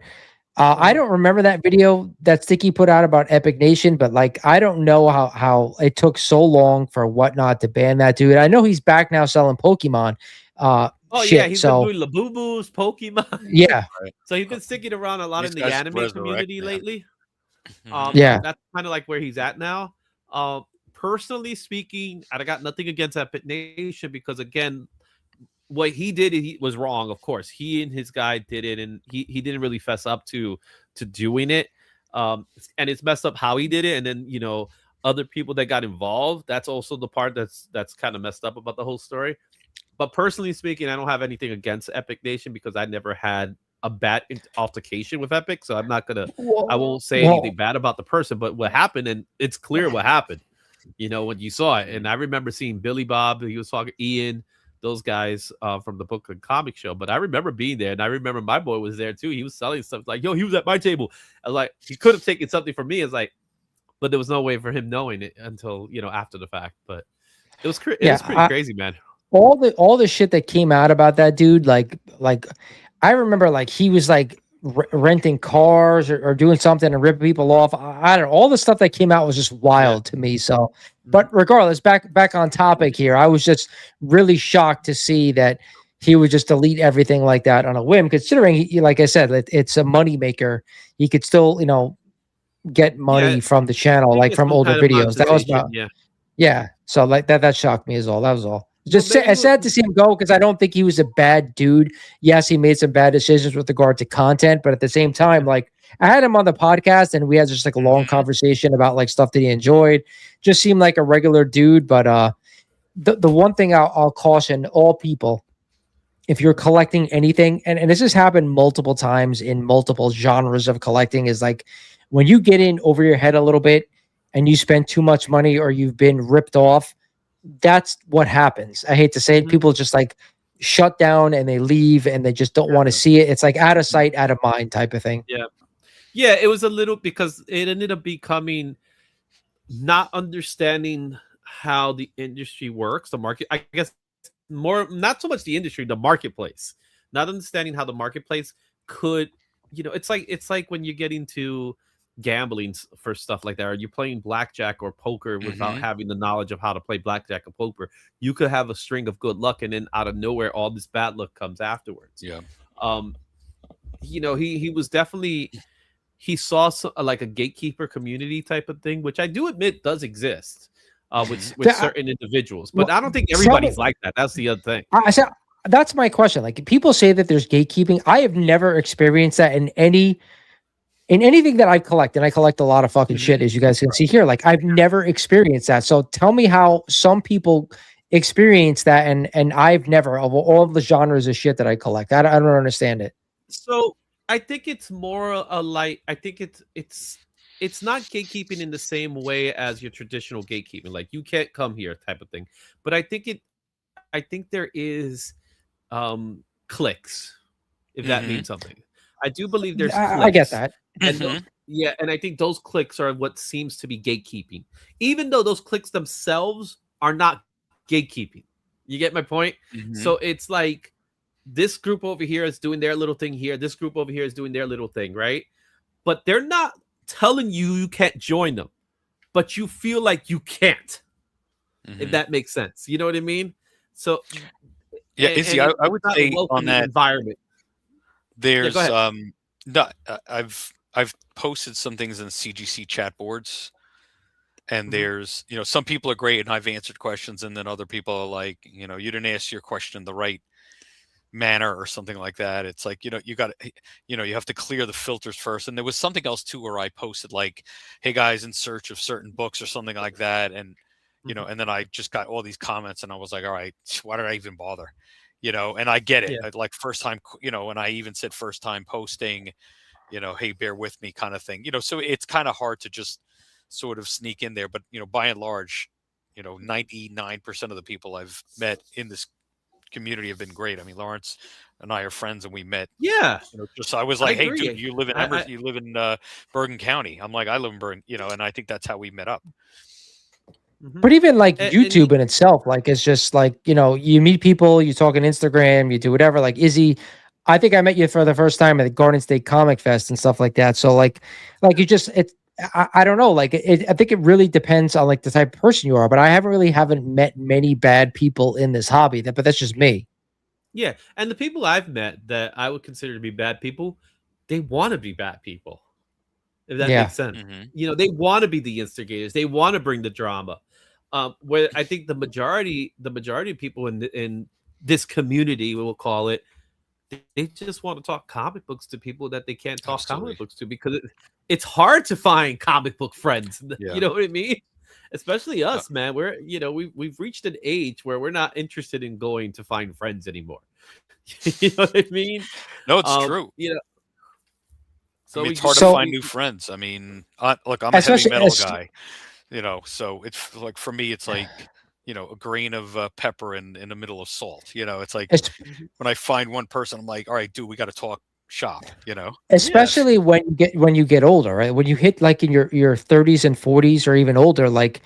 I don't remember that video that Sticky put out about Epic Nation. But like, I don't know how it took so long for Whatnot to ban that dude. I know he's back now selling Pokemon. Oh shit, yeah, he's so been doing Labubu's, Pokemon. yeah, So he's been sticking around a lot These in the guys anime resurrect, community man. lately. Yeah. That's kind of like where he's at now. Personally speaking, I got nothing against Epic Nation, because again, what he did, he was wrong. Of course, he and his guy did it, and he didn't really fess up to doing it. And it's messed up how he did it, and then other people that got involved. That's also the part that's kind of messed up about the whole story. But personally speaking, I don't have anything against Epic Nation, because I never had a bad altercation with Epic, so I'm not gonna. I won't say anything bad about the person. But what happened, and it's clear what happened. When you saw it, and I remember seeing Billy Bob. He was talking Ian, those guys from the Book and Comic Show. But I remember being there, and I rember my boy was there too. He was selling stuff like, "Yo, he was at my table." I was like, he could have taken something from me. It's like, but there was no way for him knowing it until after the fact. But it was pretty crazy, man. All the shit that came out about that dude, like I remember, like he was like renting cars or doing something and ripping people off. I don't know. All the stuff that came out was just wild to me. So, but regardless, back on topic here, I was just really shocked to see that he would just delete everything like that on a whim, considering like I said, it's a money maker. He could still, get money from the channel, like from older videos. That was about, yeah. So like that shocked me as all. That was all. Just sad to see him go, because I don't think he was a bad dude. Yes, he made some bad decisions with regard to content, but at the same time, like I had him on the podcast and we had just like a long conversation about like stuff that he enjoyed. Just seemed like a regular dude. But the one thing I'll caution all people, if you're collecting anything, and this has happened multiple times in multiple genres of collecting, is like when you get in over your head a little bit and you spend too much money or you've been ripped off, that's what happens. I hate to say it. People just like shut down and they leave and they just don't want to see it. It's like out of sight, out of mind type of thing. Yeah. It was a little, because it ended up becoming not understanding how the industry works, the market. I guess more, not so much the industry, the marketplace. Not understanding how the marketplace could, it's like when you get into gambling for stuff like that, or you're playing blackjack or poker without having the knowledge of how to play blackjack or poker, you could have a string of good luck, and then out of nowhere, all this bad luck comes afterwards. Yeah. You know, he was definitely, he saw like a gatekeeper community type of thing, which I do admit does exist with certain individuals, but I don't think everybody's like that. That's the other thing. I said that's my question. Like, people say that there's gatekeeping. I have never experienced that in anything that I collect, and I collect a lot of fucking shit, as you guys can see here. Like, I've never experienced that. So tell me how some people experience that, and I've never, of all of the genres of shit that I collect. I don't understand it. So I think it's more like, I think it's not gatekeeping in the same way as your traditional gatekeeping, like you can't come here type of thing. But I think there is clicks, if that means something. I do believe there's clicks. I get that. And yeah, and I think those clicks are what seems to be gatekeeping, even though those clicks themselves are not gatekeeping. You get my point? So it's like, this group over here is doing their little thing here. This group over here is doing their little thing, right? But they're not telling you can't join them, but you feel like you can't, if that makes sense. You know what I mean? So yeah, Izzy, I would say on that environment, there's no, I've posted some things in CGC chat boards, and there's, you know, some people are great and I've answered questions, and then other people are like, you know, you didn't ask your question the right manner or something like that. It's like, you know, you got to, you know, you have to clear the filters first. And there was something else too where I posted like, hey guys, in search of certain books or something like that, and you know, and then I just got all these comments, and I was like, all right, why did I even bother? You know, and I get it. Like, first time, you know, and I even said first time posting, you know, hey, bear with me kind of thing, you know. So it's kind of hard to just sort of sneak in there. But, you know, by and large, you know, 99% of the people I've met in this community have been great. I mean, Lawrence and I are friends, and we met. Yeah. You know, just I was like, hey, dude, you live in you live in Bergen County. I'm like, I live in Bergen, you know, and I think that's how we met up. But even like YouTube in itself, like, it's just like, you know, you meet people, you talk on Instagram, you do whatever. Like, Izzy, I think I met you for the first time at the Garden State Comic Fest and stuff like that. So like you just, I don't know, like I think it really depends on like the type of person you are. But I haven't met many bad people in this hobby. But that's just me. Yeah, and the people I've met that I would consider to be bad people, they want to be bad people, if that makes sense. You know, they want to be the instigators. They want to bring the drama. Where I think the majority of people in this community, we'll call it, they just want to talk comic books to people that they can't talk comic books to, because it's hard to find comic book friends. You know what I mean? Especially us, man. We're, you know, we've reached an age where we're not interested in going to find friends anymore. You know what I mean? No, it's true. You know, so I mean, it's hard to find new friends. I mean, look, I'm a heavy metal guy, you know, so it's like, for me, it's like, you know, a grain of pepper in the middle of salt. You know, it's like when I find one person, I'm like, all right, dude, we got to talk shop, you know. Especially when you get older, right? When you hit like in your 30s and 40s or even older, like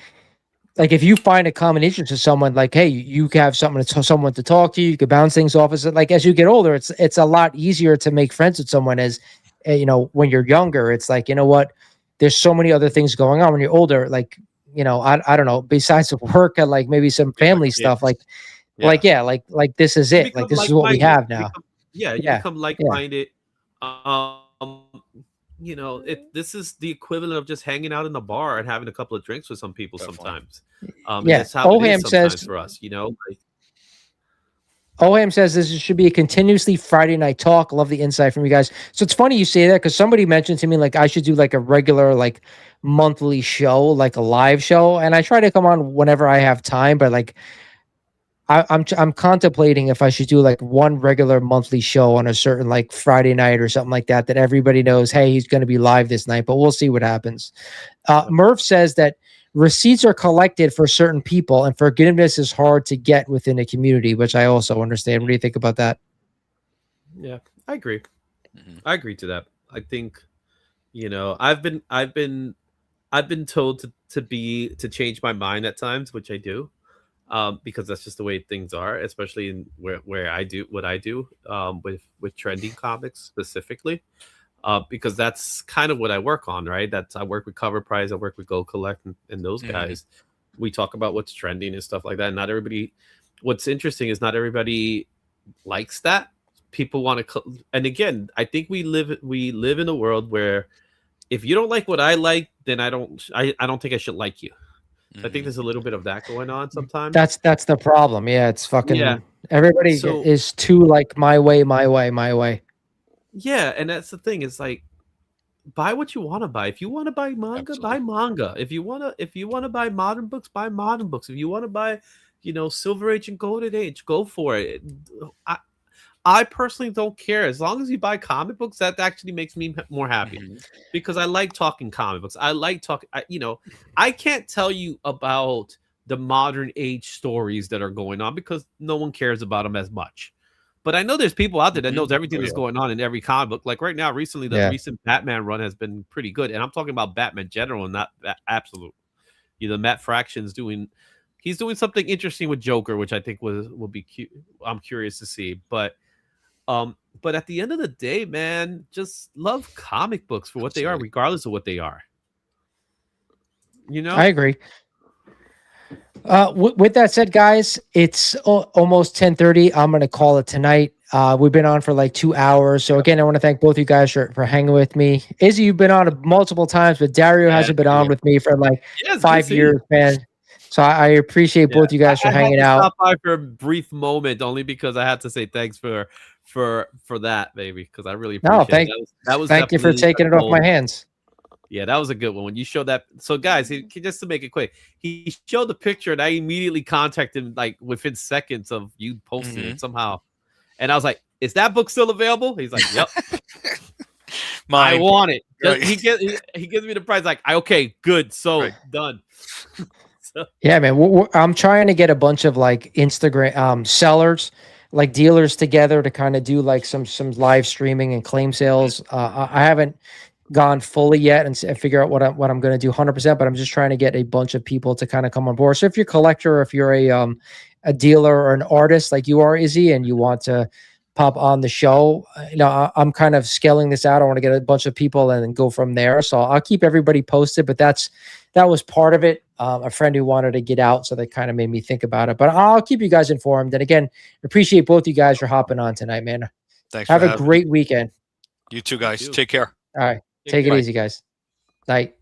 if you find a common interest with someone, like, hey, you have someone to talk to, you could bounce things off. Like, as you get older, it's a lot easier to make friends with someone. As you know, when you're younger, it's like, you know what, there's so many other things going on. When you're older, like, you know, I don't know, besides work and like maybe some family stuff, like this is it. Like, this is what we have now. You become like-minded. You know, this is the equivalent of just hanging out in a bar and having a couple of drinks with some people sometimes. That's how it is sometimes for us, you know. Oham says this should be a continuously Friday night talk. Love the insight from you guys. So it's funny you say that, because somebody mentioned to me like I should do like a regular like monthly show, like a live show, and I try to come on whenever I have time, but like I'm contemplating if I should do like one regular monthly show on a certain like Friday night or something like that everybody knows, hey, he's going to be live this night, but we'll see what happens. Murph says that receipts are collected for certain people, and forgiveness is hard to get within a community, which I also understand. What do you think about that? Yeah, I agree. I agree to that. I think, you know, I've been told to change my mind at times, which I do. Because that's just the way things are, especially in where I do what I do, with trending comics specifically. because that's kind of what I work on, right? I work with Cover Prize, I work with Go Collect, and those guys. We talk about what's trending and stuff like that. Not everybody. What's interesting is not everybody likes that. People want to, and again, I think we live in a world where if you don't like what I like, then I don't think I should like you. So I think there's a little bit of that going on sometimes. That's the problem. Yeah, it's fucking everybody is too like my way. Yeah, and that's the thing. It's like, buy what you want to buy. If you want to buy manga, buy manga. If you wanna buy modern books, buy modern books. If you want to buy, Silver Age and Golden Age, go for it. I personally don't care. As long as you buy comic books, that actually makes me more happy because I like talking comic books. I like talking, I can't tell you about the modern age stories that are going on because no one cares about them as much. But I know there's people out there that knows everything that's going on in every comic book. Like right now, recently, the recent Batman run has been pretty good. And I'm talking about Batman general and not absolute. Matt Fraction's he's doing something interesting with Joker, which I think will be cute. I'm curious to see. But at the end of the day, man, just love comic books for what they are, regardless of what they are. I agree. With that said, guys, it's almost 10:30. I'm going to call it tonight. We've been on for like 2 hours. So again, I want to thank both you guys for hanging with me. Izzy, you've been on multiple times, but Dario hasn't been on with me for like 5 years, man. So I appreciate both you guys for hanging out. Stop by for a brief moment, only because I had to say thanks for that, baby, because I really appreciate it. That was thank you for taking it off my hands. Yeah, that was a good one. When you showed that, so guys, just to make it quick, he showed the picture, and I immediately contacted him like within seconds of you posting it somehow, and I was like, "Is that book still available?" He's like, "Yep." I want it. Right. He gives me the price. Like, okay, good, so done. Yeah, man. I'm trying to get a bunch of like Instagram sellers, like dealers together to kind of do like some live streaming and claim sales. I haven't gone fully yet and figure out what I'm going to do 100%, but I'm just trying to get a bunch of people to kind of come on board. So if you're a collector, or if you're a dealer or an artist like you are, Izzy, and you want to pop on the show, I'm kind of scaling this out. I want to get a bunch of people and then go from there. So I'll keep everybody posted, but that was part of it. A friend who wanted to get out, so that kind of made me think about it. But I'll keep you guys informed. And again, appreciate both you guys for hopping on tonight, man. Thanks. Have a great weekend. You too, guys. Take care. All right. Take it easy, guys. Night.